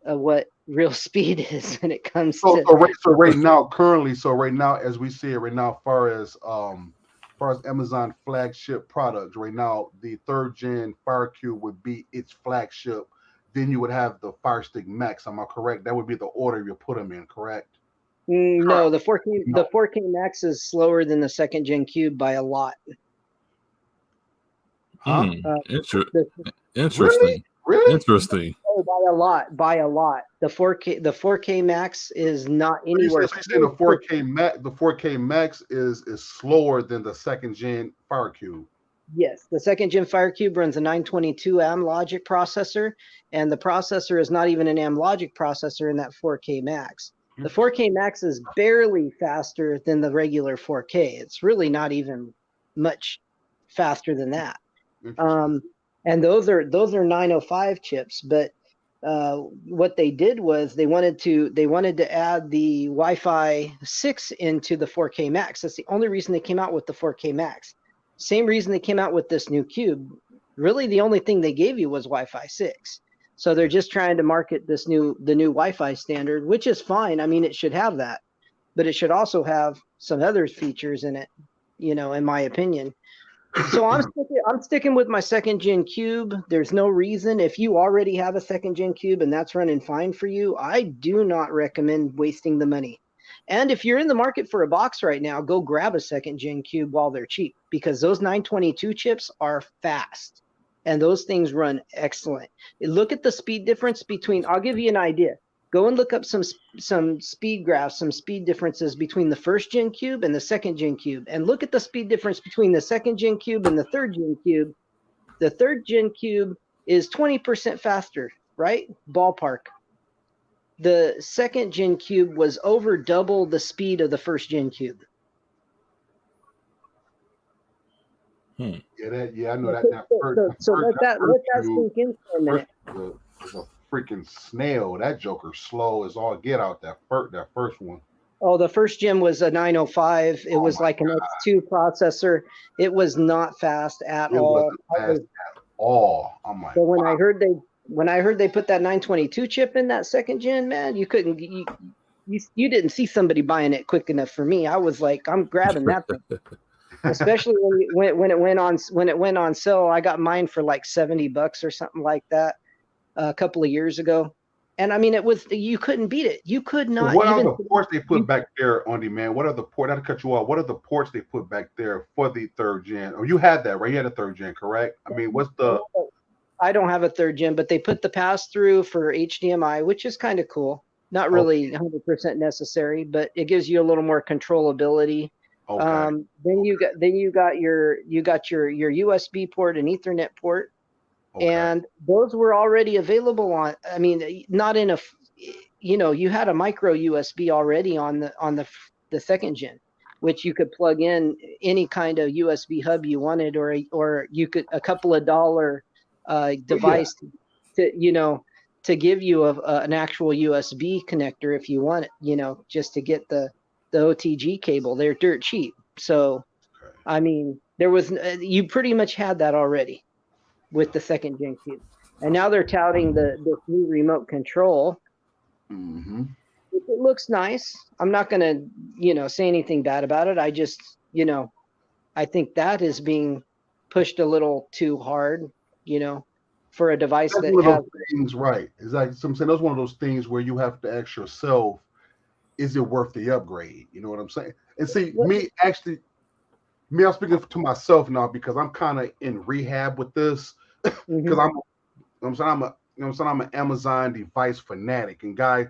what real speed is when it comes to. Right now, as we see it right now, far as Amazon flagship products, right now the third gen Fire Cube would be its flagship. Then you would have the Fire Stick Max. Am I correct? That would be the order you put them in, correct? No, the 4K Max is slower than the second gen Cube by a lot. Huh? Interesting. Really? Interesting. Oh, by a lot. The 4K Max is not anywhere. So you say the 4K Max is slower than the second gen Fire Cube. Yes, the second gen Fire Cube runs a 922 AM logic processor, and the processor is not even an AM logic processor in that 4K Max. The 4K Max is barely faster than the regular 4K. It's really not even much faster than that. And those are 905 chips. But what they did was they wanted to add the Wi-Fi 6 into the 4K Max. That's the only reason they came out with the 4K Max. Same reason they came out with this new cube. Really, the only thing they gave you was Wi-Fi 6. So they're just trying to market the new Wi-Fi standard, which is fine. I mean, it should have that, but it should also have some other features in it, in my opinion. So I'm sticking with my second gen cube. There's no reason, if you already have a second gen cube and that's running fine for you, I do not recommend wasting the money. And if you're in the market for a box right now, go grab a second gen cube while they're cheap, because those 922 chips are fast and those things run excellent. Look at the speed difference between, I'll give you an idea. Go and look up some speed graphs, some speed differences between the first gen cube and the second gen cube, and look at the speed difference between the second gen cube and the third gen cube. The third gen cube is 20% faster, right? Ballpark. The second gen cube was over double the speed of the first gen cube. Yeah, I know that So let that sink in for a minute. It's a freaking snail. That joker slow as all get out. That first one. Oh, the first gen was a 905. It was like an X2 processor. It was not fast at all. Wasn't fast at all. I'm like, so when I heard they put that 922 chip in that second gen, man, you couldn't you didn't see somebody buying it quick enough for me. I was like, I'm grabbing that thing. Especially when it went on sale. I got mine for like $70 or something like that a couple of years ago. And I mean, you couldn't beat it. You could not. What are the ports they put back there on demand? What are the ports? Not to cut you off. What are the ports they put back there for the third gen? Oh, you had that, right? You had a third gen, correct? I mean, what's the? I don't have a third gen, but they put the pass through for HDMI, which is kind of cool. Not really 100% necessary, but it gives you a little more controllability. Okay. Then you got your USB port and Ethernet port. Okay. And those were already available on. I mean, not in a, you had a micro USB already on the second gen, which you could plug in any kind of USB hub you wanted, or you could a couple of dollar device to give you an actual USB connector if you want it. Just to get the OTG cable. They're dirt cheap. So, I mean, you pretty much had that already with the second gen cube, and now they're touting this new remote control. Mm-hmm. It looks nice. I'm not gonna say anything bad about it. I just I think that is being pushed a little too hard for a device that's that one of has those things, right? It's like I'm saying, that's one of those things where you have to ask yourself, is it worth the upgrade? You know what I'm saying? And see, I'm speaking to myself now because I'm kind of in rehab with this. Because I'm an Amazon device fanatic, and guys,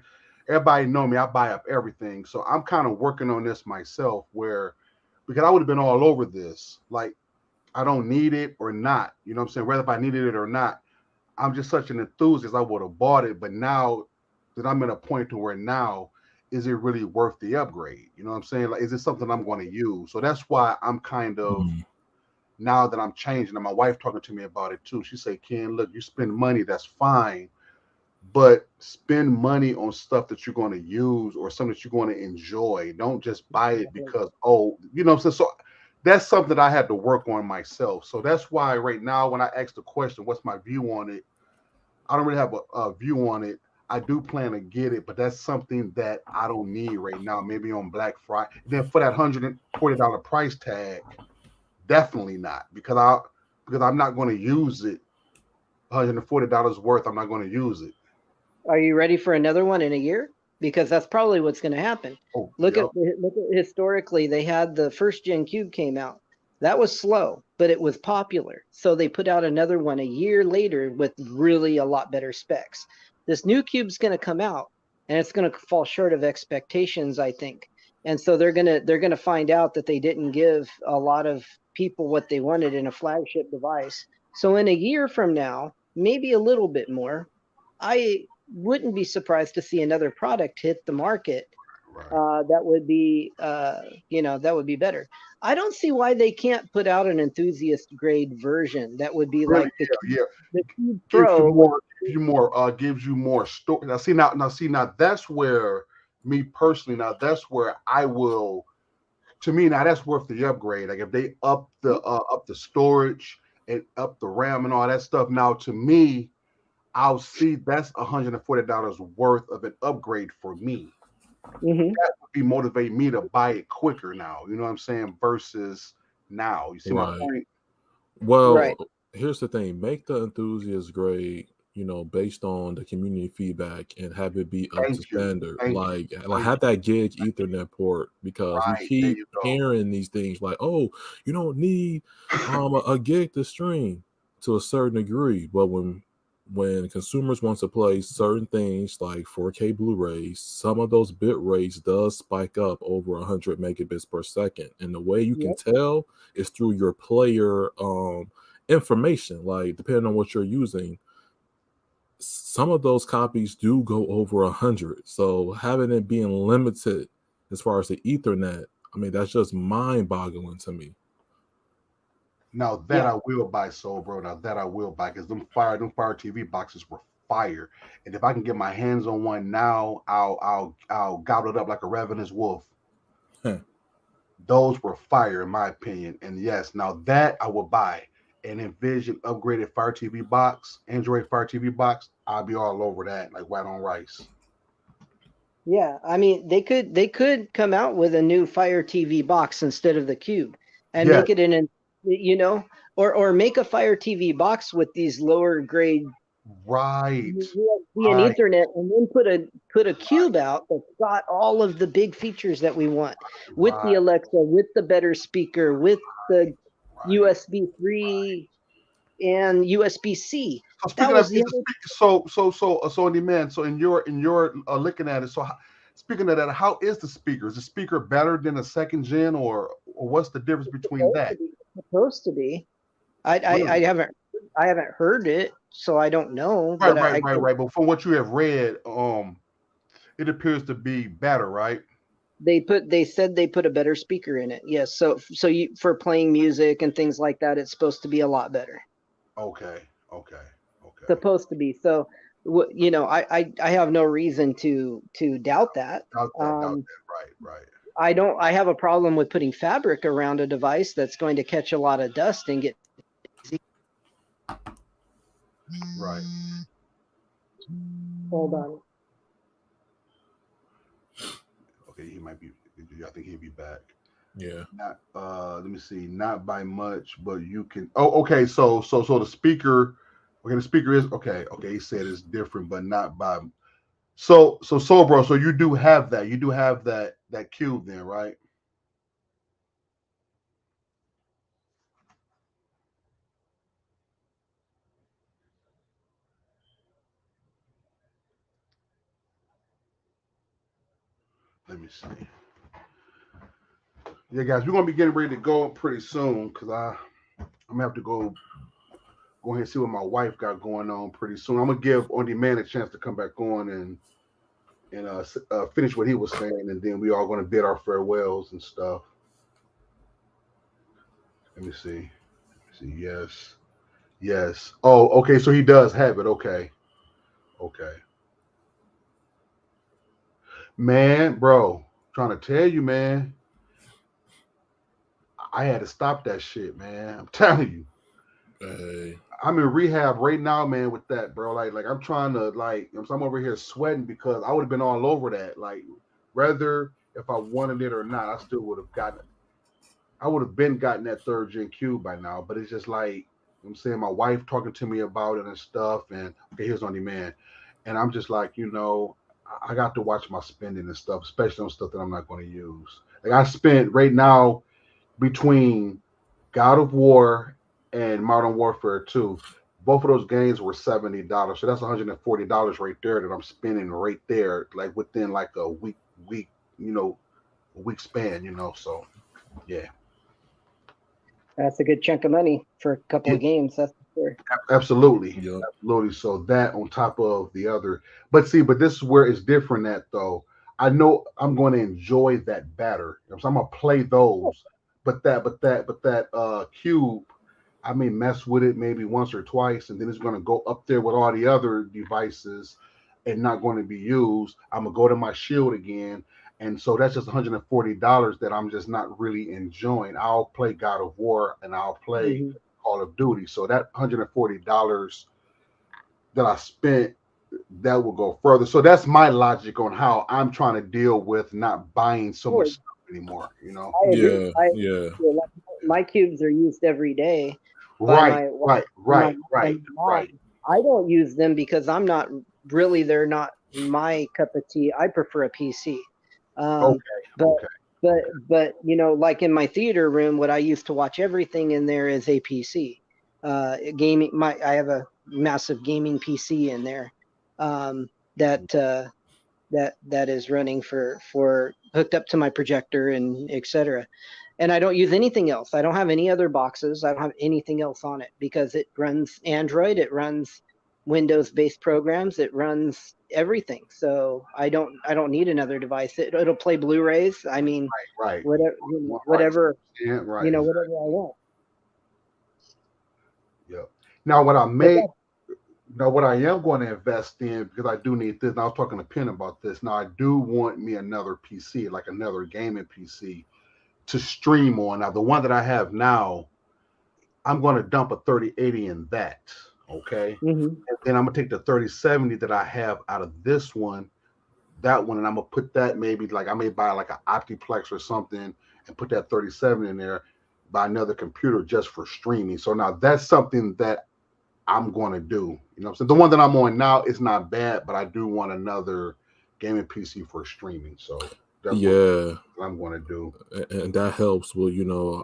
everybody know me. I buy up everything, so I'm kind of working on this myself. Because I would have been all over this, like I don't need it or not. You know what I'm saying? Whether if I needed it or not, I'm just such an enthusiast. I would have bought it, but now that I'm at a point to where now, is it really worth the upgrade? You know what I'm saying? Like, is it something I'm going to use? So that's why I'm kind of. Now that I'm changing, and my wife talking to me about it too. She said, Ken, look, you spend money, that's fine, but spend money on stuff that you're going to use or something that you're going to enjoy. Don't just buy it because, you know what I'm saying? So that's something that I had to work on myself. So that's why right now, when I ask the question, what's my view on it? I don't really have a view on it. I do plan to get it, but that's something that I don't need right now, maybe on Black Friday. Then for that $140 price tag, definitely not, because I'm not going to use it. $140 worth. I'm not going to use it. Are you ready for another one in a year? Because that's probably what's going to happen. Look at historically, they had the first gen cube came out. That was slow, but it was popular. So they put out another one a year later with really a lot better specs. This new cube's going to come out, and it's going to fall short of expectations, I think. And so they're gonna find out that they didn't give a lot of people what they wanted in a flagship device. So in a year from now, maybe a little bit more, I wouldn't be surprised to see another product hit the market. That would be better. I don't see why they can't put out an enthusiast grade version that would be like the Cube Pro. Gives you more storage. Now that's where. Me personally, now that's where I will. To me, now that's worth the upgrade. Like if they up the storage and up the RAM and all that stuff. Now to me, I'll see that's $140 worth of an upgrade for me. Mm-hmm. That would be motivate me to buy it quicker now. You know what I'm saying? Versus now. You see my point? Well, here's the thing: make the enthusiast grade. Based on the community feedback and have it be up to standard. Like have that gig Ethernet port, because we keep hearing these things like, oh, you don't need a gig to stream to a certain degree. But when when consumers want to play certain things like 4K Blu-rays, some of those bit rates does spike up over 100 megabits per second. And the way you can tell is through your player information. Like, depending on what you're using, some of those copies do go over 100. So having it being limited as far as the Ethernet, I mean, that's just mind-boggling to me. Now that I will buy, so bro. Now that I will buy, because them fire TV boxes were fire, and if I can get my hands on one now, I'll gobble it up like a ravenous wolf. Those were fire, in my opinion. And yes, now that I will buy an Envision upgraded Fire TV box, Android Fire TV box. I'll be all over that, like white on rice. Yeah, I mean they could come out with a new Fire TV box instead of the Cube, and make it in an or make a Fire TV box with these lower grade right and Ethernet, and then put a Cube out that's got all of the big features that we want, with the Alexa, with the better speaker, with the USB 3 and USB C. So speaking of so on demand. So in your looking at it, so speaking of that, how is the speaker? Is the speaker better than a second gen, or what's the difference between that? Supposed to be. I haven't heard it, so I don't know. Right. But from what you have read, it appears to be better, right? They said they put a better speaker in it. Yes. So you, for playing music and things like that, it's supposed to be a lot better. Okay. Supposed to be. So I have no reason to doubt that. Doubt that. Right. I have a problem with putting fabric around a device that's going to catch a lot of dust and get right. Hold on. Okay, he might be. I think he'll be back. Yeah. Not. Let me see. Not by much, but you can. Oh, okay. So the speaker. Okay, the speaker is okay. Okay, he said it's different, but not by. So bro. So you do have that. You do have that Cube then, right? Let me see. Yeah, guys, we're gonna be getting ready to go pretty soon because I'm gonna have to go ahead and see what my wife got going on pretty soon. I'm gonna give On Demand a chance to come back on and finish what he was saying, and then we are gonna bid our farewells and stuff. Let me see. Yes. Oh, okay. So he does have it. Okay. Man, bro, trying to tell you, man. I had to stop that shit, man. I'm telling you. Hey. I'm in rehab right now, man, with that, bro. Like I'm trying to I'm over here sweating because I would have been all over that. Like, whether if I wanted it or not, I still would have gotten it. I would have been gotten that third gen cube by now, but it's just like I'm saying, my wife talking to me about it and stuff, and okay, here's On Demand. And I'm just like, I got to watch my spending and stuff, especially on stuff that I'm not going to use. Like, I spent right now between God of War and Modern Warfare 2, both of those games were $70. So that's $140 right there that I'm spending right there, like within like a week, a week span, So yeah. That's a good chunk of money for a couple of games. That's for sure. Absolutely. Yep. Absolutely. So that on top of the other, but this is where it's different at though. I know I'm going to enjoy that better. So I'm going to play those, but that cube, I may mess with it maybe once or twice, and then it's going to go up there with all the other devices and not going to be used. I'm going to go to my Shield again. And so that's just $140 that I'm just not really enjoying. I'll play God of War and I'll play Call of Duty. So that $140 that I spent, that will go further. So that's my logic on how I'm trying to deal with not buying so much stuff anymore. I agree. Yeah. My cubes are used every day. Right. I don't use them because I'm not really. They're not my cup of tea. I prefer a PC. But like in my theater room, what I used to watch everything in there is a PC. Gaming. I have a massive gaming PC in there that is running for hooked up to my projector and etc. And I don't use anything else. I don't have any other boxes. I don't have anything else on it because it runs Android, it runs Windows-based programs, it runs everything. So I don't need another device. It'll play Blu-rays. I mean, Right. whatever, whatever, Yeah, right. whatever I want. Yep. Now what I am going to invest in, because I do need this. And I was talking to Penn about this. Now I do want me another PC, like another gaming PC to stream on. Now the one that I have now, I'm going to dump a 3080 in that. Okay. Mm-hmm. And then I'm going to take the 3070 that I have out of this one, that one, and I'm going to put that maybe like I may buy like an Optiplex or something and put that 37 in there, buy another computer just for streaming. So now that's something that I'm going to do. You know what I'm saying? The one that I'm on now is not bad, but I do want another gaming PC for streaming. So that's what I'm going to do. And that helps with,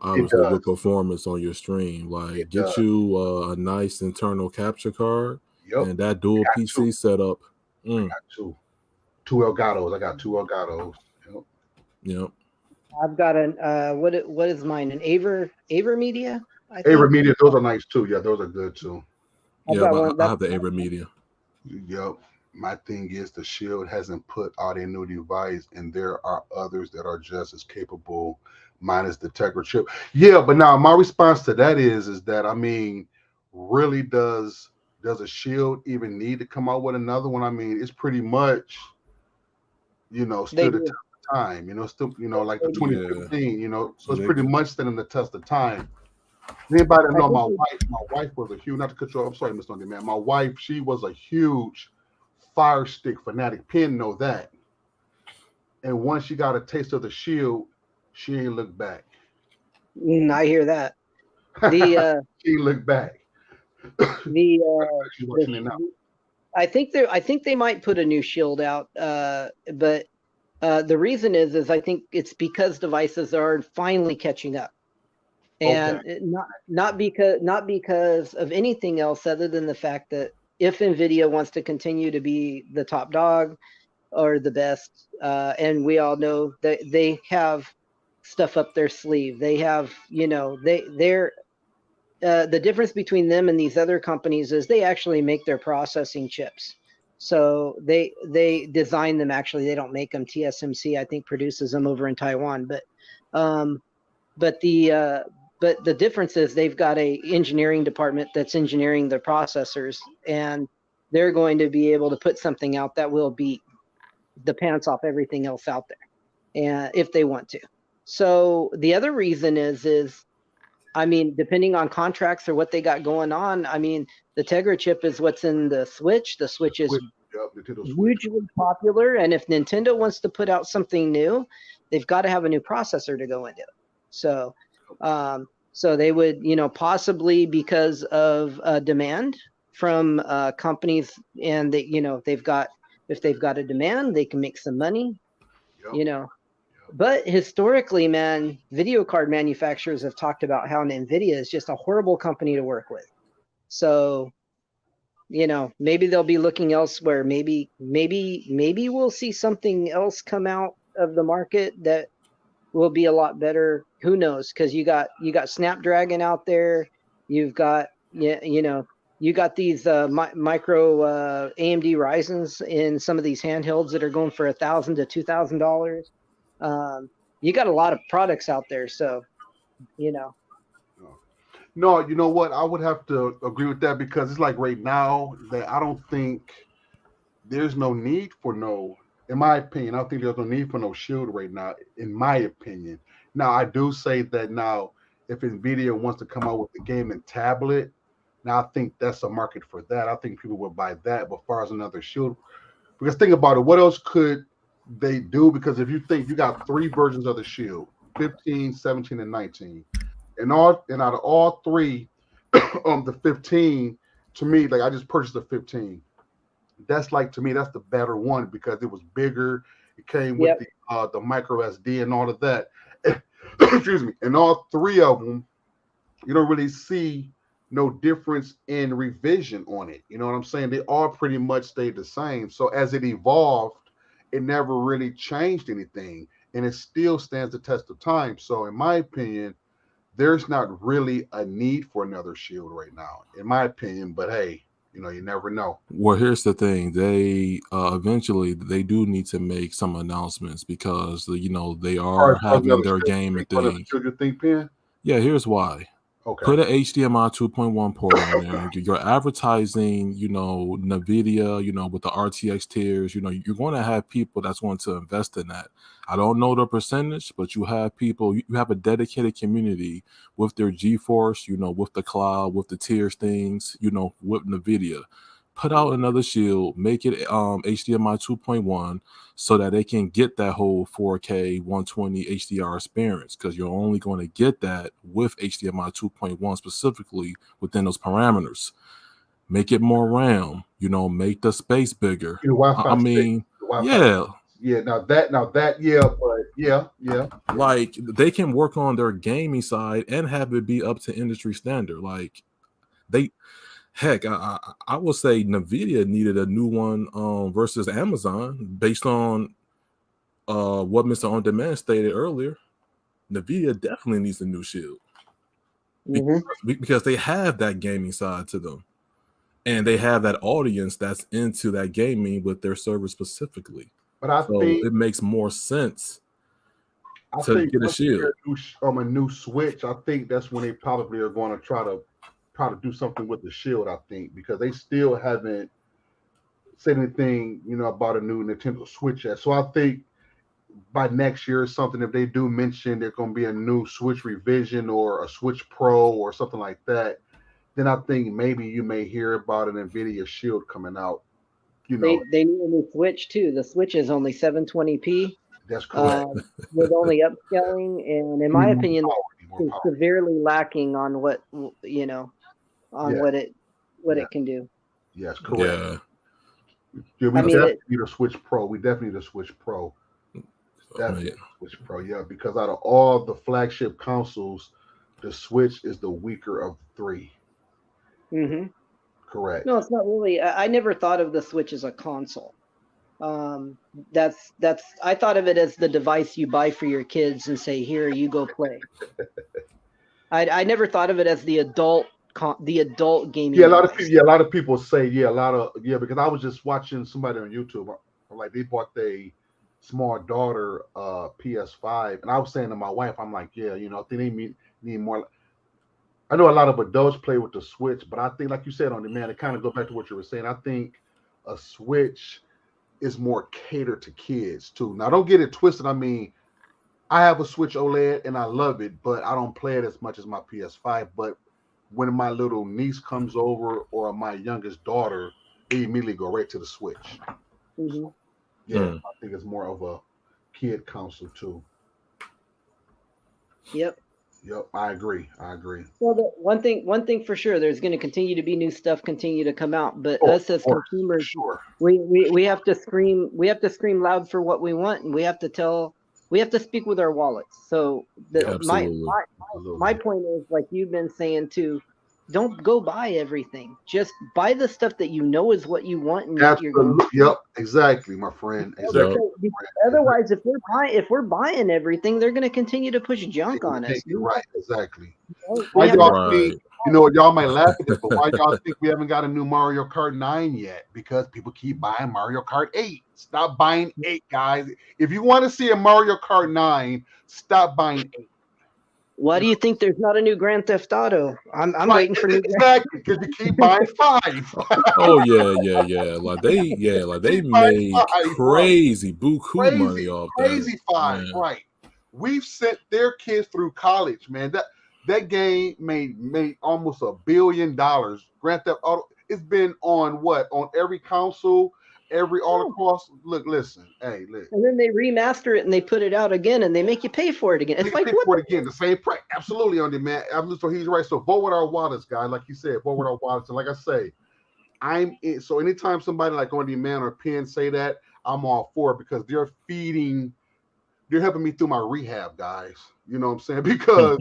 obviously your performance on your stream. Like get you a nice internal capture card and that dual PC setup. I got two Elgatos. I got two Elgatos. Yep. I've got an what is mine? An Aver Media. Aver Media. Those are nice too. Yeah, those are good too. I have the Aver Media. Yep. My thing is the Shield hasn't put out a new device, and there are others that are just as capable, minus the Tegra chip. Yeah, but now my response to that is that I mean, really does a Shield even need to come out with another one? I mean, it's pretty much, still the test of time. Still, like the 2015. So it's pretty much standing the test of time. Anybody know my wife was a huge, not to cut you off, I'm sorry, Mr. Man. My wife, she was a huge Fire Stick fanatic. Penn know that. And once she got a taste of the Shield, she ain't looked back. I hear that. She looked back. She's watching it now. I think they might put a new Shield out, but the reason is I think it's because devices are finally catching up. And not because of anything else other than the fact that if NVIDIA wants to continue to be the top dog or the best, and we all know that they have stuff up their sleeve, they have, they're the difference between them and these other companies is they actually make their processing chips. So they design them. Actually, they don't make them. TSMC, I think, produces them over in Taiwan, but the difference is they've got a engineering department that's engineering the processors, and they're going to be able to put something out that will beat the pants off everything else out there, and if they want to. So the other reason is, I mean, depending on contracts or what they got going on, I mean, the Tegra chip is what's in the Switch. The Switch is hugely popular, and if Nintendo wants to put out something new, they've got to have a new processor to go into it. So they would, possibly because of demand from companies, and they, if they've got a demand, they can make some money, But historically, man, video card manufacturers have talked about how NVIDIA is just a horrible company to work with. So, maybe they'll be looking elsewhere. Maybe we'll see something else come out of the market that will be a lot better. Who knows? Because you got Snapdragon out there. You've got you got these micro AMD Ryzens in some of these handhelds that are going for $1,000 to $2,000. You got a lot of products out there, so No, you know what? I would have to agree with that because it's like right now that I don't think there's no need for in my opinion, I don't think there's no need for no Shield right now, in my opinion. Now, I do say that now, if NVIDIA wants to come out with the gaming tablet, now I think that's a market for that. I think people will buy that. But as far as another Shield, because think about it, what else could they do? Because if you think you got 3 versions of the Shield, 15, 17, and 19, and out of all 3, the 15, to me, like I just purchased the 15. That's like, to me, that's the better one because it was bigger. It came with the micro SD and all of that. Excuse me. And all 3 of them, you don't really see no difference in revision on it. You know what I'm saying? They all pretty much stayed the same. So as it evolved, it never really changed anything, and it still stands the test of time. So in my opinion, there's not really a need for another shield right now, in my opinion. But hey, you never know. Well, here's the thing: they eventually they do need to make some announcements because they Or are for having another their shield, gaming for another thing. shield, you think, Pen? Yeah, here's why. Okay. Put an HDMI 2.1 port on there. You're advertising, NVIDIA, with the RTX tiers. You're going to have people that's going to invest in that. I don't know the percentage, but you have people, you have a dedicated community with their GeForce, with the cloud, with the tiers things, with NVIDIA. Put out another shield, make it HDMI 2.1 so that they can get that whole 4K 120 HDR experience, because you're only going to get that with HDMI 2.1 specifically within those parameters. Make it more RAM, make the space bigger. The Wi-Fi I mean, yeah, yeah. Now that, yeah, but yeah. like they can work on their gaming side and have it be up to industry standard. Like they, heck, I would say NVIDIA needed a new one versus Amazon based on what Mr. On Demand stated earlier. NVIDIA definitely needs a new shield because they have that gaming side to them, and they have that audience that's into that gaming with their server specifically. But I So think it makes more sense to get a shield. a new Switch, I think that's when they probably are going to try to do something with the shield. I think because they still haven't said anything, about a new Nintendo Switch yet. So I think by next year or something, if they do mention there's going to be a new Switch revision or a Switch Pro or something like that, then I think maybe you may hear about an NVIDIA Shield coming out. They need a new Switch too. The Switch is only 720p. That's correct. With only upscaling, and in my opinion, it's severely lacking on what what it can do. Yes, correct. Yeah. Yeah, we definitely need a Switch Pro. We definitely need a Switch Pro. Definitely Switch Pro, yeah, because out of all the flagship consoles, the Switch is the weaker of the three. Correct. No, it's not really. I never thought of the Switch as a console. That's I thought of it as the device you buy for your kids and say, "Here, you go play." I never thought of it as the adult gaming. Yeah, a lot of people say, because I was just watching somebody on YouTube, like they bought their small daughter PS5, and I was saying to my wife, I'm like, I think they need more. I know a lot of adults play with the Switch, but I think, like you said, on demand, it kind of goes back to what you were saying. I think a Switch is more catered to kids too. Now, don't get it twisted. I mean, I have a Switch OLED and I love it, but I don't play it as much as my PS5. But when my little niece comes over or my youngest daughter, they immediately go right to the Switch. Yeah, I think it's more of a kid console too. Yep, I agree. Well, one thing for sure, there's going to continue to be new stuff continue to come out, but us as consumers, we have to scream loud for what we want, and we have to speak with our wallets. So my point is, like you've been saying too, don't go buy everything. Just buy the stuff that you know is what you want. And Yep, exactly, my friend. Exactly. Otherwise, if we're buying everything, they're going to continue to push junk on us. Right, exactly. Y'all might laugh at this, but why y'all think we haven't got a new Mario Kart 9 yet? Because people keep buying Mario Kart 8. Stop buying 8, guys. If you want to see a Mario Kart 9, stop buying 8. Why do you think there's not a new Grand Theft Auto? I'm waiting for new. Exactly, because you keep buying 5. Oh yeah. Like they made crazy buku money off that. Crazy 5, man. Right? We've sent their kids through college, man. That game made almost $1 billion. Grand Theft Auto. It's been on every console. All across. Listen. And then they remaster it and they put it out again and they make you pay for it again. It's like pay for it again, the same price. Absolutely on demand. So he's right. So vote with our wallets, guys. Like you said, vote with our wallets. And like I say, so anytime somebody like on demand or Penn say that, I'm all for it because they're helping me through my rehab, guys. You know what I'm saying? Because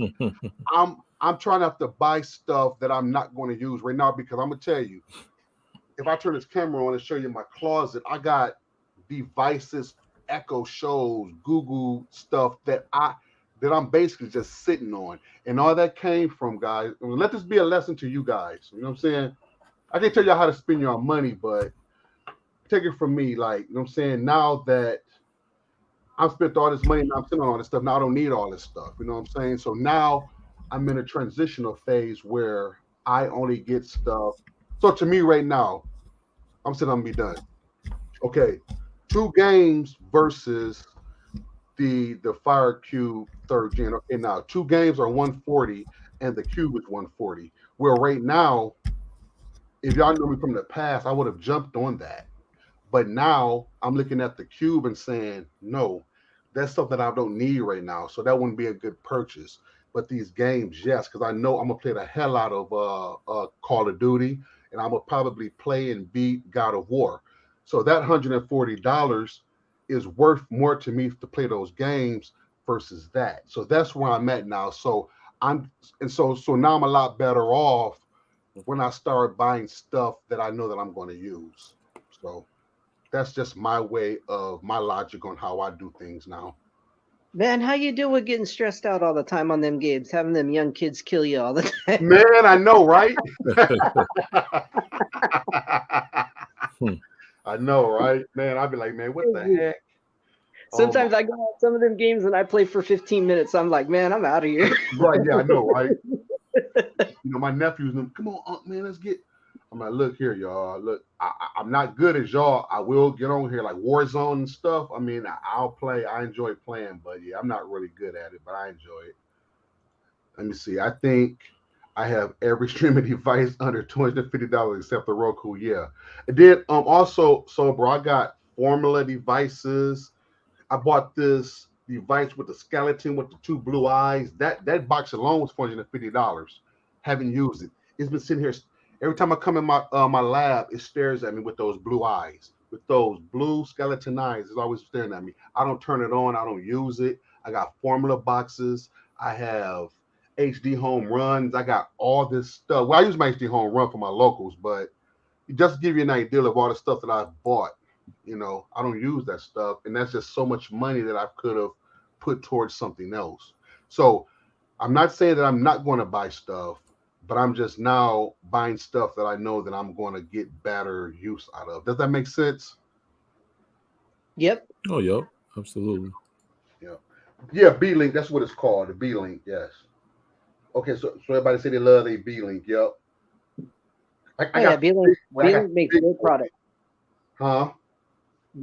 I'm trying not to buy stuff that I'm not going to use right now because I'm gonna tell you, if I turn this camera on and show you my closet, I got devices, Echo shows, Google stuff that I'm basically just sitting on. And all that came from, guys. Let this be a lesson to you guys. You know what I'm saying? I can tell you how to spend your money, but take it from me. Like, you know what I'm saying? Now that I've spent all this money and I'm sitting on all this stuff, now I don't need all this stuff. You know what I'm saying? So now I'm in a transitional phase where I only get stuff. So to me right now, I'm saying I'm gonna be done. Okay, 2 games versus the Fire Cube third gen. Okay, now 2 games are 140 and the Cube is 140. Well, right now, if y'all knew me from the past, I would have jumped on that. But now I'm looking at the Cube and saying, no, that's stuff that I don't need right now. So that wouldn't be a good purchase. But these games, yes, because I know I'm gonna play the hell out of Call of Duty, and I'm gonna probably play and beat God of War. So that $140 is worth more to me to play those games versus that. So that's where I'm at now. So so now I'm a lot better off when I start buying stuff that I know that I'm going to use. So that's just my way of my logic on how I do things now. Man, how you deal with getting stressed out all the time on them games, having them young kids kill you all the time? Man, I know, right? I know, right? Man, I'd be like, man, what the heck? Sometimes I go out some of them games and I play for 15 minutes. I'm like, man, I'm out of here. Right, yeah, I know, right? My nephews, come on, man, let's get. I'm like, look here, y'all. Look, I'm not good as y'all. I will get on here like Warzone and stuff. I mean, I'll play. I enjoy playing, but yeah, I'm not really good at it, but I enjoy it. Let me see. I think I have every streaming device under $250 except the Roku. Yeah, and then also, so bro, I got Formula devices. I bought this device with the skeleton with the 2 blue eyes. That box alone was $450. Haven't used it. It's been sitting here. Every time I come in my lab, it stares at me with those blue eyes, with those blue skeleton eyes. It's always staring at me. I don't turn it on. I don't use it. I got Formula boxes. I have HD home runs. I got all this stuff. Well, I use my HD home run for my locals, but just to give you an idea of all the stuff that I've bought, I don't use that stuff. And that's just so much money that I could have put towards something else. So I'm not saying that I'm not going to buy stuff, but I'm just now buying stuff that I know that I'm going to get better use out of. Does that make sense? Yep. Oh, yep. Absolutely. Yeah, B-Link, that's what it's called, the B-Link, yes. Okay, so everybody say they love the B-Link, yep. B-Link makes good products. Huh?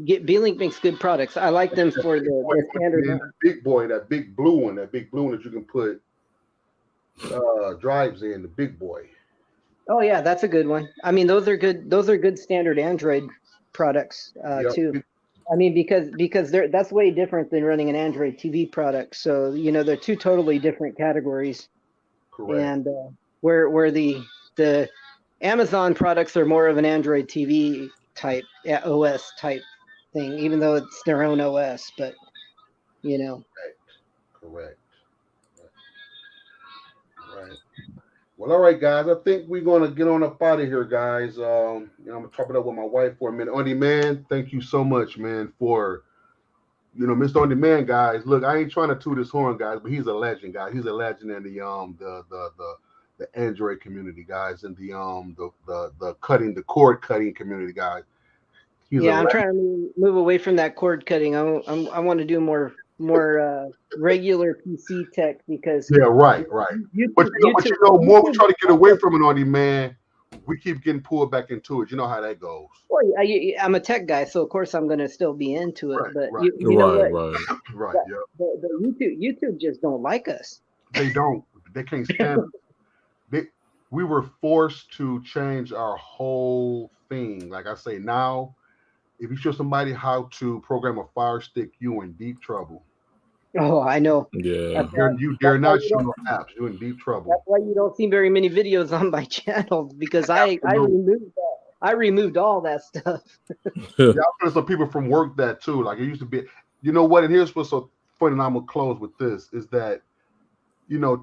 B-Link makes good products. I like them for the standard. That big blue one that you can put drives in, the big boy. Oh yeah, that's a good one. I mean, those are good standard Android products too. I mean, because that's way different than running an Android TV product. So they're 2 totally different categories. Correct. And where the Amazon products are more of an Android TV type OS type thing, even though it's their own OS, but Correct. Right. Well, all right, guys. I think we're gonna get on up out of here, guys. I'm gonna talk it up with my wife for a minute. On Demand, thank you so much, man, for Mr. On Demand, guys. Look, I ain't trying to toot his horn, guys, but he's a legend, guys. He's a legend in the Android community, guys, and the cord cutting community, guys. I'm trying to move away from that cord cutting. I want to do more regular PC tech because right. But more we try to get away from it On Demand, we keep getting pulled back into it. You know how that goes. Well, I'm a tech guy, so of course I'm going to still be into it. But right. you know what? Right. The YouTube just don't like us. They don't. They can't stand it. We were forced to change our whole thing. Like I say now, if you show somebody how to program a Fire Stick, you're in deep trouble. Oh, I know. Yeah. You dare not show no apps. You're in deep trouble. That's why you don't see very many videos on my channel because I removed that. I removed all that stuff. Yeah, I've some people from work that too. Like it used to be. You know what? And here's what's so funny. And I'm gonna close with this: is that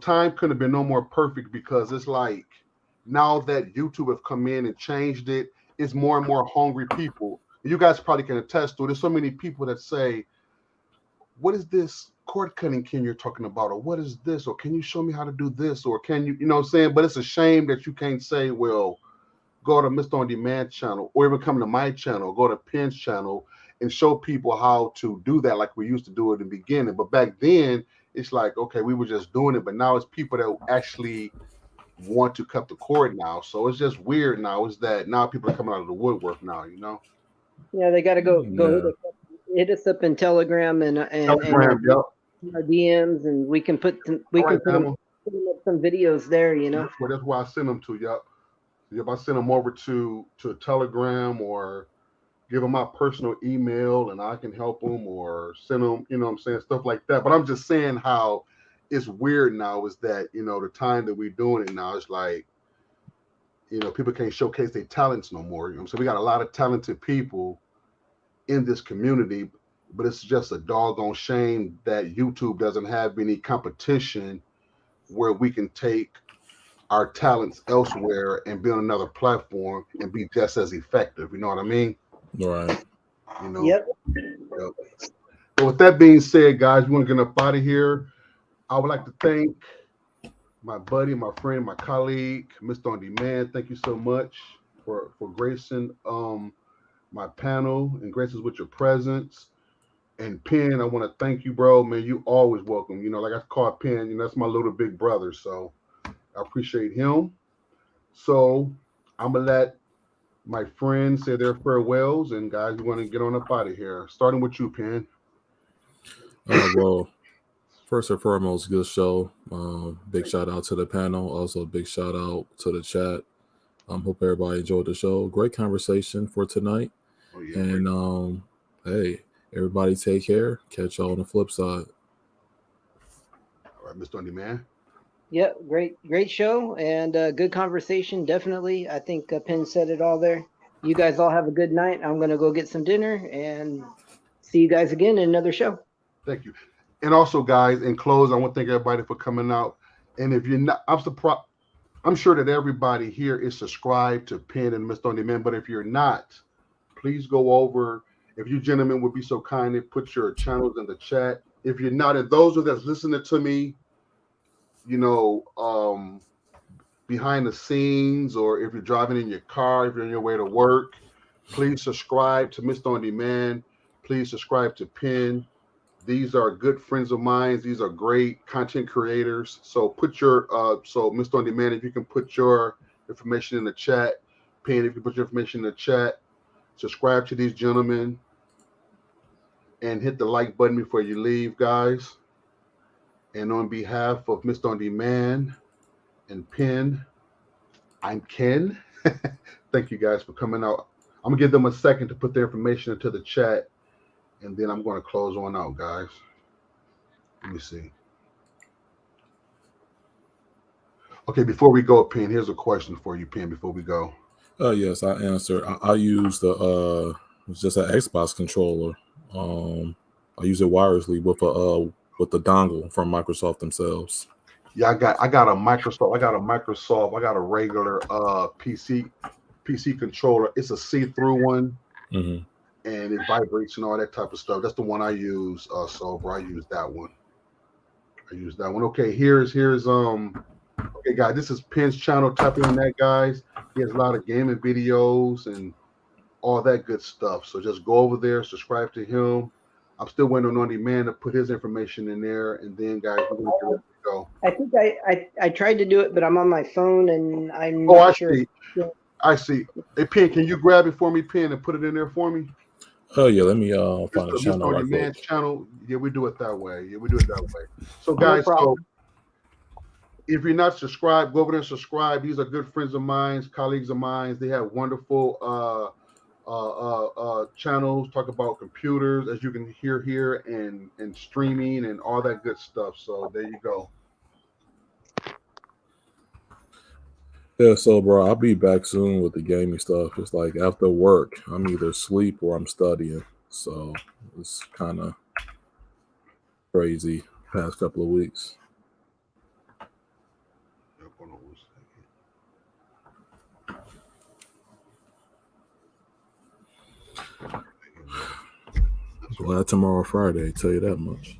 time couldn't have been no more perfect because it's like now that YouTube have come in and changed it, it's more and more hungry people. You guys probably can attest to it. There's so many people that say, what is this cord cutting Ken you're talking about? Or what is this? Or can you show me how to do this? Or can you, what I'm saying? But it's a shame that you can't say, well, go to Mr. On Demand channel or even come to my channel, go to Pen's channel and show people how to do that like we used to do it in the beginning. But back then, it's like, okay, we were just doing it. But now it's people that actually want to cut the cord now. So it's just weird now is that now people are coming out of the woodwork now, Yeah, they got to go Yeah. hit us up in Telegram and Telegram, yep. our DMs, and we can put All right, put up some videos there. That's why I send them to. Yep. If I send them over to Telegram or give them my personal email and I can help them or send them, what I'm saying, stuff like that. But I'm just saying how it's weird now is that, the time that we're doing it now is like, people can't showcase their talents no more. So we got a lot of talented people in this community, but it's just a doggone shame that YouTube doesn't have any competition where we can take our talents elsewhere and be on another platform and be just as effective. You know what I mean? Right. Yep. But with that being said, guys, we want to get up out of here. I would like to thank my buddy, my friend, my colleague, Mr. On Demand. Thank you so much for gracing my panel and gracing us with your presence. And Penn, I want to thank you, bro. Man, you always welcome. Like I call Penn, that's my little big brother. So I appreciate him. So I'm gonna let my friends say their farewells, and guys, we're gonna get on up out of here. Starting with you, Penn. Well, first and foremost, good show. Big shout out to the panel. Also, big shout out to the chat. Hope everybody enjoyed the show. Great conversation for tonight. Oh, yeah, and hey, everybody take care. Catch y'all on the flip side. All right, Mr. On Demand. Yep, great show and good conversation. Definitely, I think Penn said it all there. You guys all have a good night. I'm gonna go get some dinner and see you guys again in another show. Thank you. And also, guys, in close, I want to thank everybody for coming out. And if you're not, I'm sure that everybody here is subscribed to Penn and Mr. On Demand. But if you're not, please go over. If you gentlemen would be so kind and put your channels in the chat. If you're not, and those of that's listening to me, behind the scenes, or if you're driving in your car, if you're on your way to work, please subscribe to Mr. On Demand. Please subscribe to Penn. These are good friends of mine. These are great content creators. So put your so Mr. On Demand, if you can put your information in the chat. Penn, if you put your information in the chat, subscribe to these gentlemen and hit the like button before you leave, guys. And on behalf of Mr. On Demand and Penn, I'm Ken. Thank you guys for coming out. I'm gonna give them a second to put their information into the chat, and then I'm gonna close on out, guys. Let me see. Okay, before we go, Penn, here's a question for you, Penn, before we go. Yes, I answered. I use the it's just an Xbox controller. I use it wirelessly with the dongle from Microsoft themselves. Yeah, I got a Microsoft. I got a regular PC controller. It's a see-through one, Mm-hmm. and it vibrates and all that type of stuff. That's the one I use. So I use that one. Okay, here's okay, guys. This is Penn's channel. Tap in on that, guys. He has a lot of gaming videos and all that good stuff. So just go over there, subscribe to him. I'm still waiting on Demand to put his information in there, and then, guys, we're gonna get ready to go. I think I tried to do it, but I'm on my phone and I'm Oh, not I sure. see. I see. Hey, Penn, can you grab it for me, Penn, and put it in there for me? Oh yeah, let me find a Mr. channel On right Demand quick. channel. Yeah, we do it that way. So, No guys, problem. if you're not subscribed, go over there and subscribe. These are good friends of mine, colleagues of mine. They have wonderful channels, talk about computers, as you can hear here, and streaming and all that good stuff. So there you go. Yeah, so bro, I'll be back soon with the gaming stuff. It's like after work, I'm either asleep or I'm studying. So it's kind of crazy past couple of weeks. We'll have tomorrow Friday, tell you that much.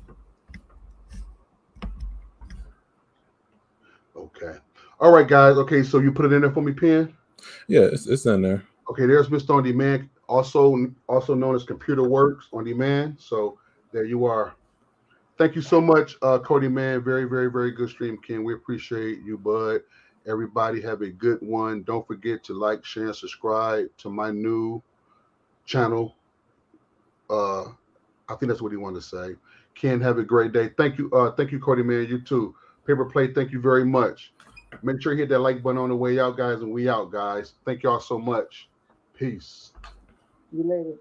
Okay. All right, guys. Okay, so you put it in there for me, Pen? Yeah, it's in there. Okay, there's Mr. On Demand, also known as Computer Works On Demand. So there you are. Thank you so much, Cody, man. Very, very, very good stream, Ken. We appreciate you, bud. Everybody have a good one. Don't forget to like, share, and subscribe to my new channel. I think that's what he wanted to say. Ken, have a great day. Thank you, Cody, man. You too. Paper Plate, thank you very much. Make sure you hit that like button on the way out, guys, and we out, guys. Thank y'all so much. Peace. See you later.